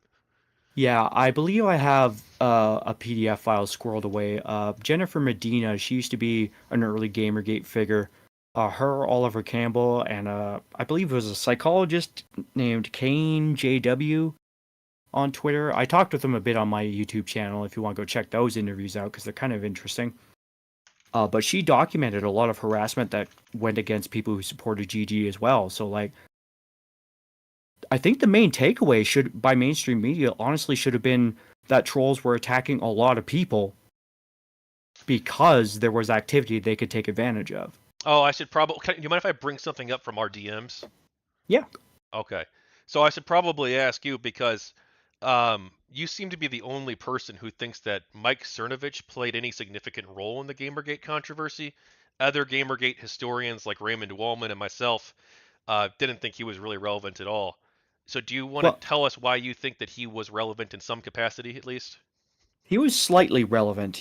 Yeah, I believe I have a PDF file squirreled away. Jennifer Medina, she used to be an early Gamergate figure. Her, Oliver Campbell, and I believe it was a psychologist named Kane JW on Twitter. I talked with him a bit on my YouTube channel if you want to go check those interviews out because they're kind of interesting. But she documented a lot of harassment that went against people who supported GG as well. So like I think the main takeaway should by mainstream media honestly should have been that trolls were attacking a lot of people because there was activity they could take advantage of. Oh, I should probably. Do you mind if I bring something up from our DMs? Yeah. Okay. So I should probably ask you because you seem to be the only person who thinks that Mike Cernovich played any significant role in the Gamergate controversy. Other Gamergate historians like Raymond Wallman and myself didn't think he was really relevant at all. So do you want to Well, tell us why you think that he was relevant in some capacity at least? he was slightly relevant.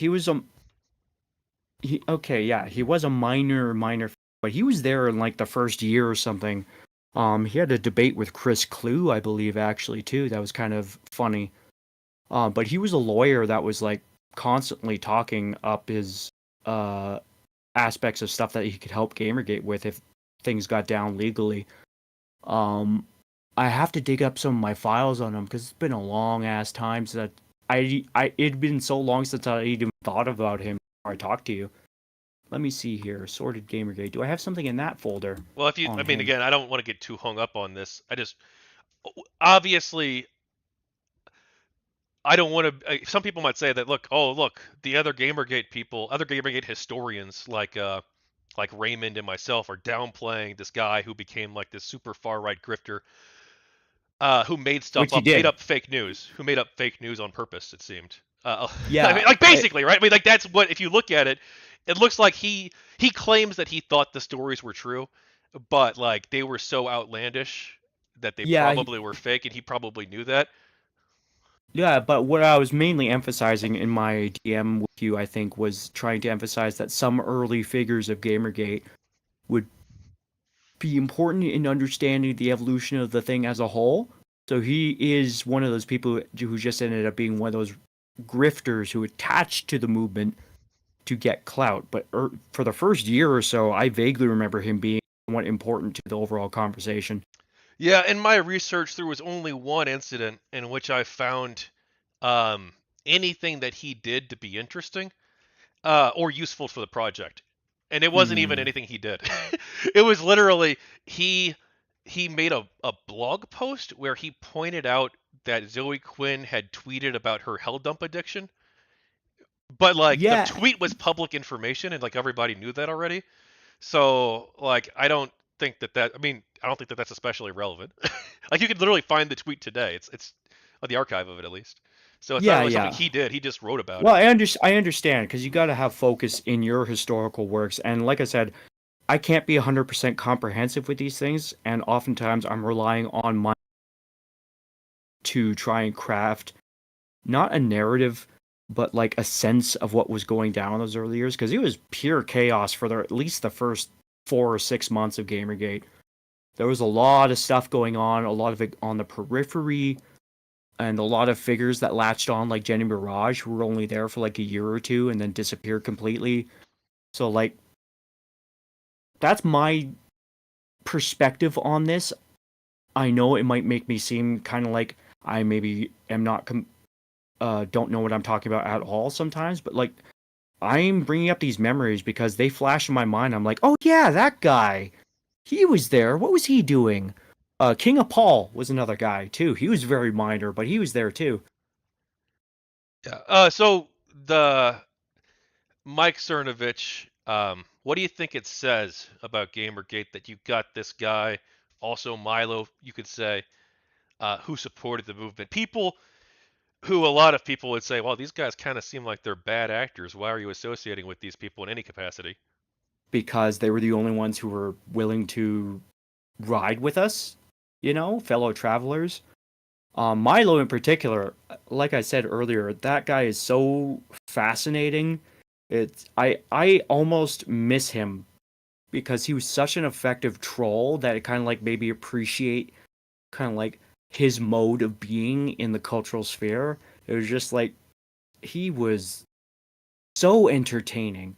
Okay, yeah, he was a minor, but he was there in like the first year or something. He had a debate with Chris Clue, I believe, actually too. That was kind of funny. But he was a lawyer that was like constantly talking up his uh aspects of stuff that he could help Gamergate with if things got down legally. Um, I have to dig up some of my files on him because it's been a long ass time since it'd been so long since I even thought about him before I talked to you. Let me see here. Sorted Gamergate. Do I have something in that folder Well, if you, on I mean, him? again, I don't want to get too hung up on this. I just, obviously, I don't want to. Some people might say that, look, oh, look, the other GamerGate people, other GamerGate historians like Raymond and myself are downplaying this guy who became like this super far right grifter, who made stuff Which he up, made did. up fake news, who made up fake news on purpose. It seemed. I mean, Yeah. like basically, right? I mean, like that's what if you look at it, it looks like he claims that he thought the stories were true, but like they were so outlandish that they Yeah. probably were fake, and he probably knew that. Yeah. But what I was mainly emphasizing in my DM with you, I think, was trying to emphasize that some early figures of Gamergate would be important in understanding the evolution of the thing as a whole. So he is one of those people who just ended up being one of those grifters who attached to the movement to get clout. But for the first year or so, I vaguely remember him being somewhat important to the overall conversation. Yeah, in my research, there was only one incident in which I found um, anything that he did to be interesting. or useful for the project. And it wasn't even Hmm. anything he did. It was literally he he made a blog post where he pointed out that Zoe Quinn had tweeted about her hell dump addiction, but like the Yeah, tweet was public information and like everybody knew that already. So like I mean I don't think that that's especially relevant. Like you could literally find the tweet today. It's on the archive of it at least. So it's not yeah, really something yeah. he did. He just wrote about Well, it. I understand because you got to have focus in your historical works, and like I said, I can't be 100% comprehensive with these things, and oftentimes I'm relying on my to try and craft not a narrative, but like a sense of what was going down in those early years because it was pure chaos for at least the first 4 or 6 months of Gamergate. There was a lot of stuff going on, a lot of it on the periphery, and a lot of figures that latched on, like Jenny Mirage, who were only there for like a year or two and then disappeared completely. So, like, that's my perspective on this. I know it might make me seem kind of like I maybe am not don't know what I'm talking about at all sometimes, but like I'm bringing up these memories because they flash in my mind. I'm like, oh yeah, that guy. He was there. What was he doing? King of Paul was another guy too. He was very minor, but he was there too. Yeah. So the Mike Cernovich, what do you think it says about GamerGate that you got this guy, also Milo, you could say, who supported the movement? People who a lot of people would say, well, these guys kind of seem like they're bad actors. Why are you associating with these people in any capacity? Because they were the only ones who were willing to ride with us, fellow travelers. Milo in particular, like I said earlier, that guy is so fascinating. I almost miss him because he was such an effective troll that it kind of like made me appreciate kind of like his mode of being in the cultural sphere. It was just like he was so entertaining.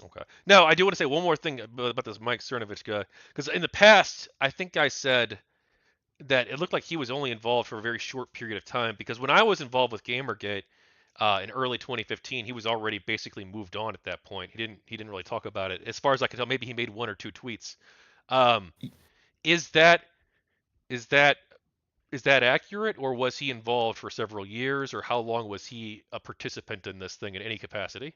Okay. Now, I do want to say one more thing about this Mike Cernovich guy, because in the past, I think I said that it looked like he was only involved for a very short period of time. Because when I was involved with GamerGate in early 2015, he was already basically moved on at that point. He didn't really talk about it. As far as I can tell, maybe he made one or two tweets. Um, is that is that is that accurate, or was he involved for several years, or how long was he a participant in this thing in any capacity?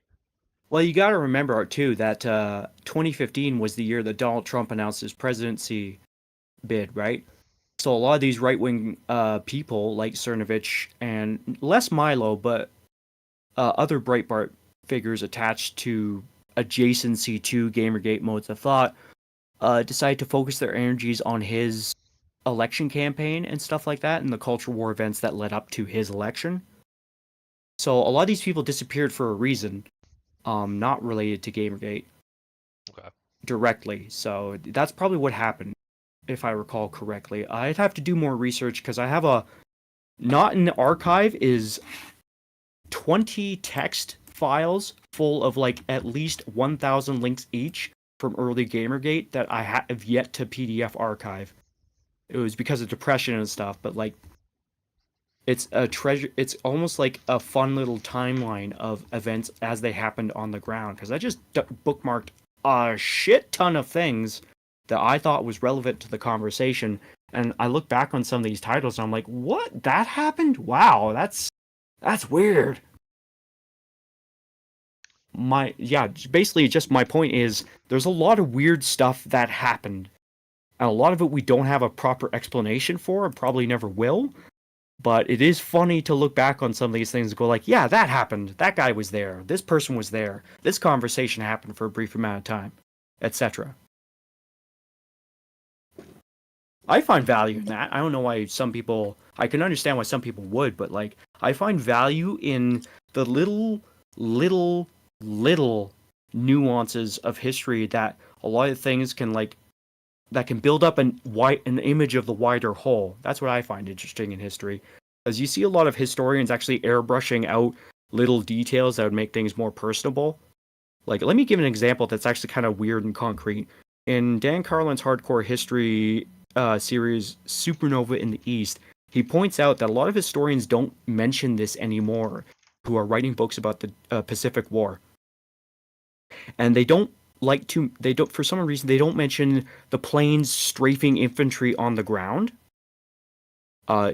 Well, you got to remember too that 2015 was the year that Donald Trump announced his presidency bid, right? So a lot of these right wing people like Cernovich and less Milo, but other Breitbart figures attached to adjacency to Gamergate modes of thought decided to focus their energies on his election campaign and stuff like that and the culture war events that led up to his election. So a lot of these people disappeared for a reason, not related to Gamergate Okay. directly. So that's probably what happened, if I recall correctly. I'd have to do more research because I have a not in the archive is 20 text files full of like at least 1,000 links each from early Gamergate that I have yet to PDF archive. It was because of depression and stuff, but like it's a treasure. It's almost like a fun little timeline of events as they happened on the ground because I just bookmarked a shit ton of things that I thought was relevant to the conversation. And I look back on some of these titles and I'm like, what? That happened? Wow, that's weird. Basically just my point is there's a lot of weird stuff that happened. And a lot of it we don't have a proper explanation for and probably never will. But it is funny to look back on some of these things and go like, yeah, that happened. That guy was there. This person was there. This conversation happened for a brief amount of time, etc. I find value in that. I don't know why some people. I can understand why some people would, but like, I find value in the little, little nuances of history that a lot of things can like that can build up an image of the wider whole. That's what I find interesting in history, because you see a lot of historians actually airbrushing out little details that would make things more personable. Like, let me give an example that's actually kind of weird and concrete. In Dan Carlin's Hardcore History series, Supernova in the East, he points out that a lot of historians don't mention this anymore, who are writing books about the Pacific War. And they don't for some reason they don't mention the planes strafing infantry on the ground.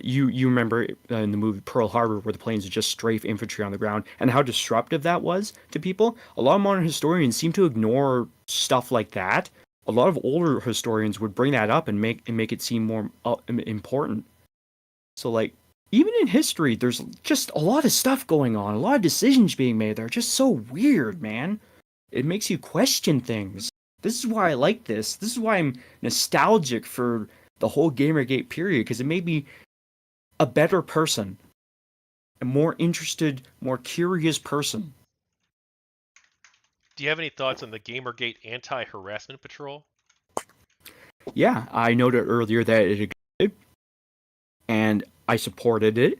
You remember in the movie Pearl Harbor where the planes would just strafe infantry on the ground and how disruptive that was to people. A lot of modern historians seem to ignore stuff like that. A lot of older historians would bring that up and make it seem more important. So like even in history, there's just a lot of stuff going on, a lot of decisions being made. They're just so weird, man. It makes you question things. This is why I like this. This is why I'm nostalgic for the whole Gamergate period because it made me a better person, a more interested, more curious person. Do you have any thoughts on the GamerGate anti-harassment patrol? Yeah, I noted earlier that it existed, and I supported it.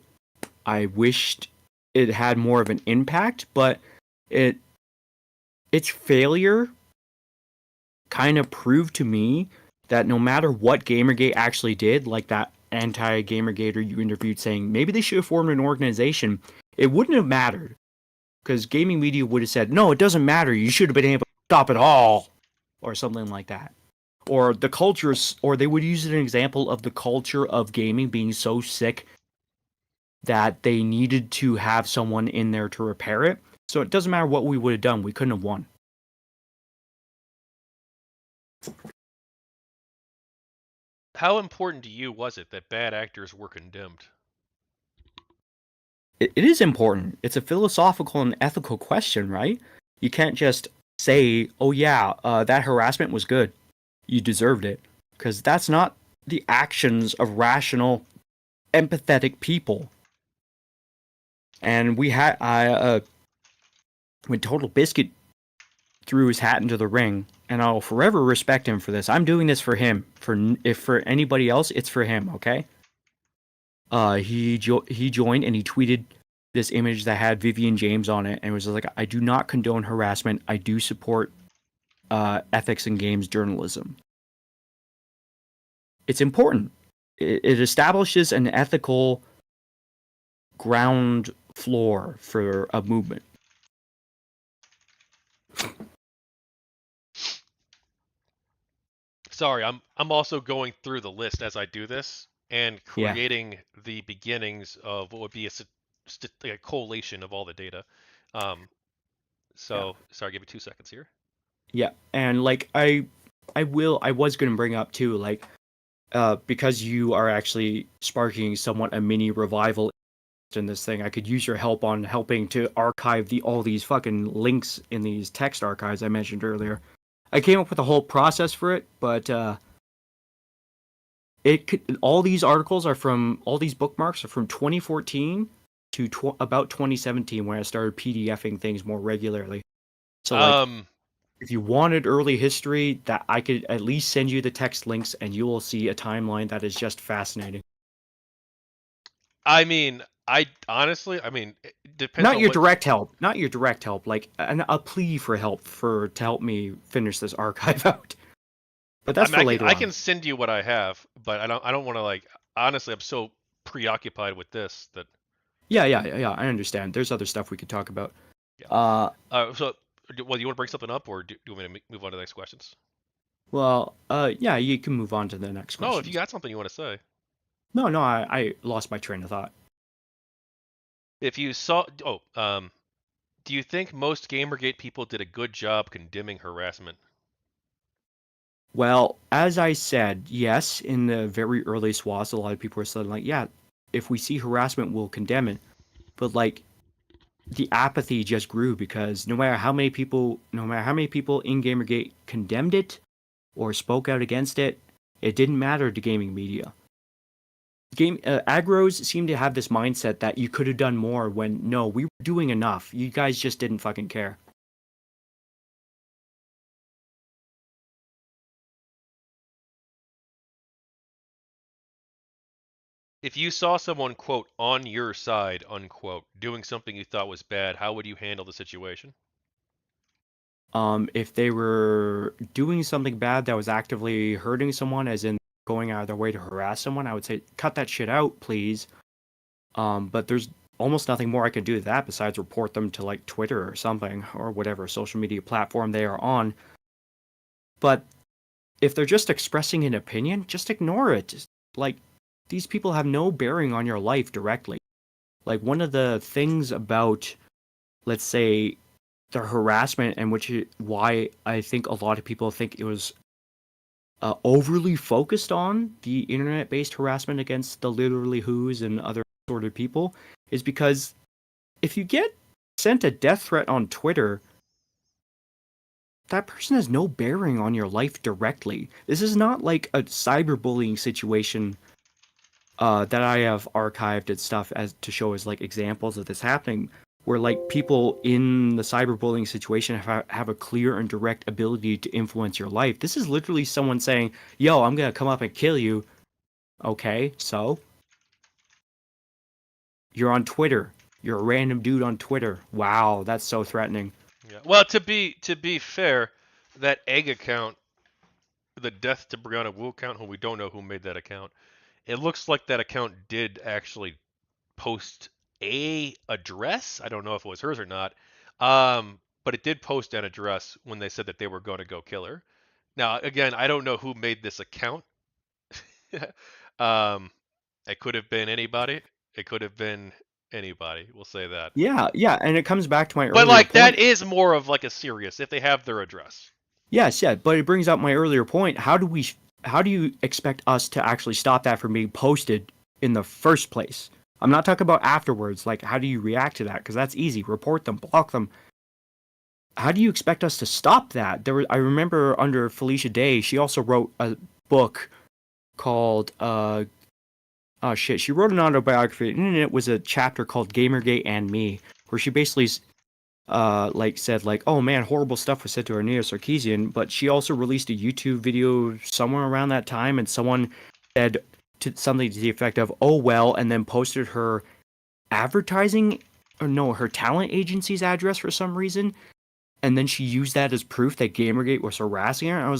I wished it had more of an impact, but it its failure kind of proved to me that no matter what Gamergate actually did, like that anti-Gamergater you interviewed saying maybe they should have formed an organization, it wouldn't have mattered because gaming media would have said, no, it doesn't matter. You should have been able to stop it all, or something like that. Or the culture, or they would use an example of the culture of gaming being so sick that they needed to have someone in there to repair it. So it doesn't matter what we would have done, we couldn't have won. How important to you was it that bad actors were condemned? It is important. It's a philosophical and ethical question, right? You can't just say, oh, yeah, that harassment was good. You deserved it. Because that's not the actions of rational, empathetic people. And when Total Biscuit threw his hat into the ring, and I'll forever respect him for this. I'm doing this for him. If for anybody else, it's for him. Okay. He joined and he tweeted this image that had Vivian James on it, and it was like, "I do not condone harassment. I do support ethics in games journalism. It's important. It establishes an ethical ground floor for a movement." Sorry, I'm also going through the list as I do this and Yeah, creating the beginnings of what would be like a collation of all the data. Um, yeah, so sorry, give me 2 seconds here. yeah. And like I was gonna bring up too, like because you are actually sparking somewhat a mini revival in this thing, I could use your help on helping to archive all these fucking links in these text archives I mentioned earlier. I came up with a whole process for it, but all these articles are from all these bookmarks are from 2014 to about 2017 when I started PDFing things more regularly. So like Um, if you wanted early history, that I could at least send you the text links and you will see a timeline that is just fascinating. I mean, I honestly, I mean, it depends Not on your what. direct help, not your direct help, like a plea for help to help me finish this archive out. But I that's mean, for I later on. can send you what I have, but I don't want to like. Honestly, I'm so preoccupied with this that Yeah. I understand. There's other stuff we could talk about. yeah. Uh, So, well, you want to bring something up, or do you want me to move on to the next questions? yeah, you can move on to the next No, if you questions. got something you want to say. No, I lost my train of thought. If you saw, do you think most Gamergate people did a good job condemning harassment? Well, as I said, yes, in the very early swaths, a lot of people were saying like, yeah, if we see harassment, we'll condemn it. But like the apathy just grew because no matter how many people in Gamergate condemned it or spoke out against it, it didn't matter to gaming media. Agros seem to have this mindset that you could have done more when no, we were doing enough. You guys just didn't fucking care. If you saw someone, quote, on your side, unquote, doing something you thought was bad, how would you handle the situation? If they were doing something bad that was actively hurting someone, as in going out of their way to harass someone, I would say cut that shit out, please. But almost nothing more I can do with that besides report them to like Twitter or something or whatever social media platform they are on. But if they're just expressing an opinion, just ignore it. Like, these people have no bearing on your life directly. Like, one of the things about, let's say, the harassment, and why I think a lot of people think it was overly focused on the internet-based harassment against the literally who's and other sort of people, is because if you get sent a death threat on Twitter, that person has no bearing on your life directly. This is not like a cyberbullying situation that I have archived and stuff as to show as like examples of this happening, where like people in the cyberbullying situation have a clear and direct ability to influence your life. This is literally someone saying, "Yo, I'm gonna come up and kill you." Okay, so you're on Twitter. You're a random dude on Twitter. Wow, that's so threatening. Yeah. Well, to be fair, that egg account, the Death to Brianna Wu account, who we don't know who made that account, it looks like that account did actually post a address. I don't know if it was hers or not. But it did post an address when they said that they were going to go kill her. Now, again, I don't know who made this account. um, it could have been anybody. It could have been anybody. We'll say that. Yeah, yeah, and it comes back to my But earlier like that point. is more of like a serious if they have their address. Yes, yeah, but it brings up my earlier point. How do you expect us to actually stop that from being posted in the first place? I'm not talking about afterwards. Like, how do you react to that? Because that's easy. Report them, block them. How do you expect us to stop that? I remember under Felicia Day, she also wrote a book called oh shit, she wrote an autobiography, and in it was a chapter called GamerGate and Me, where she basically like said like, oh man, horrible stuff was said to Arnea Sarkeesian, but she also released a YouTube video somewhere around that time, and someone said something to the effect of, oh well, and then posted her advertising, or no, her talent agency's address for some reason, and then she used that as proof that Gamergate was harassing her.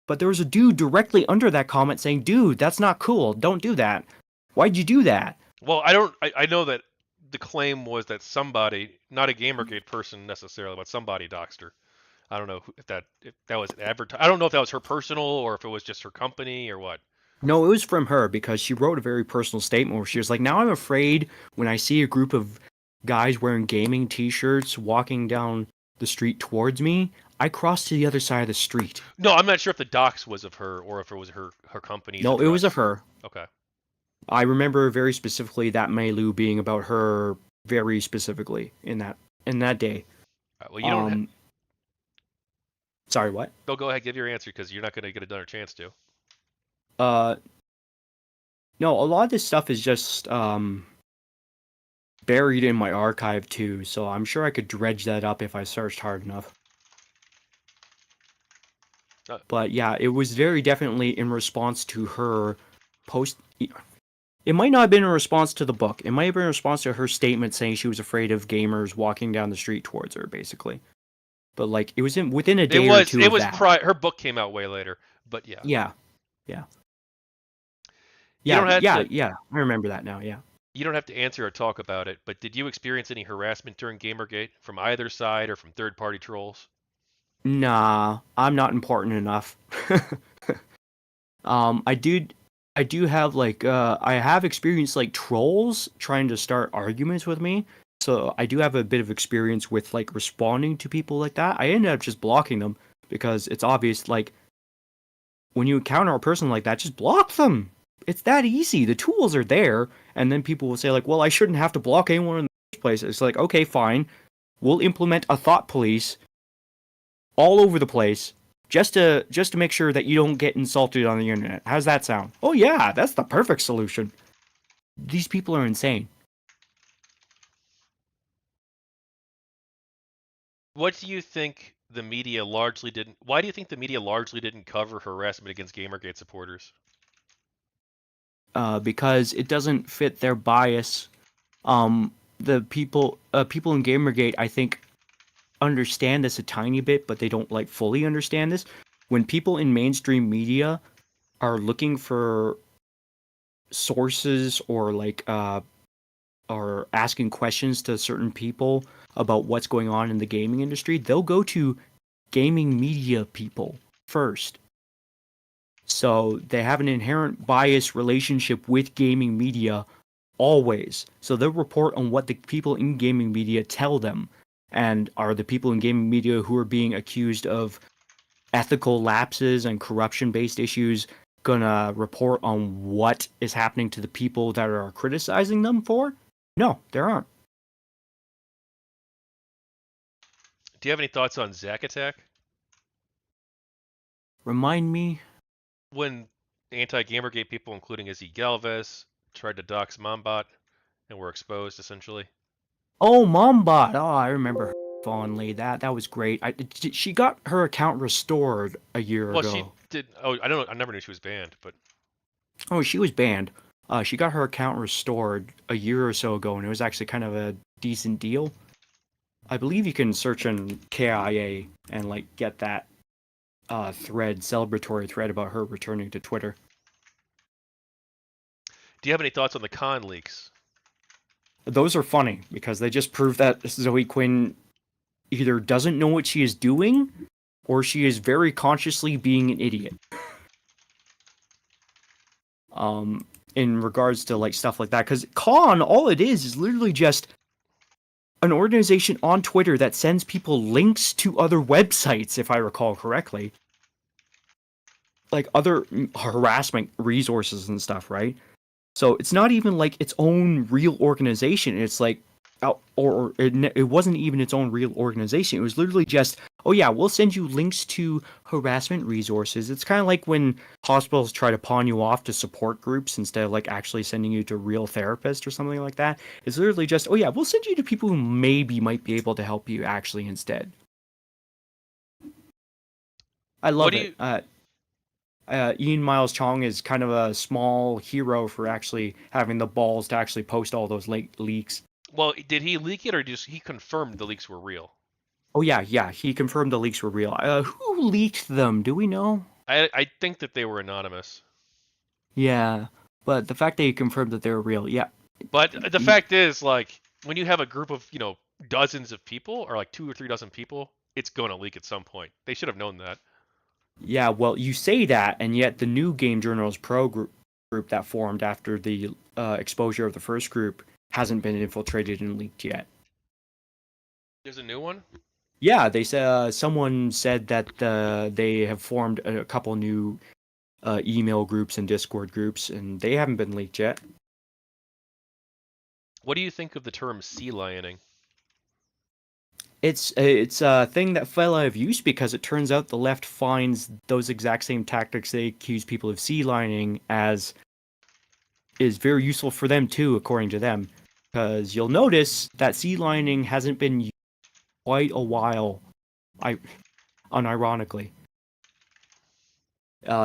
But there was a dude directly under that comment saying, dude, that's not cool, don't do that. Why'd you do that? Well, I don't. I know that the claim was that somebody, not a GamerGate person necessarily, but somebody doxed her. I don't know if that was advertised. I don't know if that was her personal or if it was just her company or what. No, it was from her because she wrote a very personal statement where she was like, now I'm afraid when I see a group of guys wearing gaming t-shirts walking down the street towards me, I cross to the other side of the street. No, I'm not sure if the dox was of her or if it was her company's No, it was of address. her. Okay. I remember very specifically that Mailu being about her very specifically in that day. All right, well, you don't. Um, sorry, what? Go ahead, give your answer because you're not going to get another chance to. Uh, no, a lot of this stuff is just buried in my archive too, so I'm sure I could dredge that up if I searched hard enough. Uh, But yeah, it was very definitely in response to her post. It might not have been in response to the book. It might have been in response to her statement saying she was afraid of gamers walking down the street towards her, basically. But like, it was within a it day or was two it of was that. her book came out way later, but yeah. Yeah, yeah, You yeah, don't have yeah, to yeah. I remember that now. Yeah. you don't have to answer or talk about it, but did you experience any harassment during Gamergate from either side or from third-party trolls? Nah, I'm not important enough. Um, I do, I do have like, I have experienced like trolls trying to start arguments with me. So I do have a bit of experience with like responding to people like that. I ended up just blocking them because it's obvious. Like when you encounter a person like that, just block them. It's that easy. The tools are there, and then people will say like, "Well, I shouldn't have to block anyone in the first place." It's like, okay, fine. We'll implement a thought police all over the place just to make sure that you don't get insulted on the internet. How's that sound? Oh yeah, that's the perfect solution. These people are insane. What do you think the media largely didn't Why do you think the media largely didn't cover harassment against Gamergate supporters? Because it doesn't fit their bias. The people in Gamergate, I think, understand this a tiny bit, but they don't like fully understand this. When people in mainstream media are looking for sources or like are asking questions to certain people about what's going on in the gaming industry, they'll go to gaming media people first. So they have an inherent bias relationship with gaming media always. So they'll report on what the people in gaming media tell them. And are the people in gaming media who are being accused of ethical lapses and corruption based issues gonna report on what is happening to the people that are criticizing them for? No, there aren't. Do you have any thoughts on Zack Attack? Remind me. When anti-Gamergate people, including Izzy Galvez, tried to dox Mombot and were exposed, essentially. Oh, Mombot. Oh, I remember her fondly. That was great. She got her account restored a year Well, she ago. did. Oh, I don't know. I never knew she was banned, but Oh, she was banned. She got her account restored a year or so ago, and it was actually kind of a decent deal. I believe you can search on KIA and like get that celebratory thread about her returning to Twitter. do you have any thoughts on the con leaks? Those are funny because they just prove that Zoe Quinn either doesn't know what she is doing or she is very consciously being an idiot. Um, in regards to like stuff like that, because con, all it is literally just an organization on Twitter that sends people links to other websites, if I recall correctly, like other harassment resources and stuff, right? So it's not even like its own real organization. It's like, or it wasn't even its own real organization. It was literally just, oh yeah, we'll send you links to harassment resources. It's kind of like when hospitals try to pawn you off to support groups instead of like actually sending you to real therapists or something like that. It's literally just, oh yeah, we'll send you to people who maybe might be able to help you actually instead. I What love do it. you? Ian Miles Chong is kind of a small hero for actually having the balls to actually post all those leaks. Well, did he leak it or just he confirmed the leaks were real? Oh yeah, he confirmed the leaks were real. Who leaked them? Do we know? I think that they were anonymous. Yeah, but the fact that he confirmed that they were real, yeah, But the fact is, like, when you have a group of dozens of people or like 2 or 3 dozen people, it's going to leak at some point. They should have known that. yeah. Well, you say that, and yet the new Game Journals Pro group that formed after the exposure of the first group hasn't been infiltrated and leaked yet. There's a new one. Yeah, they said someone said that they have formed a couple new email groups and Discord groups, and they haven't been leaked yet. What do you think of the term sea lioning? It's a thing that fell out of use because it turns out the left finds those exact same tactics they accuse people of sea lining as is very useful for them too, according to them. Because you'll notice that sea lining hasn't been used quite a while. I unironically,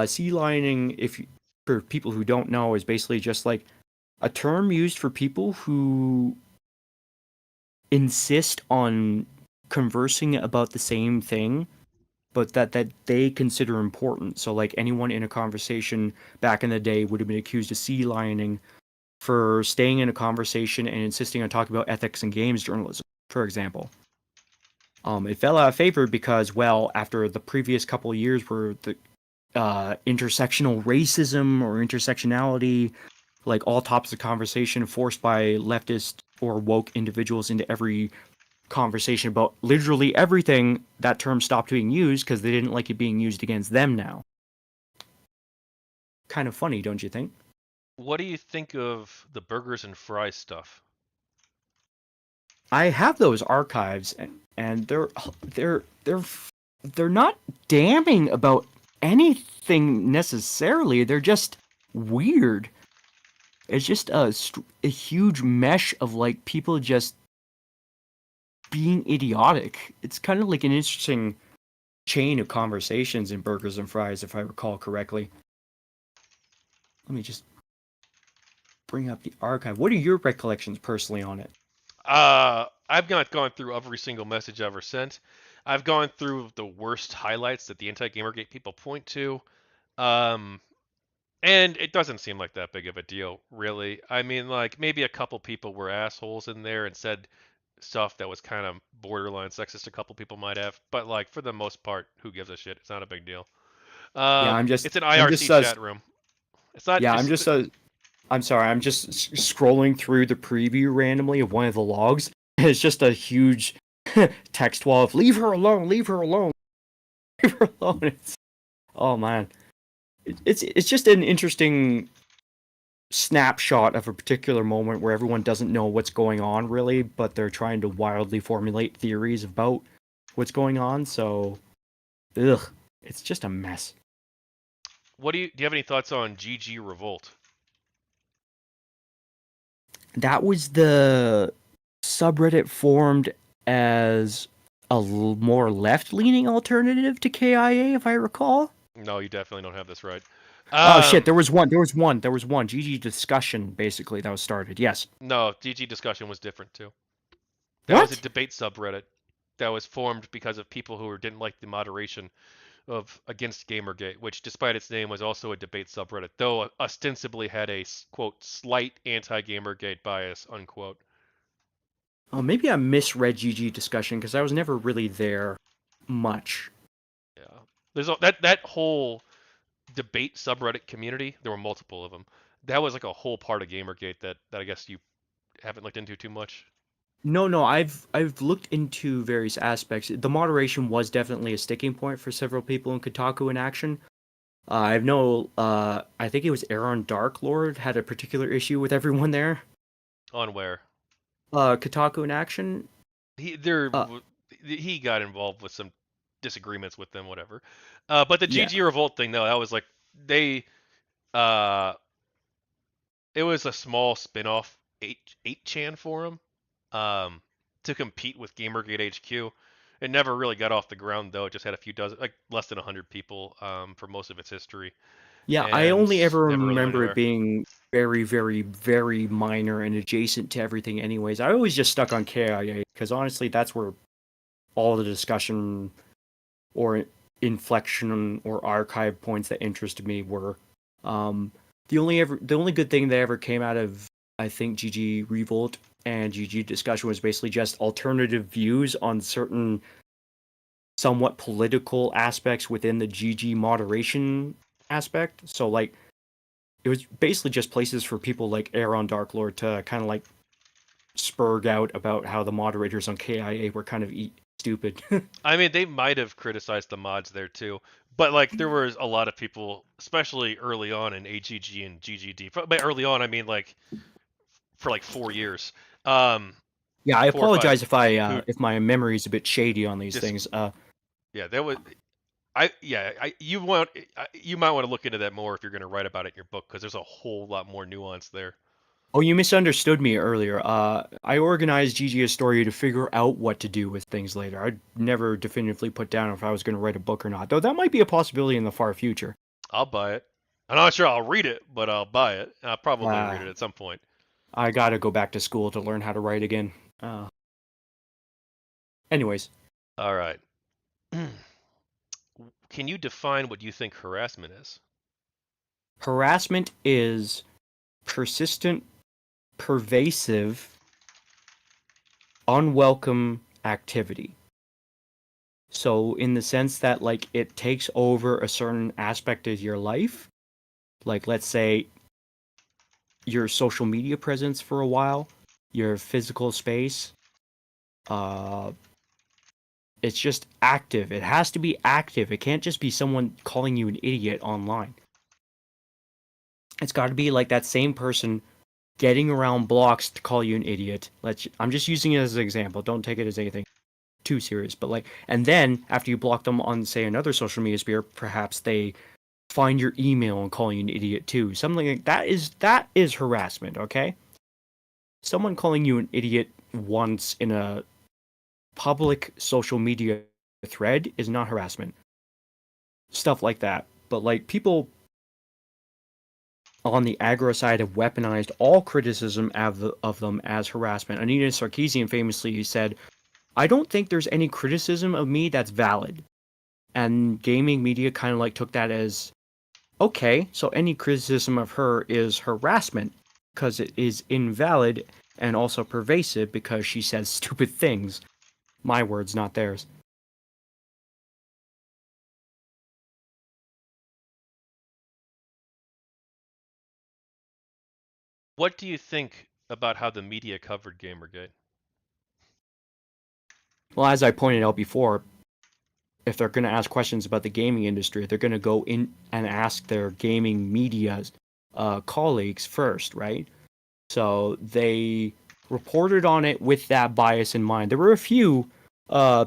sea lining, if for people who don't know, is basically just like a term used for people who insist on conversing about the same thing but that they consider important. So like anyone in a conversation back in the day would have been accused of sea lioning for staying in a conversation and insisting on talking about ethics and games journalism, for example. It fell out of favor because, well, after the previous couple of years where the intersectional racism or intersectionality, like all topics of conversation forced by leftist or woke individuals into every conversation about literally everything, that term stopped being used because they didn't like it being used against them now. Kind of funny, don't you think? What do you think of the burgers and fries stuff? I have those archives, and they're not damning about anything necessarily. They're just weird. It's just a huge mesh of like people just being idiotic. It's kind of like an interesting chain of conversations in Burgers and Fries, if I recall correctly. Let me just bring up the archive. What are your recollections personally on it? I've not gone through every single message I ever sent. I've gone through the worst highlights that the anti-Gamergate people point to. Um, And it doesn't seem like that big of a deal, really. I mean, like maybe a couple people were assholes in there and said stuff that was kind of borderline sexist. A couple people might have, but like for the most part, who gives a shit? It's not a big deal. Yeah, It's an I'm just IRC chat room. It's not yeah, just I'm sorry, I'm just scrolling through the preview randomly of one of the logs. And it's just a huge text wall of "Leave her alone, leave her alone, leave her alone." Oh man, it's just an interesting snapshot of a particular moment where everyone doesn't know what's going on really, but they're trying to wildly formulate theories about what's going on. So, ugh, it's just a mess. what do you have any thoughts on GG Revolt? That was the subreddit formed as a more left-leaning alternative to KIA, if I recall. No, you definitely don't have this right. Oh shit, Um, there was one GG discussion basically that was started. Yes. no, GG discussion was different too. That was a What? debate subreddit that was formed because of people who didn't like the moderation of against Gamergate, which, despite its name, was also a debate subreddit, though ostensibly had a quote slight anti-Gamergate bias unquote. Oh, maybe I misread GG discussion because I was never really there much. Yeah, that whole debate subreddit community. There were multiple of them. That was like a whole part of Gamergate that I guess you haven't looked into too much. No, no, I've looked into various aspects. The moderation was definitely a sticking point for several people in Kotaku in action. I've no, I think it was Aaron Darklord had a particular issue with everyone there. On where Kotaku in action. he there Uh, he got involved with some disagreements with them, whatever. But the yeah, GG Revolt thing, though, that was like they uh it was a small spin-off 8chan forum um, to compete with GamerGate HQ. It never really got off the ground though. It just had a few dozen, like less than 100 people for most of its history, yeah. I and only ever never really went remember it anywhere. being very, very, very minor and adjacent to everything. Anyways, I always just stuck on KIA because honestly, that's where all the discussion or inflection or archive points that interested me were. Um, the only good thing that ever came out of I think GG Revolt and GG discussion was basically just alternative views on certain somewhat political aspects within the GG moderation aspect. So like it was basically just places for people like Aaron Darklord to kind of like spurg out about how the moderators on KIA were kind of stupid. I mean, they might have criticized the mods there too, but like there was a lot of people, especially early on in AGG and GGD. By early on, I mean like for like 4 years, um, Yeah, I 4 or 5, apologize who if my memory is a bit shady on these just things. yeah, there was you might want to look into that more if you're going to write about it in your book because there's a whole lot more nuance there. Oh, you misunderstood me earlier. I organized GG Historia to figure out what to do with things later. I'd never definitively put down if I was going to write a book or not, though that might be a possibility in the far future. I'll buy it. I'm not sure I'll read it, but I'll buy it. I'll probably read Uh, it at some point. I gotta go back to school to learn how to write again. Anyways, All right. Can you define what you think harassment is? harassment is persistent, pervasive, unwelcome activity. So, in the sense that, like, it takes over a certain aspect of your life, like, let's say your social media presence for a while, your physical space, uh, it's just active. It has to be active. It can't just be someone calling you an idiot online. It's got to be like that same person getting around blocks to call you an idiot. I'm just using it as an example. Don't take it as anything too serious. But like, and then after you block them on, say, another social media sphere, perhaps they find your email and call you an idiot too. Something like that is harassment. Okay, someone calling you an idiot once in a public social media thread is not harassment. Stuff like that. But like people on the aggro side have weaponized all criticism of them as harassment. Anita Sarkeesian famously said, I don't think there's any criticism of me that's valid. And gaming media kind of like took that as, okay, so any criticism of her is harassment because it is invalid and also pervasive because she says stupid things. My words, not theirs. What do you think about how the media covered Gamergate? Well, as I pointed out before, if they're going to ask questions about the gaming industry, they're going to go in and ask their gaming media colleagues first, right? So they reported on it with that bias in mind. There were a few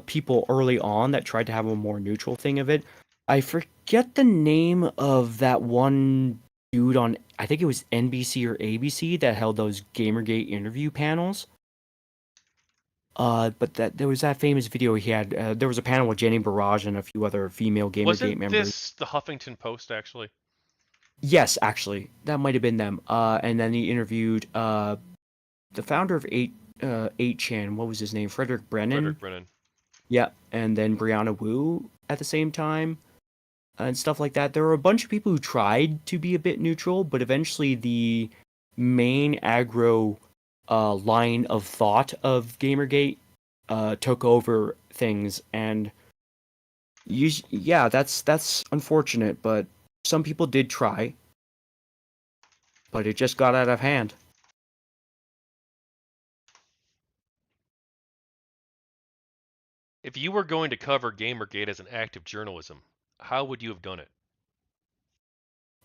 people early on that tried to have a more neutral thing of it. I forget the name of that one dude on, I think it was NBC or ABC that held those Gamergate interview panels. But that there was that famous video he had. There was a panel with Jenny Barrage and a few other female Gamergate Wasn't members. this the Huffington Post actually? Yes, actually, that might have been them. And then he interviewed the founder of 8chan. What was his name? Frederick Brennan. Frederick Brennan. Yeah, and then Brianna Wu at the same time and stuff like that. There were a bunch of people who tried to be a bit neutral, but eventually the main aggro line of thought of Gamergate took over things, and yeah, that's unfortunate, but some people did try, but it just got out of hand. If you were going to cover Gamergate as an act of journalism, how would you have done it?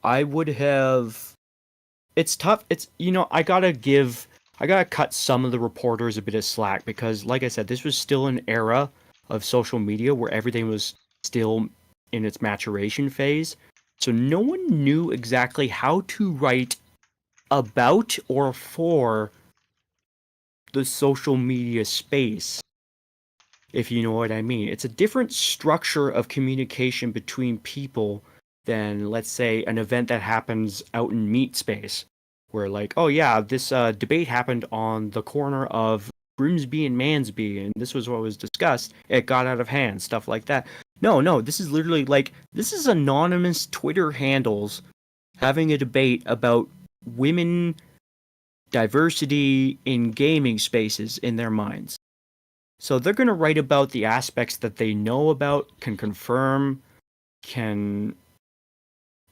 I would have. It's tough. I gotta cut some of the reporters a bit of slack because, like I said, this was still an era of social media where everything was still in its maturation phase. So no one knew exactly how to write about or for the social media space, if you know what I mean. It's a different structure of communication between people than, let's say, an event that happens out in meat space, where, like, oh yeah, this debate happened on the corner of Grimsby and Mansby, and this was what was discussed. It got out of hand, stuff like that. No, no, this is literally like, this is anonymous Twitter handles having a debate about women diversity in gaming spaces in their minds. So they're going to write about the aspects that they know about, can confirm, can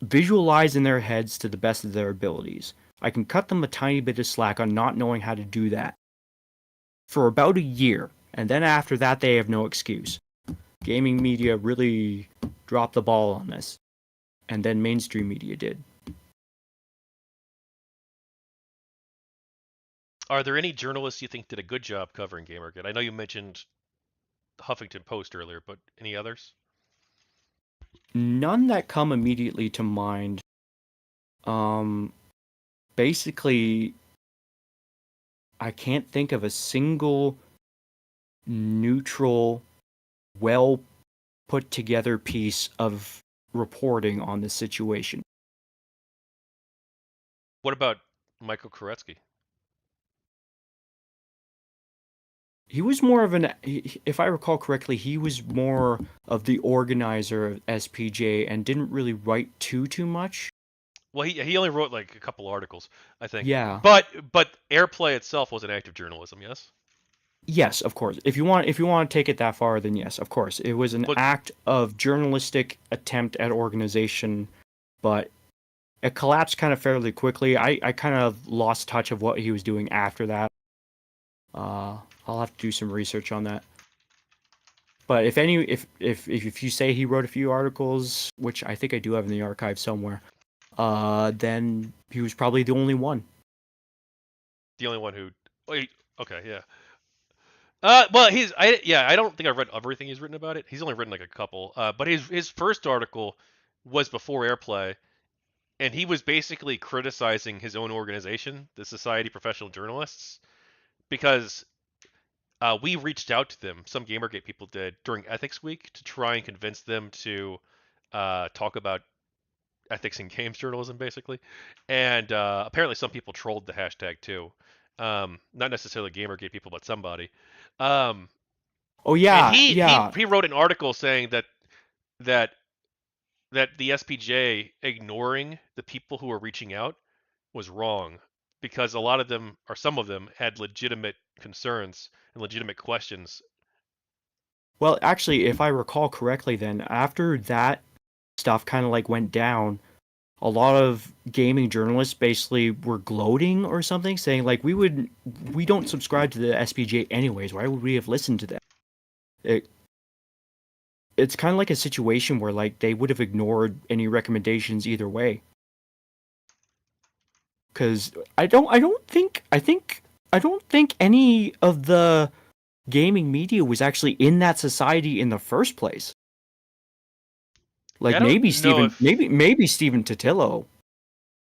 visualize in their heads to the best of their abilities. I can cut them a tiny bit of slack on not knowing how to do that for about a year, and then after that, they have no excuse. Gaming media really dropped the ball on this, and then mainstream media did. Are there any journalists you think did a good job covering Gamergate? I know you mentioned the Huffington Post earlier, but any others? None that come immediately to mind. Um, Basically, I can't think of a single neutral, well put together piece of reporting on the situation. What about Michael Koretsky? He was more of if I recall correctly, he was more of the organizer of SPJ and didn't really write too much. Well, he only wrote like a couple articles, I think. Yeah. But Airplay itself was an act of journalism, yes. Yes, of course. If you want to take it that far, then yes, of course. It was an But act of journalistic attempt at organization, but it collapsed kind of fairly quickly. I kind of lost touch of what he was doing after that. I'll have to do some research on that. But if you say he wrote a few articles, which I think I do have in the archive somewhere, then he was probably the only one. the only one who. Wait, okay, yeah. Well, I don't think I've read everything he's written about it. He's only written like a couple. But his first article was before Airplay, and he was basically criticizing his own organization, the Society of Professional Journalists, because we reached out to them. Some GamerGate people did during Ethics Week to try and convince them to talk about ethics in games journalism, basically. And apparently, some people trolled the hashtag too. Not necessarily GamerGate people, but somebody. Um, Oh and yeah, he yeah. he he wrote an article saying that that the SPJ ignoring the people who were reaching out was wrong because a lot of them, or some of them, had legitimate concerns and legitimate questions. Well, actually, if I recall correctly, then after that stuff kind of like went down, a lot of gaming journalists basically were gloating or something, saying like we don't subscribe to the SPJ anyways. Why would we have listened to them? It, it's kind of like a situation where like they would have ignored any recommendations either way. Because I don't think any of the gaming media was actually in that society in the first place. Yeah, Like I don't know if. maybe Stephen Totillo,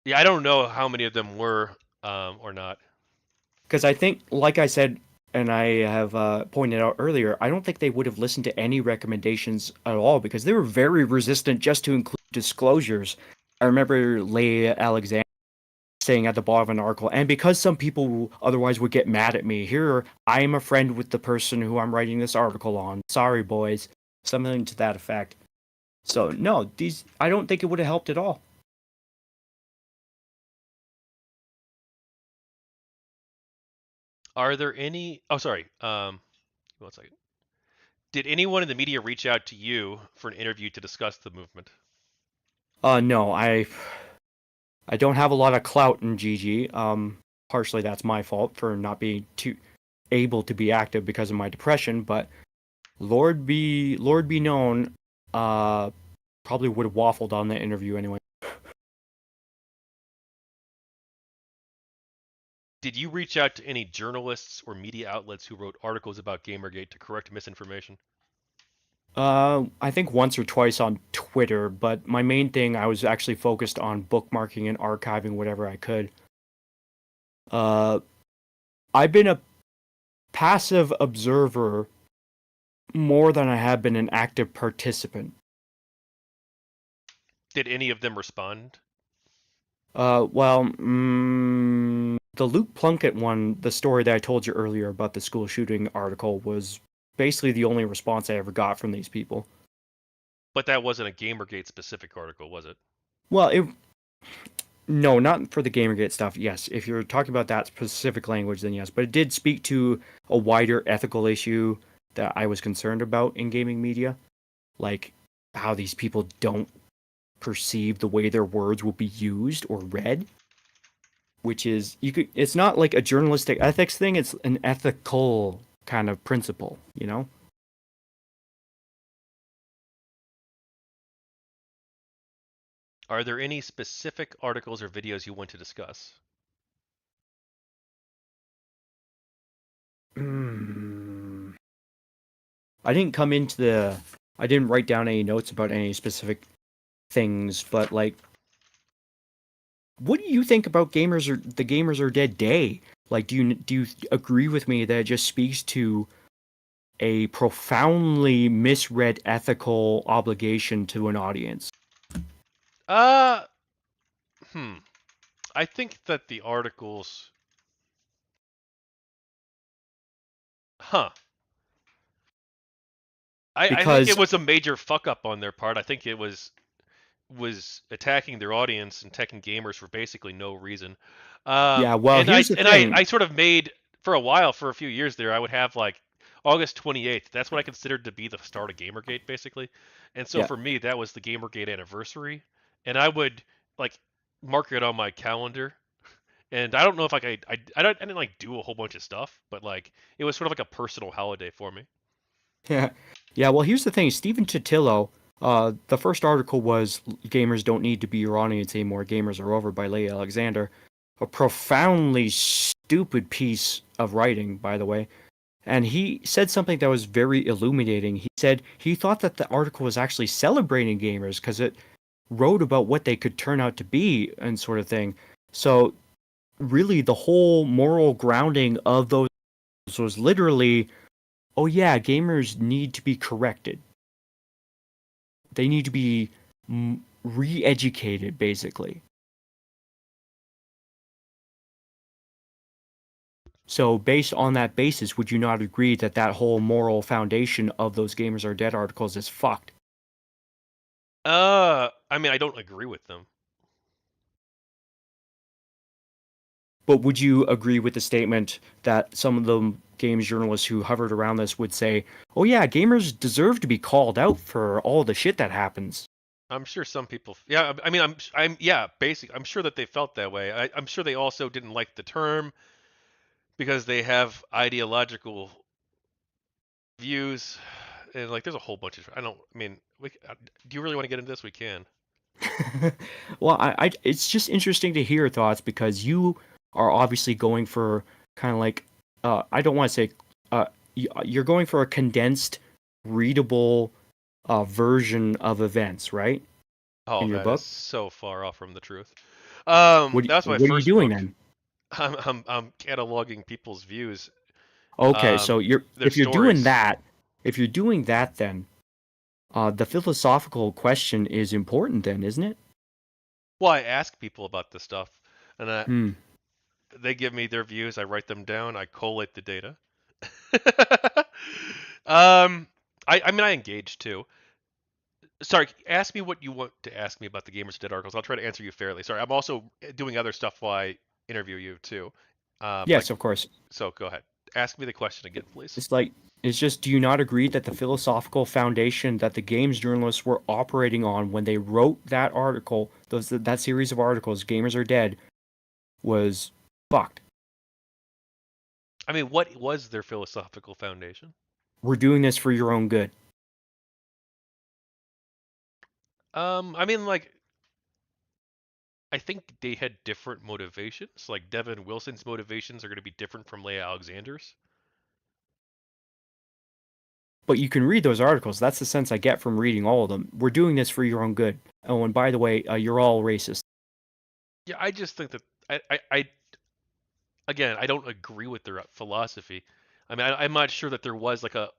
Yeah, I don't know how many of them were or not. because I think, like I said, and I have pointed out earlier, I don't think they would have listened to any recommendations at all because they were very resistant just to include disclosures. I remember Leigh Alexander saying at the bottom of an article, and because some people otherwise would get mad at me, here I am a friend with the person who I'm writing this article on. Sorry, boys, something to that effect. So no, these I don't think it would have helped at all. Are there any? Oh, sorry. 1 second. Did anyone in the media reach out to you for an interview to discuss the movement? No, I don't have a lot of clout in GG. Partially that's my fault for not being too able to be active because of my depression, but Lord be known, uh, probably would have waffled on that interview anyway. Did you reach out to any journalists or media outlets who wrote articles about Gamergate to correct misinformation? I think once or twice on Twitter, but my main thing I was actually focused on bookmarking and archiving whatever I could. Uh, I've been a passive observer more than I have been an active participant. Did any of them respond? The Luke Plunkett one, the story that I told you earlier about the school shooting article, was basically the only response I ever got from these people. But that wasn't a Gamergate specific article, was it? Well, no, not for the Gamergate stuff. Yes, if you're talking about that specific language, then yes. But it did speak to a wider ethical issue that I was concerned about in gaming media, like how these people don't perceive the way their words will be used or read, which is you could. It's not like a journalistic ethics thing. It's an ethical kind of principle, you know. Are there any specific articles or videos you want to discuss? Mm. I didn't come into the. I didn't write down any notes about any specific things, but like, what do you think about the Gamers Are Dead Day? Like, do you agree with me that it just speaks to a profoundly misread ethical obligation to an audience? Uh, hmm. I think that the articles, huh? I think it Because was a major fuck up on their part. I think it was attacking their audience and attacking gamers for basically no reason. yeah, well, here's the And I thing. I sort of made for a while, for a few years there, I would have like August 28th. That's what I considered to be the start of Gamergate, basically. And so Yeah, for me, that was the Gamergate anniversary, and I would like mark it on my calendar. And I don't know if like I didn't like do a whole bunch of stuff, but like it was sort of like a personal holiday for me. yeah, yeah. Well, here's the thing. Stephen Totillo. The first article was "Gamers Don't Need to Be Your Audience Anymore. Gamers Are Over" by Leigh Alexander. A profoundly stupid piece of writing, by the way. And he said something that was very illuminating. He said he thought that the article was actually celebrating gamers because it wrote about what they could turn out to be and sort of thing. So really the whole moral grounding of those was literally, oh yeah, gamers need to be corrected. They need to be re-educated basically. So based on that basis, would you not agree that that whole moral foundation of those Gamers Are Dead articles is fucked? I mean, I don't agree with them. But would you agree with the statement that some of the games journalists who hovered around this would say, "Oh yeah, gamers deserve to be called out for all the shit that happens"? I'm sure some people, yeah. I mean, yeah. Basically, I'm sure that they felt that way. I'm sure they also didn't like the term because they have ideological views, and like, there's a whole bunch of. I don't. I mean, do you really want to get into this? We can. Well, it's just interesting to hear your thoughts because you are obviously going for kind of like, I don't want to say, you're going for a condensed, readable version of events, right? Oh, In your that is book. so far off from the truth. That's my What are you first doing book. then? I'm cataloging people's views, Okay, so um, you're their if you're doing stories. that, if you're doing that, then the philosophical question is important, then, isn't it? Well, I ask people about this stuff, and Hmm. they give me their views. I write them down. I collate the data. um, I mean, I engage too. Sorry, ask me what you want to ask me about the Gamers Dead articles. I'll try to answer you fairly. Sorry, I'm also doing other stuff while I interview you too. Yes, Like, of course. so go ahead. Ask me the question again, please. It's like it's just, do you not agree that the philosophical foundation that the games journalists were operating on when they wrote that article, that series of articles, Gamers Are Dead, was fucked? I mean, what was their philosophical foundation? We're doing this for your own good. I mean, like, I think they had different motivations. Like, Devin Wilson's motivations are going to be different from Leia Alexander's. But you can read those articles. That's the sense I get from reading all of them. We're doing this for your own good. Oh, and by the way, you're all racist. Yeah, I just think that I again, I don't agree with their philosophy. I mean, I'm not sure that there was like a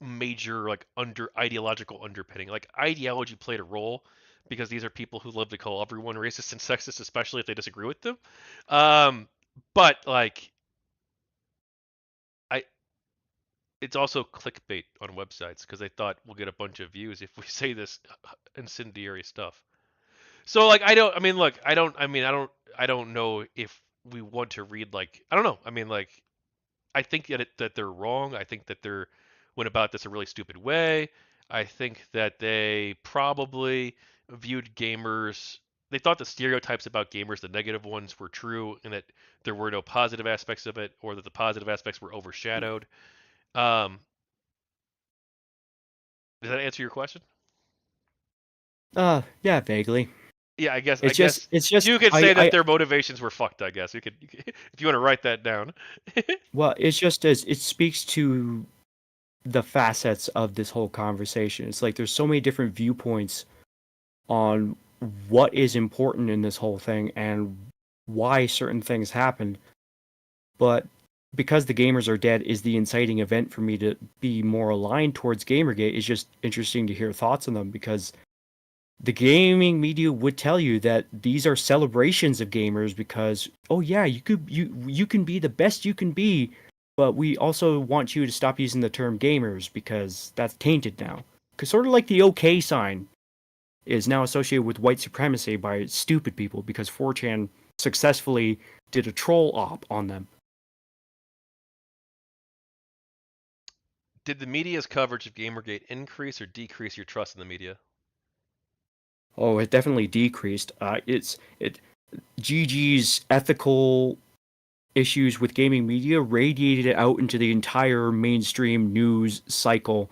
major like under ideological underpinning. Like, ideology played a role because these are people who love to call everyone racist and sexist, especially if they disagree with them. Um, but like, I it's also clickbait on websites because they thought we'll get a bunch of views if we say this incendiary stuff. So like, I don't. I mean, look, I don't. I mean, I don't. I don't know if we want to read like. I don't know. I mean, like, I think that they're wrong. I think that they're went about this a really stupid way. I think that they probably viewed gamers. They thought the stereotypes about gamers, the negative ones, were true, and that there were no positive aspects of it, or that the positive aspects were overshadowed. Um, does that answer your question? Yeah, vaguely. Yeah, I guess. I It's just, guess it's just, you could say that their motivations were fucked. I guess you could if you want to write that down. well, it's just as it speaks to the facets of this whole conversation. It's like there's so many different viewpoints on what is important in this whole thing and why certain things happen. But because the gamers are dead is the inciting event for me to be more aligned towards Gamergate, it's just interesting to hear thoughts on them because the gaming media would tell you that these are celebrations of gamers because, oh yeah, you can be the best you can be, but we also want you to stop using the term gamers because that's tainted now. Cause sort of like the OK sign is now associated with white supremacy by stupid people because 4chan successfully did a troll op on them. Did the media's coverage of Gamergate increase or decrease your trust in the media? Oh, it definitely decreased. It GG's ethical issues with gaming media radiated out into the entire mainstream news cycle.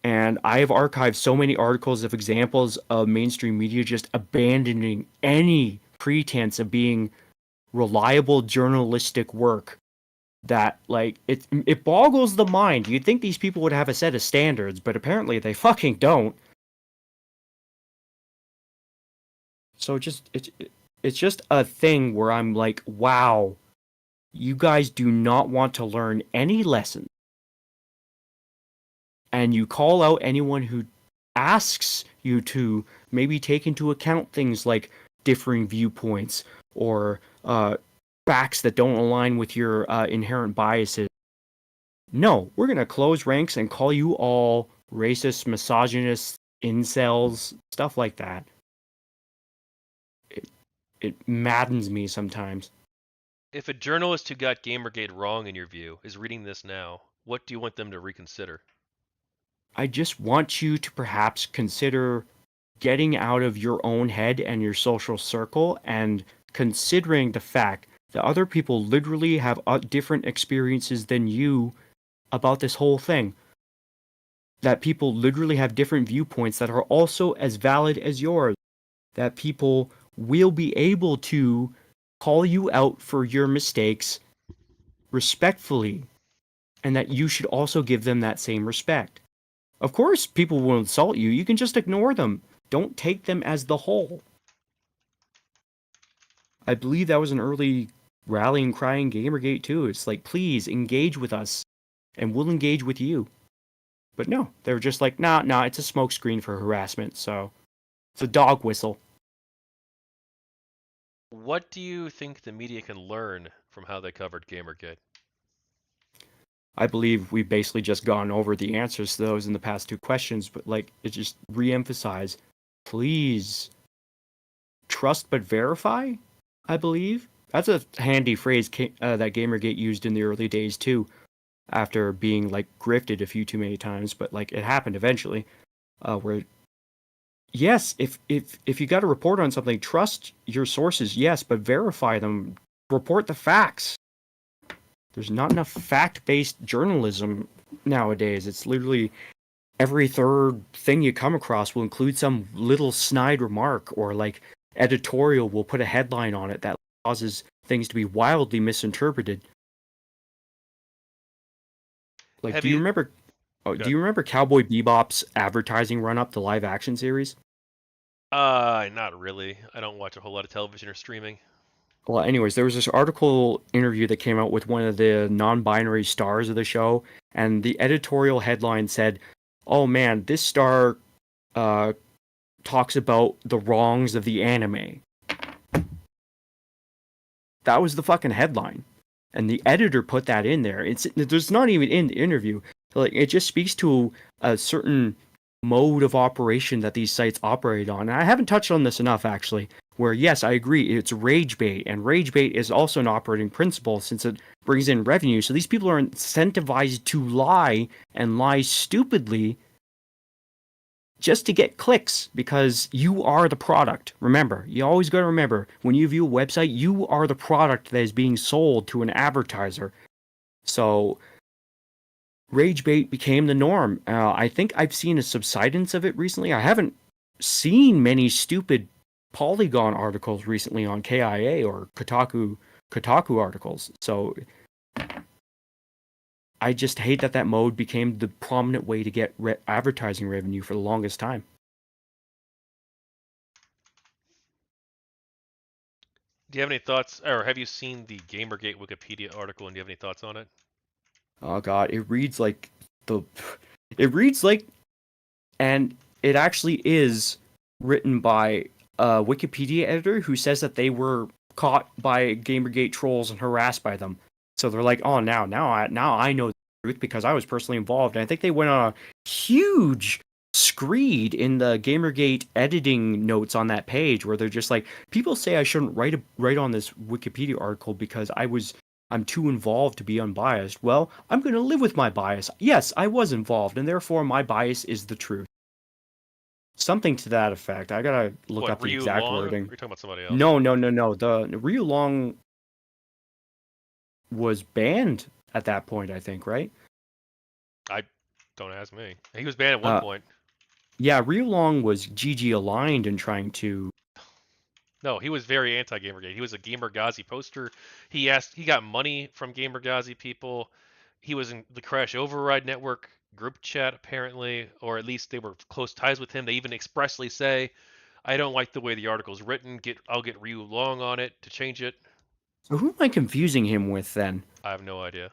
And I have archived so many articles of examples of mainstream media just abandoning any pretense of being reliable journalistic work that like it boggles the mind. You'd think these people would have a set of standards, but apparently they fucking don't. So it's just a thing where I'm like, wow, you guys do not want to learn any lessons, and you call out anyone who asks you to maybe take into account things like differing viewpoints or facts that don't align with your inherent biases. No, we're gonna close ranks and call you all racist, misogynist, incels, stuff like that. It, it maddens me sometimes. If a journalist who got GamerGate wrong in your view is reading this now, what do you want them to reconsider? I just want you to perhaps consider getting out of your own head and your social circle and considering the fact that other people literally have different experiences than you about this whole thing. That people literally have different viewpoints that are also as valid as yours. That people will be able to call you out for your mistakes respectfully, and that you should also give them that same respect. Of course, people will insult you. You can just ignore them. Don't take them as the whole. I believe that was an early rallying cry in Gamergate too. It's like, please engage with us, and we'll engage with you. But no, they were just like, nah, it's a smokescreen for harassment. So it's a dog whistle. What do you think the media can learn from how they covered GamerGate? I believe we've basically just gone over the answers to those in the past two questions, but like it just re-emphasize, please trust but verify. I believe that's a handy phrase that GamerGate used in the early days too, after being like grifted a few too many times. But like it happened eventually, where yes, if you got to report on something, trust your sources, yes, but verify them. Report the facts. There's not enough fact-based journalism nowadays. It's literally every third thing you come across will include some little snide remark or like editorial will put a headline on it that causes things to be wildly misinterpreted. Like, Have you? do Good. you remember Cowboy Bebop's advertising run up the live action series? Not really. I don't watch a whole lot of television or streaming. Well, anyways, there was this article interview that came out with one of the non-binary stars of the show, and the editorial headline said, "Oh man, this star uh, talks about the wrongs of the anime." That was the fucking headline, and the editor put that in there. There's not even in the interview. Like it just speaks to a certain mode of operation that these sites operate on. And I haven't touched on this enough actually. Where yes, I agree, it's rage bait, and rage bait is also an operating principle since it brings in revenue. So these people are incentivized to lie and lie stupidly just to get clicks because you are the product. Remember, you always got to remember when you view a website, you are the product that is being sold to an advertiser. So rage bait became the norm. I think I've seen a subsidence of it recently. I haven't seen many stupid Polygon articles recently on KIA or Kotaku articles. So I just hate that mode became the prominent way to get advertising revenue for the longest time. Do you have any thoughts, or have you seen the GamerGate Wikipedia article, and do you have any thoughts on it? Oh god, it reads like the it reads like and it actually is written by a Wikipedia editor who says that they were caught by Gamergate trolls and harassed by them. So they're like, "Oh, now I know the truth because I was personally involved." And I think they went on a huge screed in the Gamergate editing notes on that page where they're just like, "People say I shouldn't write on this Wikipedia article because I'm too involved to be unbiased. Well, I'm going to live with my bias. Yes, I was involved, and therefore my bias is the truth." Something to that effect. I gotta look up What, the Ryu exact Long? Or are wording. you talking about somebody else? No. The Ryu Long was banned at that point, I think, right? I don't ask me. He was banned at one Uh, point. yeah, Ryu Long was GG aligned in trying to. No, he was very anti-GamerGate. He was a GamerGazi poster. He got money from GamerGazi people. He was in the Crash Override Network group chat apparently, or at least they were close ties with him. They even expressly say, "I don't like the way the article's written. I'll get Ryu Long on it to change it." So who am I confusing him with then? I have no idea.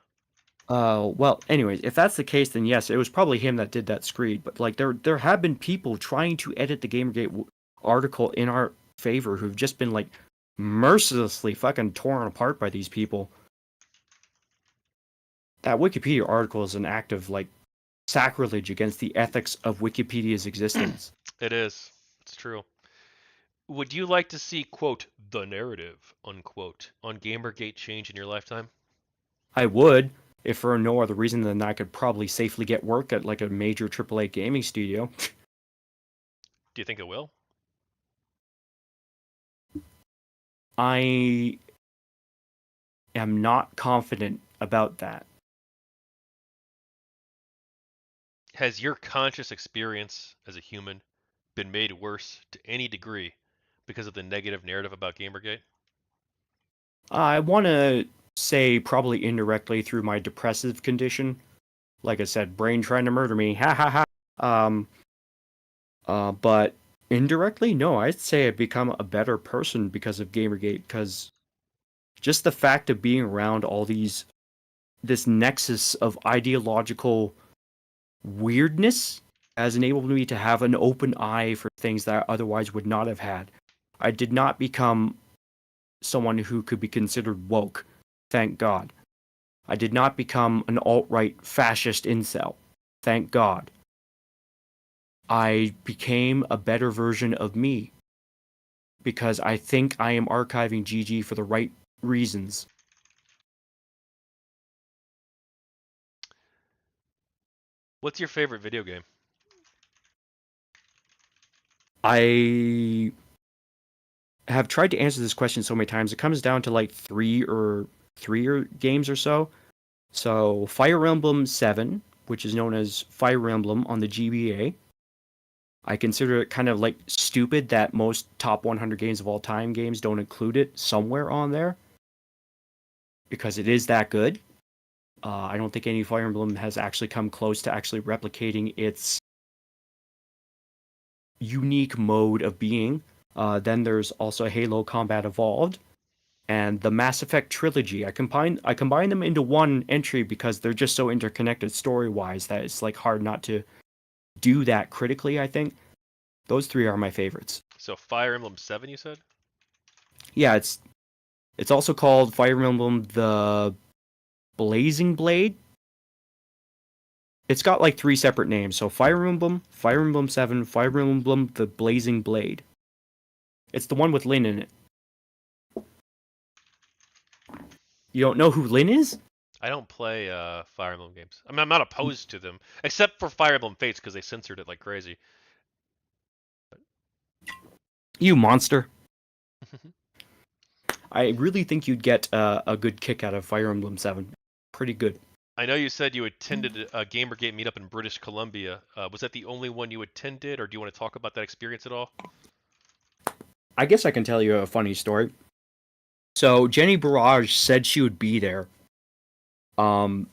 Well, anyways, if that's the case, then yes, it was probably him that did that screed. But like, there have been people trying to edit the Gamergate article in our favor who've just been like mercilessly fucking torn apart by these people. That Wikipedia article is an act of like sacrilege against the ethics of Wikipedia's existence. It is. It's true. Would you like to see, quote, the narrative, unquote, on Gamergate change in your lifetime? I would, if for no other reason than I could probably safely get work at like a major AAA gaming studio. Do you think it will? I am not confident about that. Has your conscious experience as a human been made worse to any degree because of the negative narrative about Gamergate? I want to say probably indirectly through my depressive condition. Like I said, brain trying to murder me. Ha ha ha. Um, but indirectly, no, I'd say I've become a better person because of Gamergate. Because just the fact of being around all this nexus of ideological weirdness has enabled me to have an open eye for things that I otherwise would not have had. I did not become someone who could be considered woke, thank God. I did not become an alt right fascist incel, thank God. I became a better version of me because I think I am archiving GG for the right reasons. What's your favorite video game? I have tried to answer this question so many times. It comes down to like three games or so. So Fire Emblem 7, which is known as Fire Emblem on the GBA. I consider it kind of like stupid that most top 100 games of all time games don't include it somewhere on there because it is that good. I don't think any Fire Emblem has actually come close to actually replicating its unique mode of being. Then there's also Halo Combat Evolved and the Mass Effect trilogy. I combine them into one entry because they're just so interconnected story wise that it's like hard not to do that critically. I think those three are my favorites. So Fire Emblem 7, you said? Yeah, it's also called Fire Emblem the Blazing Blade. It's got like three separate names. So Fire Emblem 7, Fire Emblem the Blazing Blade. It's the one with Lyn in it. You don't know who Lyn is? I don't play Fire Emblem games. I mean, I'm not opposed to them, except for Fire Emblem Fates because they censored it like crazy. You monster. I really think you'd get a good kick out of Fire Emblem 7. Pretty good. I know you said you attended a GamerGate meetup in British Columbia. Was that the only one you attended, or do you want to talk about that experience at all? I guess I can tell you a funny story. So Jenny Barrage said she would be there. Um,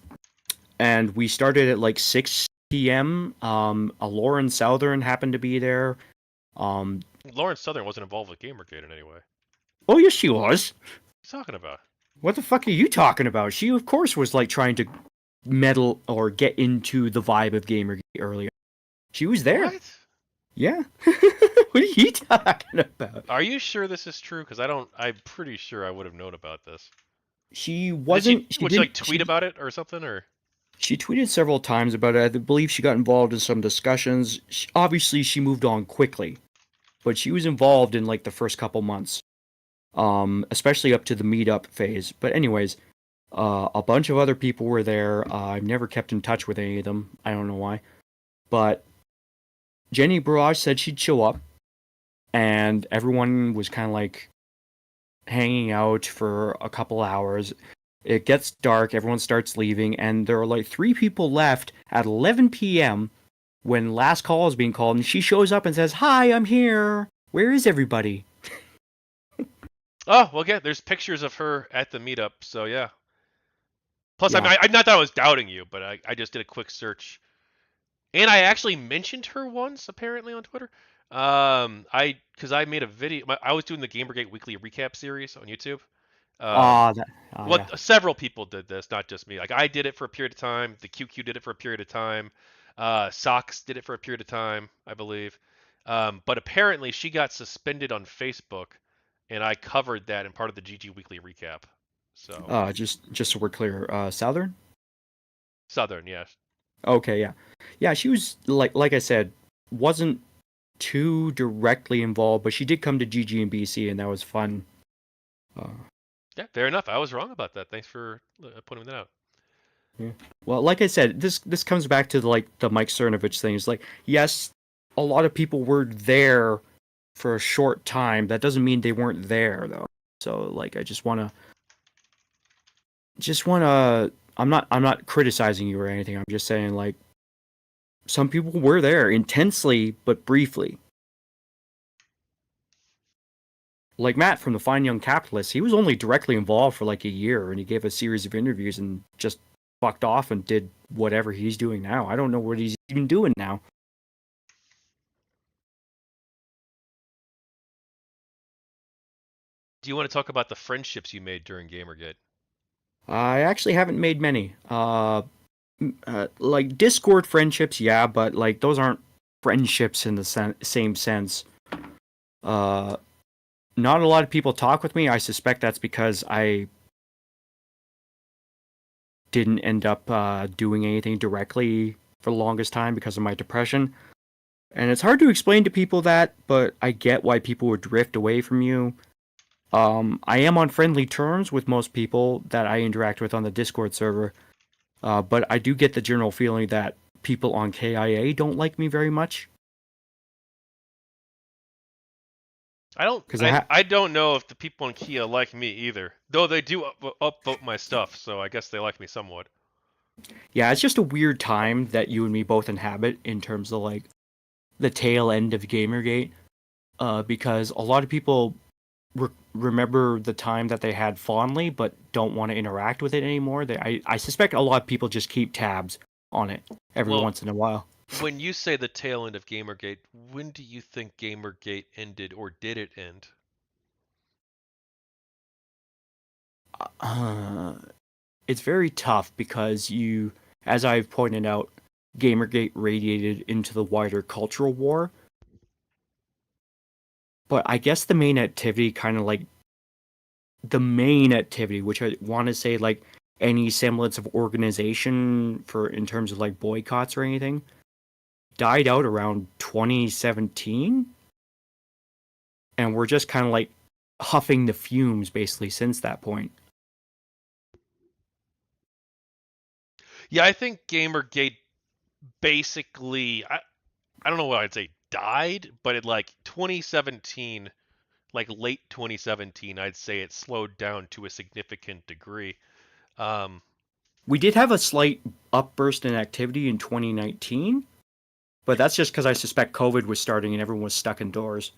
and we started at like 6 p.m. A Lauren Southern happened to be there. Um, Lawrence Southern wasn't involved with GamerGate in any way. oh yes, she was. What are you talking about? What the fuck are you talking about? She of course was like trying to meddle or get into the vibe of Gamergate earlier. She was there. What? Yeah. What are you talking about? Are you sure this is true? Because I don't. I'm pretty sure I would have known about this. She Did she? wasn't. She Would she like didn't. tweet about it or something? Or She tweeted several times about it. I believe she got involved in some discussions. Obviously, she moved on quickly, but she was involved in like the first couple months, especially up to the meetup phase. But anyways, a bunch of other people were there. I've never kept in touch with any of them. I don't know why, but Jenny Barrage said she'd show up, and everyone was kind of like hanging out for a couple hours. It gets dark, everyone starts leaving, and there are like three people left at 11 p.m. when last call is being called, and she shows up and says, "Hi, I'm here. Where is everybody?" oh, well, yeah. There's pictures of her at the meetup. So yeah. Plus, I Yeah. mean, I not that I was doubting you, but I just did a quick search, and I actually mentioned her once apparently on Twitter. Because I made a video. I was doing the GamerGate weekly recap series on YouTube. Um, Ah, yeah. several people did this, not just me. Like I did it for a period of time. The QQ did it for a period of time. Socks did it for a period of time, I believe. But apparently she got suspended on Facebook, and I covered that in part of the GG Weekly recap. So Just so we're clear, Southern. Southern, yes. Okay, yeah. Yeah, she was like I said, wasn't too directly involved, but she did come to GG and BC, and that was fun. Uh, Yeah, fair enough. I was wrong about that. Thanks for pointing that out. yeah. Well, like I said, this comes back to the Mike Cernovich thing. It's like, yes, a lot of people were there for a short time. That doesn't mean they weren't there though. So like, I just wanna. I'm not criticizing you or anything. I'm just saying like some people were there intensely but briefly. Like Matt from the Fine Young Capitalist, he was only directly involved for like a year, and he gave a series of interviews and just fucked off and did whatever he's doing now. I don't know what he's even doing now. Do you want to talk about the friendships you made during Gamergate? I actually haven't made many. Like Discord friendships, yeah, but like those aren't friendships in the same sense. Uh, Not a lot of people talk with me. I suspect that's because I didn't end up doing anything directly for the longest time because of my depression. And it's hard to explain to people that, but I get why people would drift away from you. I am on friendly terms with most people that I interact with on the Discord server, but I do get the general feeling that people on KIA don't like me very much. I don't. Because I don't know if the people in Kia like me either. Though they do upvote my stuff, so I guess they like me somewhat. yeah, it's just a weird time that you and me both inhabit in terms of like the tail end of Gamergate. Because a lot of people remember the time that they had fondly, but don't want to interact with it anymore. I suspect a lot of people just keep tabs on it every Well, once in a while. when you say the tail end of Gamergate, when do you think Gamergate ended, or did it end? Uh, it's very tough because as I've pointed out, Gamergate radiated into the wider cultural war. But I guess the main activity, kind of like the main activity, which I want to say like any semblance of organization for in terms of like boycotts or anything, died out around 2017, and we're just kind of like huffing the fumes basically since that point. Yeah, I think Gamergate basically. I don't know what I'd say died, but it like 2017, like late 2017, I'd say it slowed down to a significant degree. Um, We did have a slight upburst in activity in 2019, but that's just because I suspect COVID was starting and everyone was stuck indoors,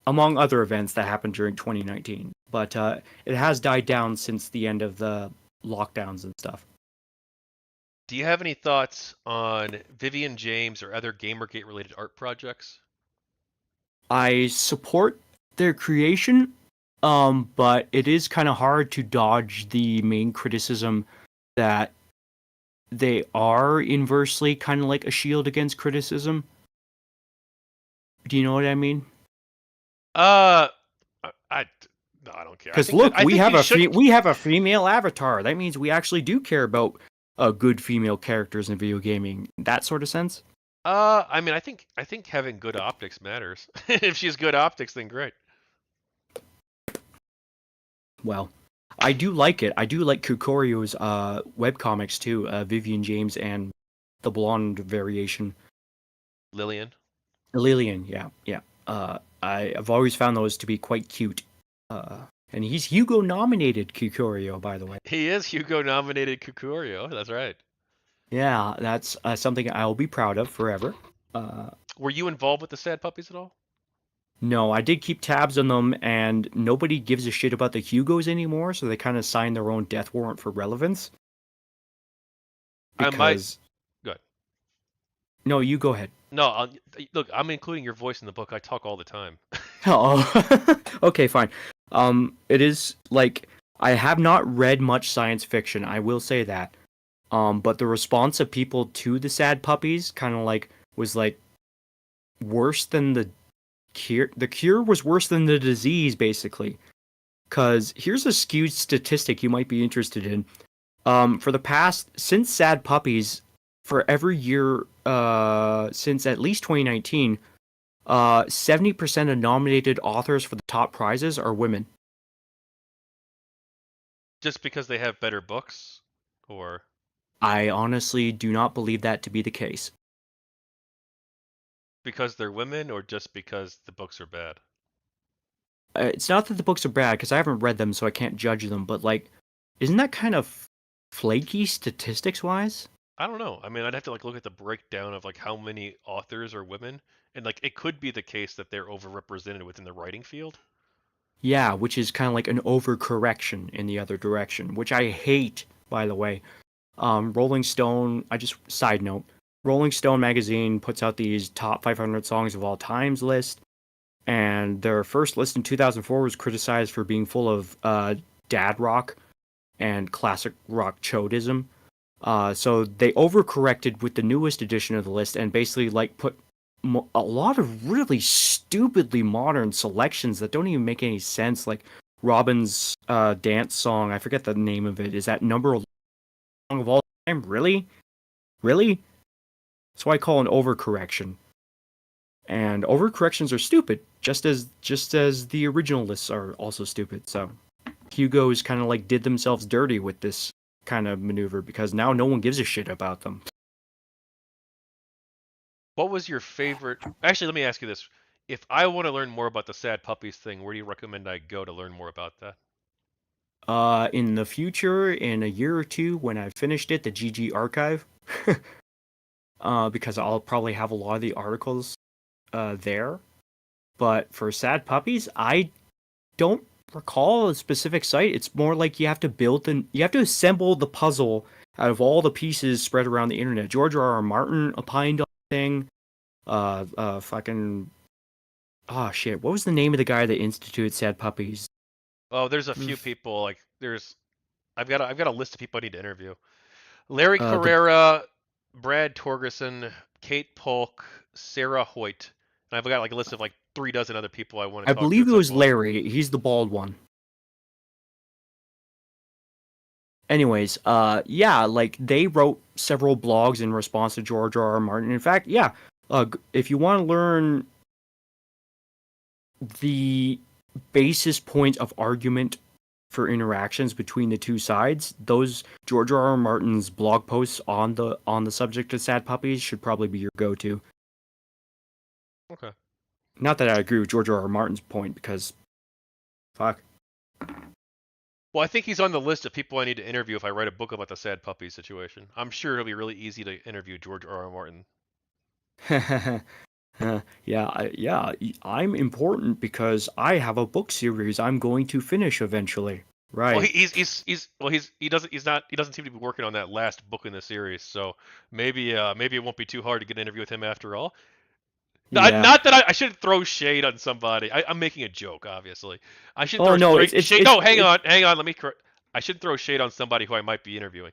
among other events that happened during 2019. But it has died down since the end of the lockdowns and stuff. do you have any thoughts on Vivian James or other Gamergate related art projects? I support their creation, but it is kind of hard to dodge the main criticism that they are inversely kind of like a shield against criticism. Do you know what I mean? Uh, I no, I don't care. Because look, I we think have you a should. we have a female avatar. That means we actually do care about good female characters in video gaming. That sort of sense. I mean, I think having good optics matters. If she has good optics, then great. Well, I do like it. I do like Kukoryo's webcomics too. Vivian James and the blonde variation. Lillian. Lillian, yeah, yeah. I've always found those to be quite cute. And he's Hugo nominated Kukoryo, by the way. He is Hugo nominated Kukurio. That's right. Yeah, that's something I'll be proud of forever. Uh, Were you involved with the Sad Puppies at all? no, I did keep tabs on them, and nobody gives a shit about the Hugos anymore, so they kind of signed their own death warrant for relevance. I might. Because Good. no, you go ahead. No, look, I'm including your voice in the book. I talk all the time. Oh, okay, fine. It is like I have not read much science fiction. I will say that. But the response of people to the sad puppies kind of like was like worse than the cure. The cure was worse than the disease, basically. Because here's a skewed statistic you might be interested in. For the past, since Sad Puppies, for every year since at least 2019, 70% of nominated authors for the top prizes are women. Just because they have better books, or I honestly do not believe that to be the case. because they're women, or just because the books are bad? It's not that the books are bad because I haven't read them, so I can't judge them. But like, isn't that kind of flaky statistics wise? I don't know. I mean, I'd have to like look at the breakdown of like how many authors are women, and like it could be the case that they're overrepresented within the writing field. Yeah, which is kind of like an overcorrection in the other direction, which I hate, by the way. Rolling Stone, I just, side note, Rolling Stone magazine puts out these top 500 songs of all times list, and their first list in 2004 was criticized for being full of dad rock and classic rock chodism. So they overcorrected with the newest edition of the list and basically like put a lot of really stupidly modern selections that don't even make any sense. Like Robin's dance song, I forget the name of it. Is that number one song of all time? Really? Really? That's why I call an overcorrection. And overcorrections are stupid, just as the original lists are also stupid. So Hugo's kind of like did themselves dirty with this kind of maneuver because now no one gives a shit about them. What was your favorite? Actually, let me ask you this: if I want to learn more about the sad puppies thing, where do you recommend I go to learn more about that? In the future, in a year or two, when I've finished it, the GG archive, because I'll probably have a lot of the articles there. But for sad puppies, I don't recall a specific site. It's more like you have to assemble the puzzle out of all the pieces spread around the internet. George R. R. Martin opined on the thing. Fucking oh shit, what was the name of the guy that instituted sad puppies? Oh, there's a few people like there's I've got a list of people I need to interview. Larry The Carrera, Brad Torgerson, Kate Polk, Sarah Hoyt, and I've got like a list of like 3 dozen other people I want I to talk to believe at it some was point. Larry. He's the bald one. Anyways, yeah, like they wrote several blogs in response to George R. R. Martin. In fact, yeah, if you want to learn the basis point of argument for interactions between the two sides, those George R. R. Martin's blog posts on the subject of sad puppies should probably be your go-to. Okay. Not that I agree with George R. R. Martin's point because fuck. Well, I think he's on the list of people I need to interview if I write a book about the sad puppy situation. I'm sure it'll be really easy to interview George R. R. Martin. Yeah, I'm important because I have a book series I'm going to finish eventually. Well, Right. he doesn't seem to be working on that last book in the series, so maybe it won't be too hard to get an interview with him after all. Yeah. Not that I shouldn't throw shade on somebody. I'm making a joke, obviously. I shouldn't Oh throw no, straight shade. No, hang on. Let me correct. I shouldn't throw shade on somebody who I might be interviewing.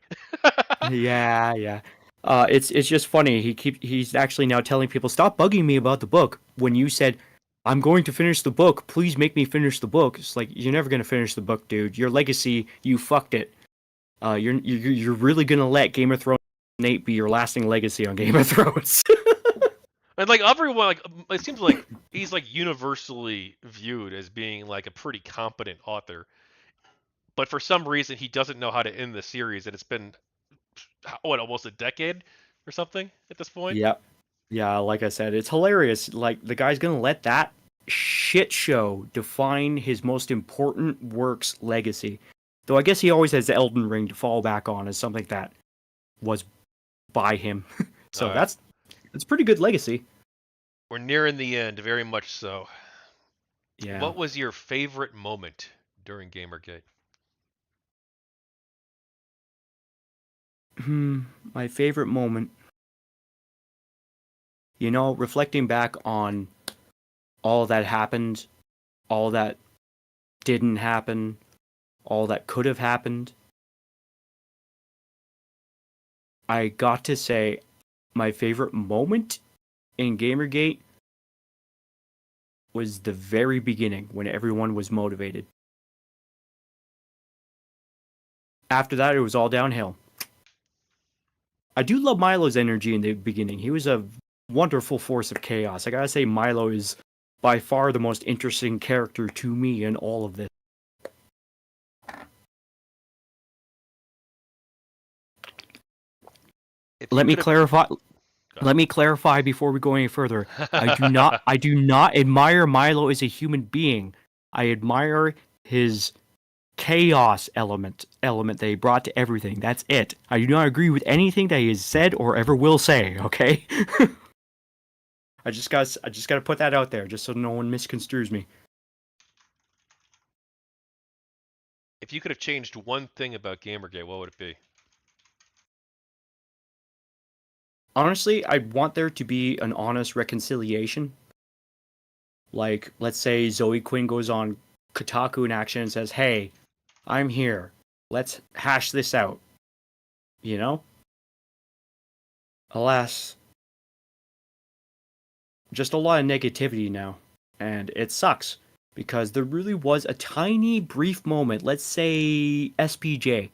yeah. It's just funny. He's actually now telling people stop bugging me about the book when you said I'm going to finish the book. Please make me finish the book. It's like you're never gonna finish the book, dude. Your legacy, you fucked it. You're really gonna let Game of Thrones Nate be your lasting legacy on Game of Thrones. And like everyone, like it seems like he's like universally viewed as being like a pretty competent author, but for some reason he doesn't know how to end the series, and it's been what almost a decade or something at this point. Yep. Yeah, like I said, it's hilarious. Like the guy's gonna let that shit show define his most important work's legacy. Though I guess he always has the Elden Ring to fall back on as something that was by him. All So right, that's pretty good legacy. we're nearing the end, very much so. Yeah. What was your favorite moment during GamerGate? My favorite moment. You know, reflecting back on all that happened, all that didn't happen, all that could have happened, I got to say my favorite moment in Gamergate was the very beginning when everyone was motivated. after that, it was all downhill. I do love Milo's energy in the beginning. He was a wonderful force of chaos. I gotta say, Milo is by far the most interesting character to me in all of this. If you Let me could have, clarify. go Let me clarify before we go any further. I do not admire Milo as a human being. I admire his chaos element that he brought to everything. That's it. I do not agree with anything that he has said or ever will say, okay? I just got to put that out there just so no one misconstrues me. if you could have changed one thing about GamerGate, what would it be? Honestly, I want there to be an honest reconciliation. Like, let's say Zoe Quinn goes on Kotaku in action and says, "Hey, I'm here. Let's hash this out." You know? Alas, just a lot of negativity now. And it sucks because there really was a tiny brief moment, let's say SPJ,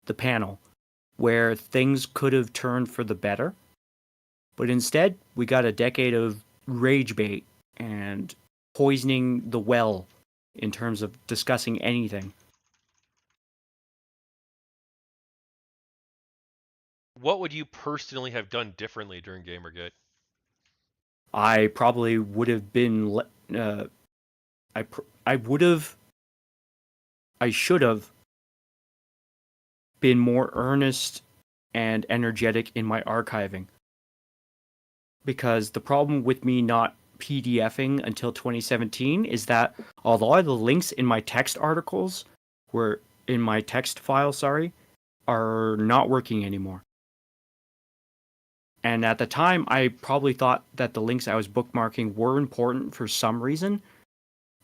the panel, where things could have turned for the better. But instead, we got a decade of rage bait and poisoning the well in terms of discussing anything. What would you personally have done differently during GamerGate? I probably would have been. I would have. I should have been more earnest and energetic in my archiving. Because the problem with me not PDFing until 2017 is that a lot of the links in my text articles were in my text file, sorry, are not working anymore. And at the time, I probably thought that the links I was bookmarking were important for some reason,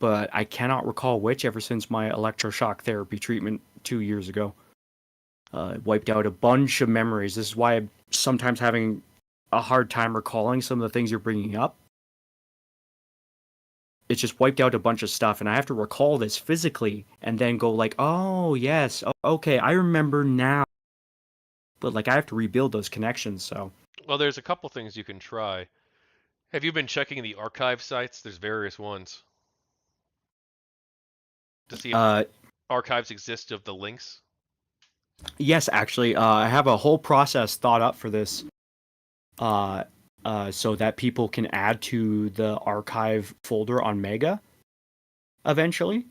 but I cannot recall which ever since my electroshock therapy treatment 2 years ago. Wiped out a bunch of memories. This is why I'm sometimes having a hard time recalling some of the things you're bringing up. It's just wiped out a bunch of stuff, and I have to recall this physically and then go like, oh, yes, okay, I remember now. But like I have to rebuild those connections, so. Well, there's a couple things you can try. Have you been checking the archive sites? There's various ones to see if Uh, archives exist of the links. yes, actually, I have a whole process thought up for this, uh, so that people can add to the archive folder on Mega eventually.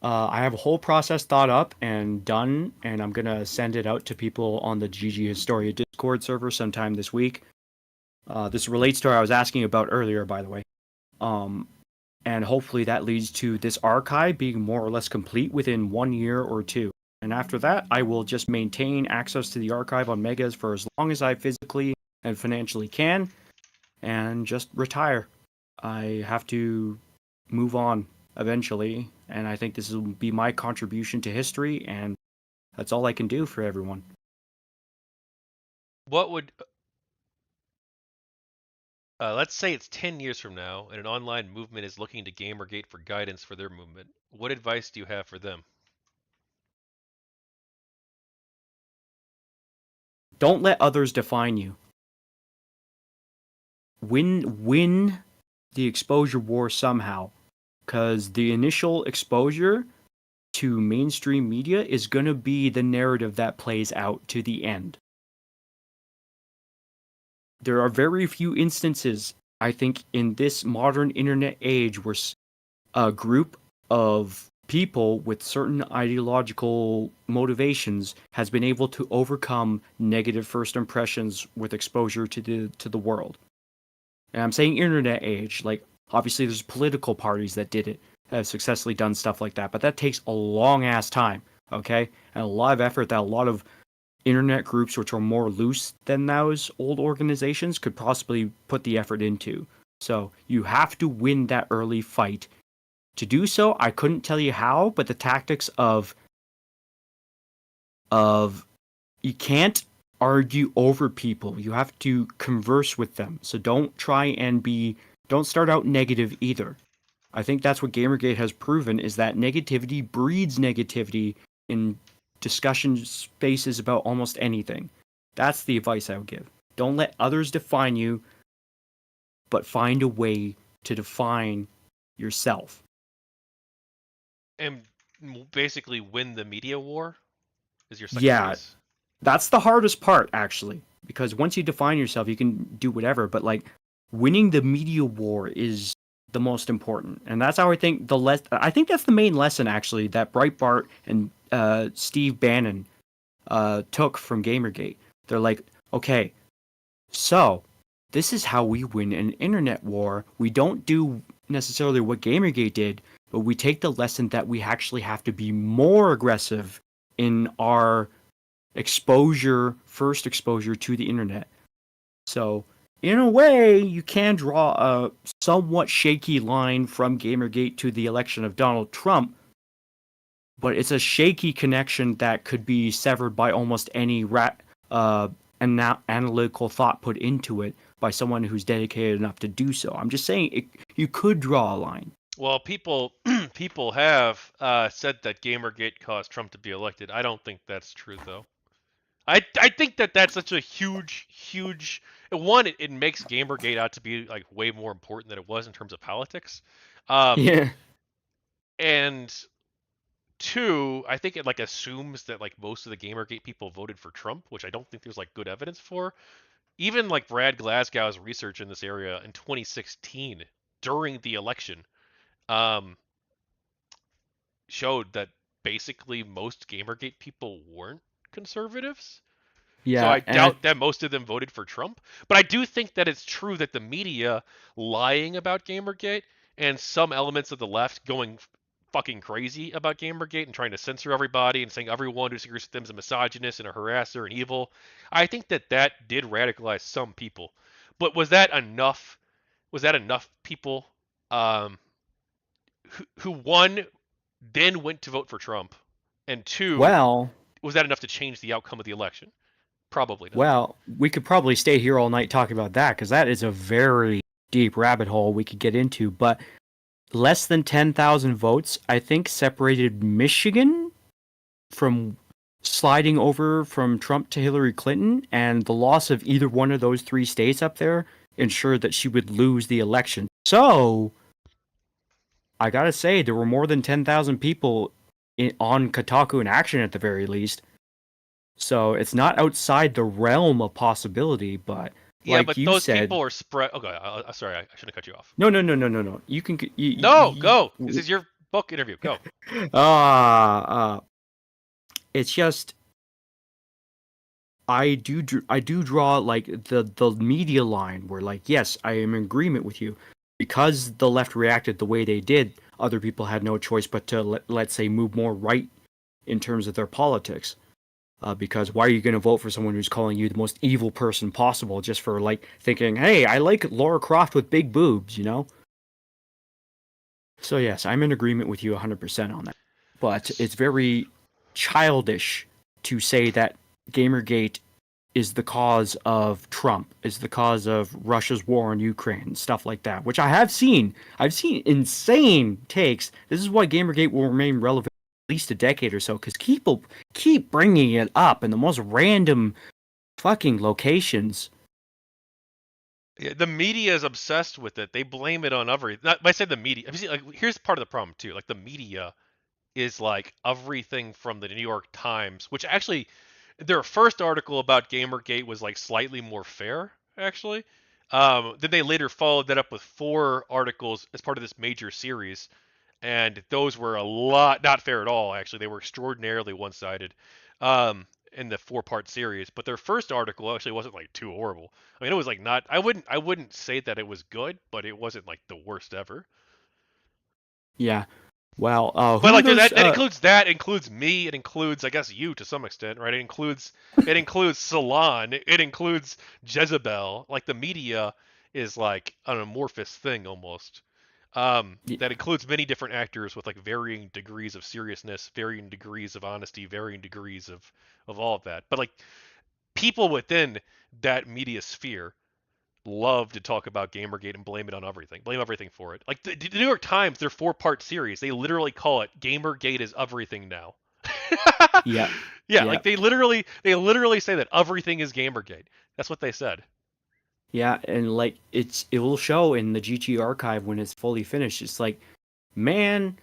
I have a whole process thought up and done, and I'm gonna send it out to people on the GG Historia Discord server sometime this week. This relates to what I was asking about earlier, by the way. Um, and hopefully that leads to this archive being more or less complete within 1 year or two. And after that, I will just maintain access to the archive on Megas for as long as I physically and financially can, and just retire. I have to move on eventually, and I think this will be my contribution to history, and that's all I can do for everyone. What would, let's say it's 10 years from now and an online movement is looking to GamerGate for guidance for their movement. What advice do you have for them? Don't let others define you. Win the exposure war somehow, because the initial exposure to mainstream media is going to be the narrative that plays out to the end. There are very few instances, I think, in this modern internet age where a group of people with certain ideological motivations has been able to overcome negative first impressions with exposure to the world. And I'm saying internet age, like obviously there's political parties that did it, have successfully done stuff like that, but that takes a long ass time, okay? And a lot of effort that a lot of internet groups which are more loose than those old organizations could possibly put the effort into. So you have to win that early fight. To do so, I couldn't tell you how, but the tactics of you can't argue over people. You have to converse with them. So don't start out negative either. I think that's what Gamergate has proven is that negativity breeds negativity in discussion spaces about almost anything. That's the advice I would give. Don't let others define you, but find a way to define yourself. And basically win the media war is your second Yeah, advice. that's the hardest part, actually, because once you define yourself, you can do whatever. But like, winning the media war is the most important, and that's how I think I think that's the main lesson, actually, that Breitbart and Steve Bannon took from GamerGate. They're like, okay, so this is how we win an internet war. We don't do necessarily what GamerGate did, but we take the lesson that we actually have to be more aggressive in our first exposure to the internet. So, in a way, you can draw a somewhat shaky line from Gamergate to the election of Donald Trump, but it's a shaky connection that could be severed by almost any analytical thought put into it by someone who's dedicated enough to do so. I'm just saying you could draw a line. Well, people people have said that GamerGate caused Trump to be elected. I don't think that's true though. I think that that's such a huge one. It makes GamerGate out to be like way more important than it was in terms of politics. Um, Yeah. and two, I think it like assumes that like most of the GamerGate people voted for Trump, which I don't think there's like good evidence for. Even like Brad Glasgow's research in this area in 2016 during the election um, showed that basically most GamerGate people weren't conservatives. So Yeah, I and doubt that most of them voted for Trump. But I do think that it's true that the media lying about Gamergate and some elements of the left going fucking crazy about Gamergate and trying to censor everybody and saying everyone who disagrees with them is a misogynist and a harasser and evil. I think that that did radicalize some people. But was that enough? Was that enough people um, who one then went to vote for Trump, and two, well, was that enough to change the outcome of the election? Probably not. well, we could probably stay here all night talking about that because that is a very deep rabbit hole we could get into. But less than 10,000 votes, I think, separated Michigan from sliding over from Trump to Hillary Clinton, and the loss of either one of those three states up there ensured that she would lose the election. So, I gotta say, there were more than 10,000 people on Kotaku in action at the very least. So, it's not outside the realm of possibility, but Yeah, like but you those said, people are spread. Okay, sorry, I shouldn't have cut you off. no, no, no, no, no, no. You can, No, go. This is your book interview. Go. uh, it's just I do draw like the media line where like yes I am in agreement with you because the left reacted the way they did. Other people had no choice but to let's say move more right in terms of their politics. Because why are you going to vote for someone who's calling you the most evil person possible just for like thinking, hey, I like Laura Croft with big boobs, you know? So yes, I'm in agreement with you 100% on that. But it's very childish to say that Gamergate is the cause of Trump, is the cause of Russia's war on Ukraine, stuff like that, which I have seen. I've seen insane takes. This is why Gamergate will remain relevant at least a decade or so, because people keep bringing it up in the most random fucking locations. Yeah, the media is obsessed with it. They blame it on everything. Not, I say the media. Like, here's part of the problem too. Like the media is like everything from the New York Times, which actually their first article about Gamergate was like slightly more fair, actually. Then they later followed that up with four articles as part of this major series, and those were a lot not fair at all. Actually, they were extraordinarily one-sided in the four-part series. But their first article actually wasn't like too horrible. I mean, it was like not. I wouldn't say that it was good, but it wasn't like the worst ever. Yeah. Well, But who are like those? that includes me, it includes I guess you to some extent, right? It includes Salon, it includes Jezebel. Like the media is like an amorphous thing almost. That includes many different actors with like varying degrees of seriousness, varying degrees of honesty, varying degrees of all of that. But like people within that media sphere love to talk about Gamergate and blame it on everything. Blame everything for it. Like the New York Times, their four-part series, they literally call it Gamergate is everything now. Yeah, Yeah, yeah, like they literally say that everything is Gamergate. That's what they said. yeah, and like it will show in the GG archive when it's fully finished. It's like, man,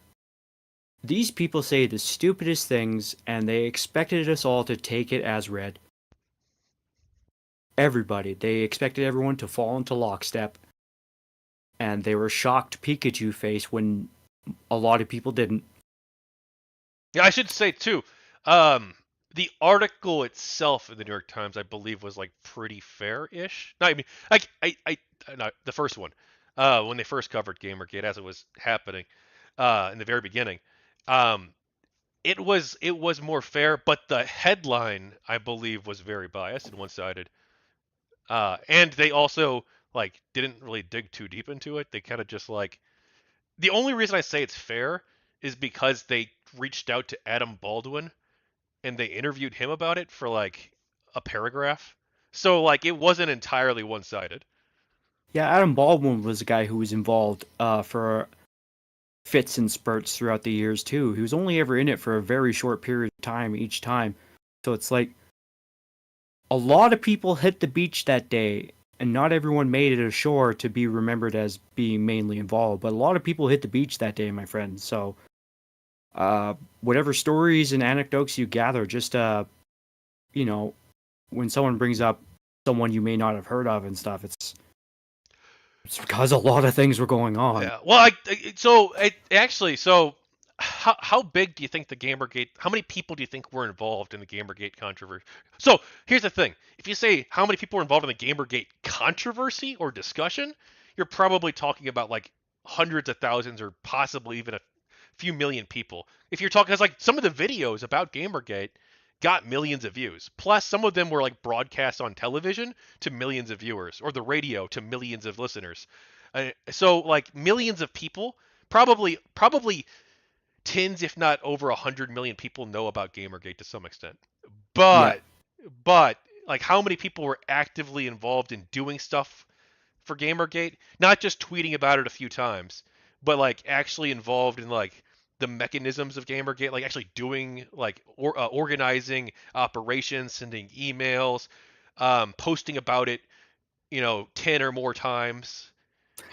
these people say the stupidest things, and they expected us all to take it as read. Everybody, they expected everyone to fall into lockstep, and they were shocked Pikachu face when a lot of people didn't. Yeah, I should say too. Um, the article itself in the New York Times, I believe, was like pretty fair-ish. No, I mean, like not the first one, when they first covered GamerGate as it was happening, in the very beginning, um, it was more fair, but the headline, I believe, was very biased and one-sided. And they also like didn't really dig too deep into it. They kind of just like the only reason I say it's fair is because they reached out to Adam Baldwin and they interviewed him about it for like a paragraph. So like it wasn't entirely one-sided. Yeah, Adam Baldwin was a guy who was involved for fits and spurts throughout the years too. He was only ever in it for a very short period of time each time. So it's like a lot of people hit the beach that day, and not everyone made it ashore to be remembered as being mainly involved. But a lot of people hit the beach that day, my friend. So, whatever stories and anecdotes you gather, just you know, when someone brings up someone you may not have heard of and stuff, it's because a lot of things were going on. Yeah. Well, how big do you think the Gamergate? How many people do you think were involved in the Gamergate controversy? So here's the thing: if you say how many people were involved in the Gamergate controversy or discussion, you're probably talking about like hundreds of thousands or possibly even a few million people. If you're talking, because like some of the videos about Gamergate got millions of views. Plus, some of them were like broadcast on television to millions of viewers, or the radio to millions of listeners. So like millions of people, probably tens, if not over 100 million people know about Gamergate to some extent. Yeah, But but like how many people were actively involved in doing stuff for Gamergate? Not just tweeting about it a few times, but like actually involved in like the mechanisms of Gamergate, like actually doing like organizing operations, sending emails, posting about it, 10 or more times.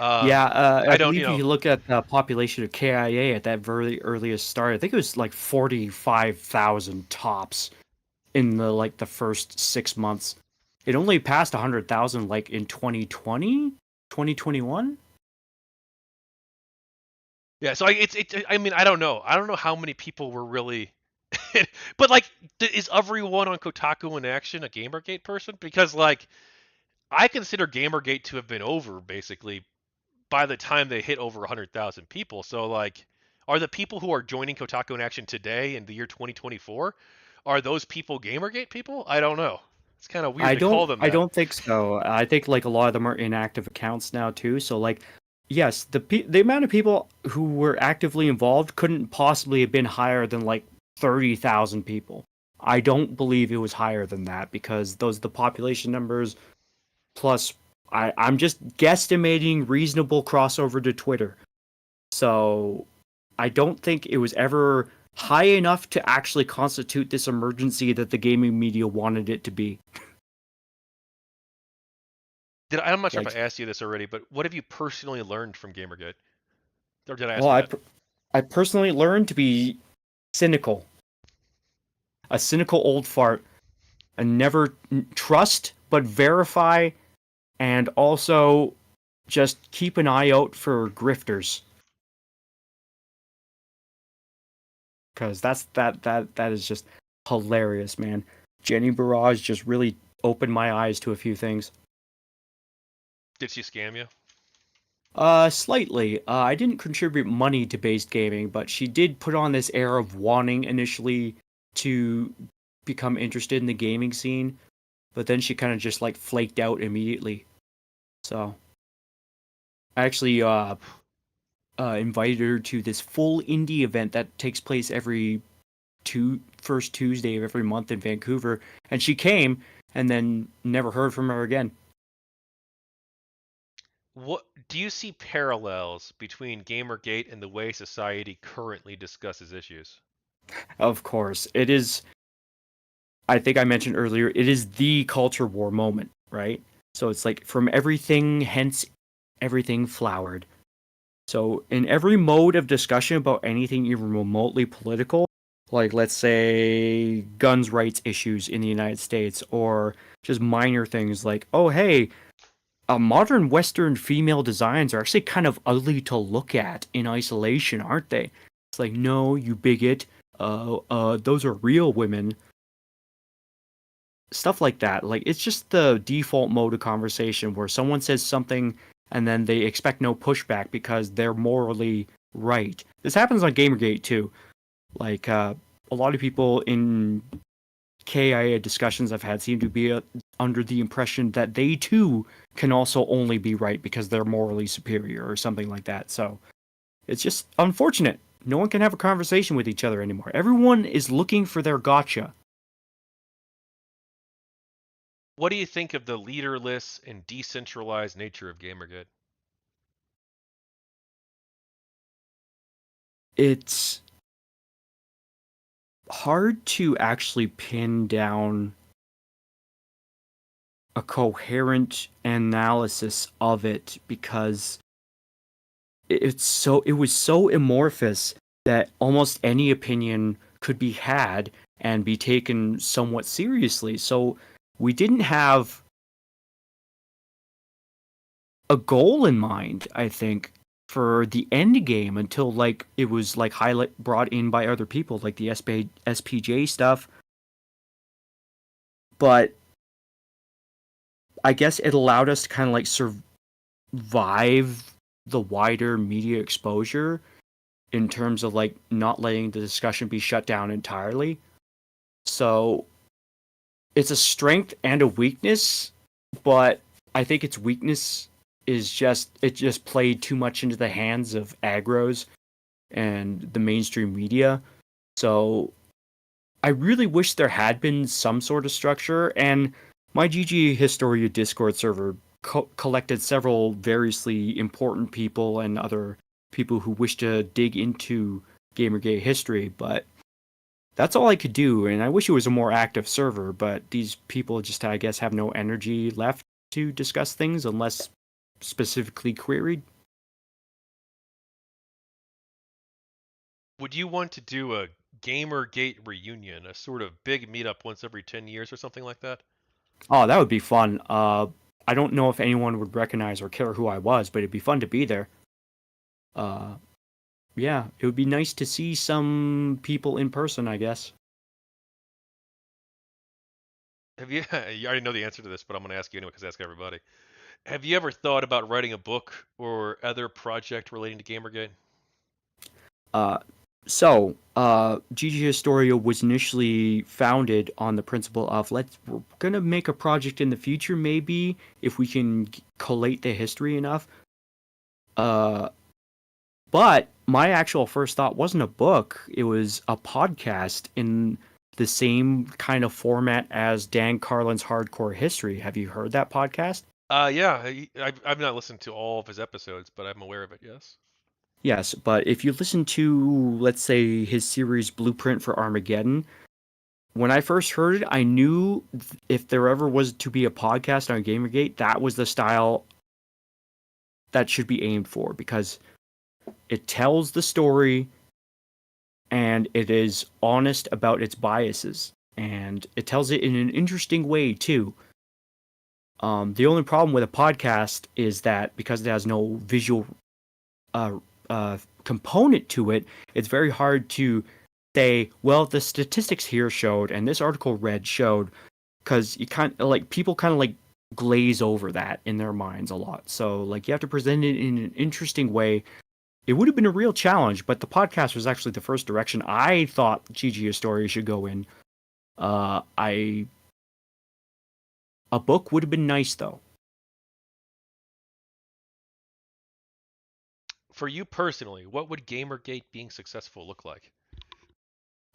yeah. I I don't, believe if you look at the population of KIA at that very earliest start, I think it was like 45,000 tops in the first 6 months. It only passed 100,000 like in 2020, 2021. yeah. So I mean, I don't know. I don't know how many people were really, but like, is everyone on Kotaku in Action a Gamergate person? Because like, I consider Gamergate to have been over basically by the time they hit over 100,000 people. So like, are the people who are joining Kotaku in Action today in the year 2024, are those people Gamergate people? I don't know. It's kind of weird I to call don't them I that. don't think so. I think like a lot of them are inactive accounts now too. So like yes, the amount of people who were actively involved couldn't possibly have been higher than like 30,000 people. I don't believe it was higher than that because those are the population numbers plus I'm just guesstimating reasonable crossover to Twitter. So I don't think it was ever high enough to actually constitute this emergency that the gaming media wanted it to be. I'm not sure if Like, I asked you this already, but what have you personally learned from Gamergate? Or did I ask well, you that? I personally learned to be cynical, a cynical old fart, and never trust but verify, and also just keep an eye out for grifters, because that is just hilarious, man. Jenny Barrage just really opened my eyes to a few things. Did she scam you? Slightly. I didn't contribute money to based gaming, but she did put on this air of wanting initially to become interested in the gaming scene, but then she kind of just like flaked out immediately. So I actually invited her to this full indie event that takes place every first Tuesday of every month in Vancouver, and she came and then never heard from her again. What do you see parallels between Gamergate and the way society currently discusses issues? Of course, it is. I think I mentioned earlier, it is the culture war moment, right? So it's like from everything, hence everything flowered. So in every mode of discussion about anything even remotely political, like let's say guns rights issues in the United States, or just minor things like, oh hey, modern Western female designs are actually kind of ugly to look at in isolation, aren't they? It's like, no, you bigot. Those are real women. Stuff like that. Like it's just the default mode of conversation where someone says something and then they expect no pushback because they're morally right. This happens on GamerGate too. Like a lot of people in KIA discussions I've had seem to be under the impression that they too can also only be right because they're morally superior or something like that. So it's just unfortunate. No one can have a conversation with each other anymore. Everyone is looking for their gotcha. What do you think of the leaderless and decentralized nature of GamerGate? It's hard to actually pin down a coherent analysis of it because it was so amorphous that almost any opinion could be had and be taken somewhat seriously. So we didn't have a goal in mind, I think, for the end game until like it was like highlight brought in by other people like the SPJ stuff. But I guess it allowed us to kind of like survive the wider media exposure in terms of like not letting the discussion be shut down entirely. So it's a strength and a weakness, but I think its weakness is just it just played too much into the hands of agros and the mainstream media. So I really wish there had been some sort of structure, and my GG Historia Discord server collected several variously important people and other people who wish to dig into Gamergate history, but that's all I could do, and I wish it was a more active server, but these people just, I guess, have no energy left to discuss things unless specifically queried. Would you want to do a GamerGate reunion, a sort of big meetup once every 10 years or something like that? Oh, that would be fun. I don't know if anyone would recognize or care who I was, but it'd be fun to be there. Uh, yeah, it would be nice to see some people in person, I guess. Have you? You already know the answer to this, but I'm going to ask you anyway because I ask everybody. Have you ever thought about writing a book or other project relating to GamerGate? Uh, GG Historia was initially founded on the principle of we're gonna make a project in the future, maybe if we can collate the history enough. Uh, but my actual first thought wasn't a book; it was a podcast in the same kind of format as Dan Carlin's Hardcore History. Have you heard that podcast? Yeah, I've not listened to all of his episodes, but I'm aware of it. Yes. Yes, but if you listen to, let's say, his series Blueprint for Armageddon, when I first heard it, I knew if there ever was to be a podcast on Gamergate, that was the style that should be aimed for because it tells the story and it is honest about its biases and it tells it in an interesting way too. The only problem with a podcast is that because it has no visual uh, component to it, it's very hard to say, well, the statistics here showed and this article read showed because you kind of like people kind of like glaze over that in their minds a lot. So like you have to present it in an interesting way. It would have been a real challenge, but the podcast was actually the first direction I thought GG Story should go in. I A book would have been nice though. For you personally, what would GamerGate being successful look like?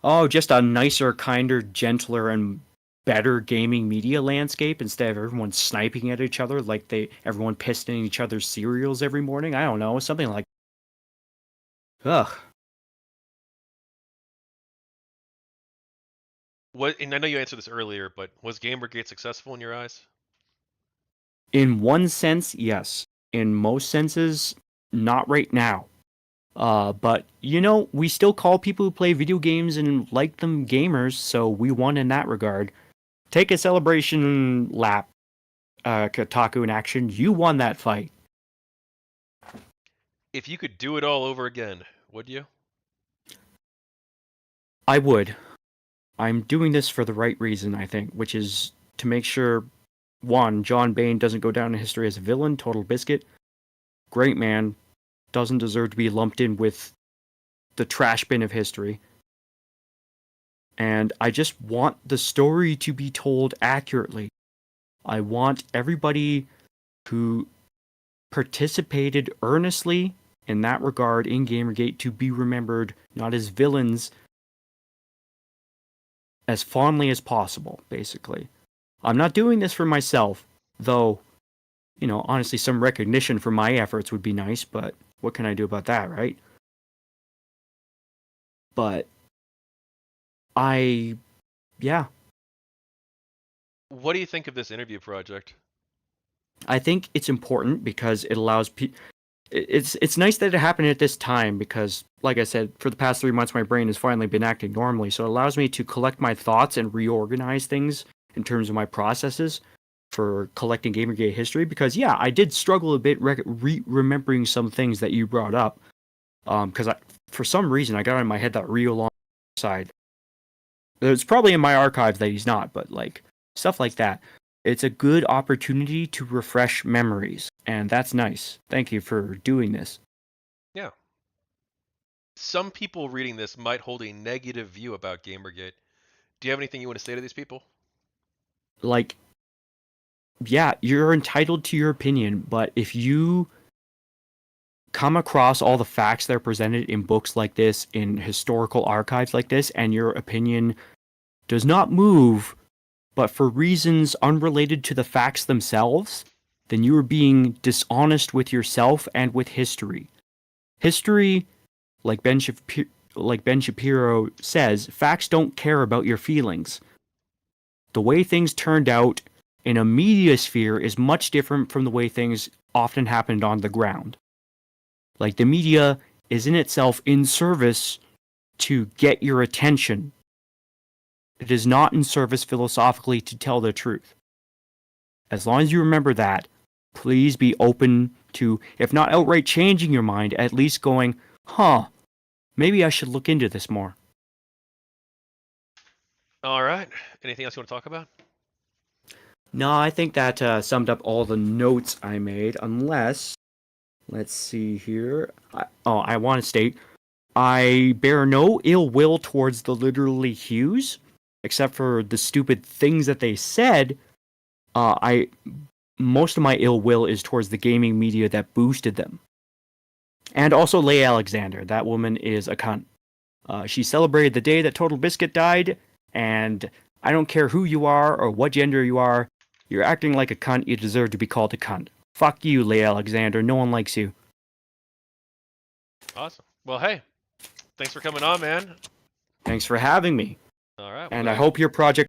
Oh, just a nicer, kinder, gentler, and better gaming media landscape instead of everyone sniping at each other like everyone pissed in each other's cereals every morning. I don't know, something like ugh. What? And I know you answered this earlier, but was GamerGate successful in your eyes? In one sense, yes. In most senses, not right now. But you know, we still call people who play video games and like them gamers, so we won in that regard. Take a celebration lap, Kotaku in action. You won that fight. If you could do it all over again, would you? I would. I'm doing this for the right reason, I think, which is to make sure one, John Bain doesn't go down in history as a villain, total biscuit. Great man, doesn't deserve to be lumped in with the trash bin of history. And I just want the story to be told accurately. I want everybody who participated earnestly in that regard in Gamergate to be remembered not as villains as fondly as possible, basically. I'm not doing this for myself, though, you know, honestly, some recognition for my efforts would be nice, but what can I do about that, right? But I, yeah, What do you think of this interview project? I think it's important because it allows it's nice that it happened at this time because, like I said, for the past 3 months, my brain has finally been acting normally. So it allows me to collect my thoughts and reorganize things in terms of my processes for collecting Gamergate history. Because yeah, I did struggle a bit remembering some things that you brought up. Because for some reason I got in my head that Rio Long side. It's probably in my archive that he's not, but like stuff like that. It's a good opportunity to refresh memories, and that's nice. Thank you for doing this. Yeah. Some people reading this might hold a negative view about Gamergate. Do you have anything you want to say to these people? Like, yeah, you're entitled to your opinion, but if you come across all the facts that are presented in books like this, in historical archives like this, and your opinion does not move, but for reasons unrelated to the facts themselves, then you are being dishonest with yourself and with history. History, like Ben Shapiro says, facts don't care about your feelings. The way things turned out in a media sphere is much different from the way things often happened on the ground. Like the media is in itself in service to get your attention. It is not in service philosophically to tell the truth. As long as you remember that, please be open to, if not outright changing your mind, at least going, huh, maybe I should look into this more. All right. Anything else you want to talk about? No, I think that summed up all the notes I made, unless, let's see here. I want to state, I bear no ill will towards the literally Hughes, except for the stupid things that they said. I Most of my ill will is towards the gaming media that boosted them. And also Leigh Alexander. That woman is a cunt. She celebrated the day that Total Biscuit died, and I don't care who you are or what gender you are. You're acting like a cunt. You deserve to be called a cunt. Fuck you, Leigh Alexander. No one likes you. Awesome. Well, hey, thanks for coming on, man. Thanks for having me. All right. Well, And I there you hope your project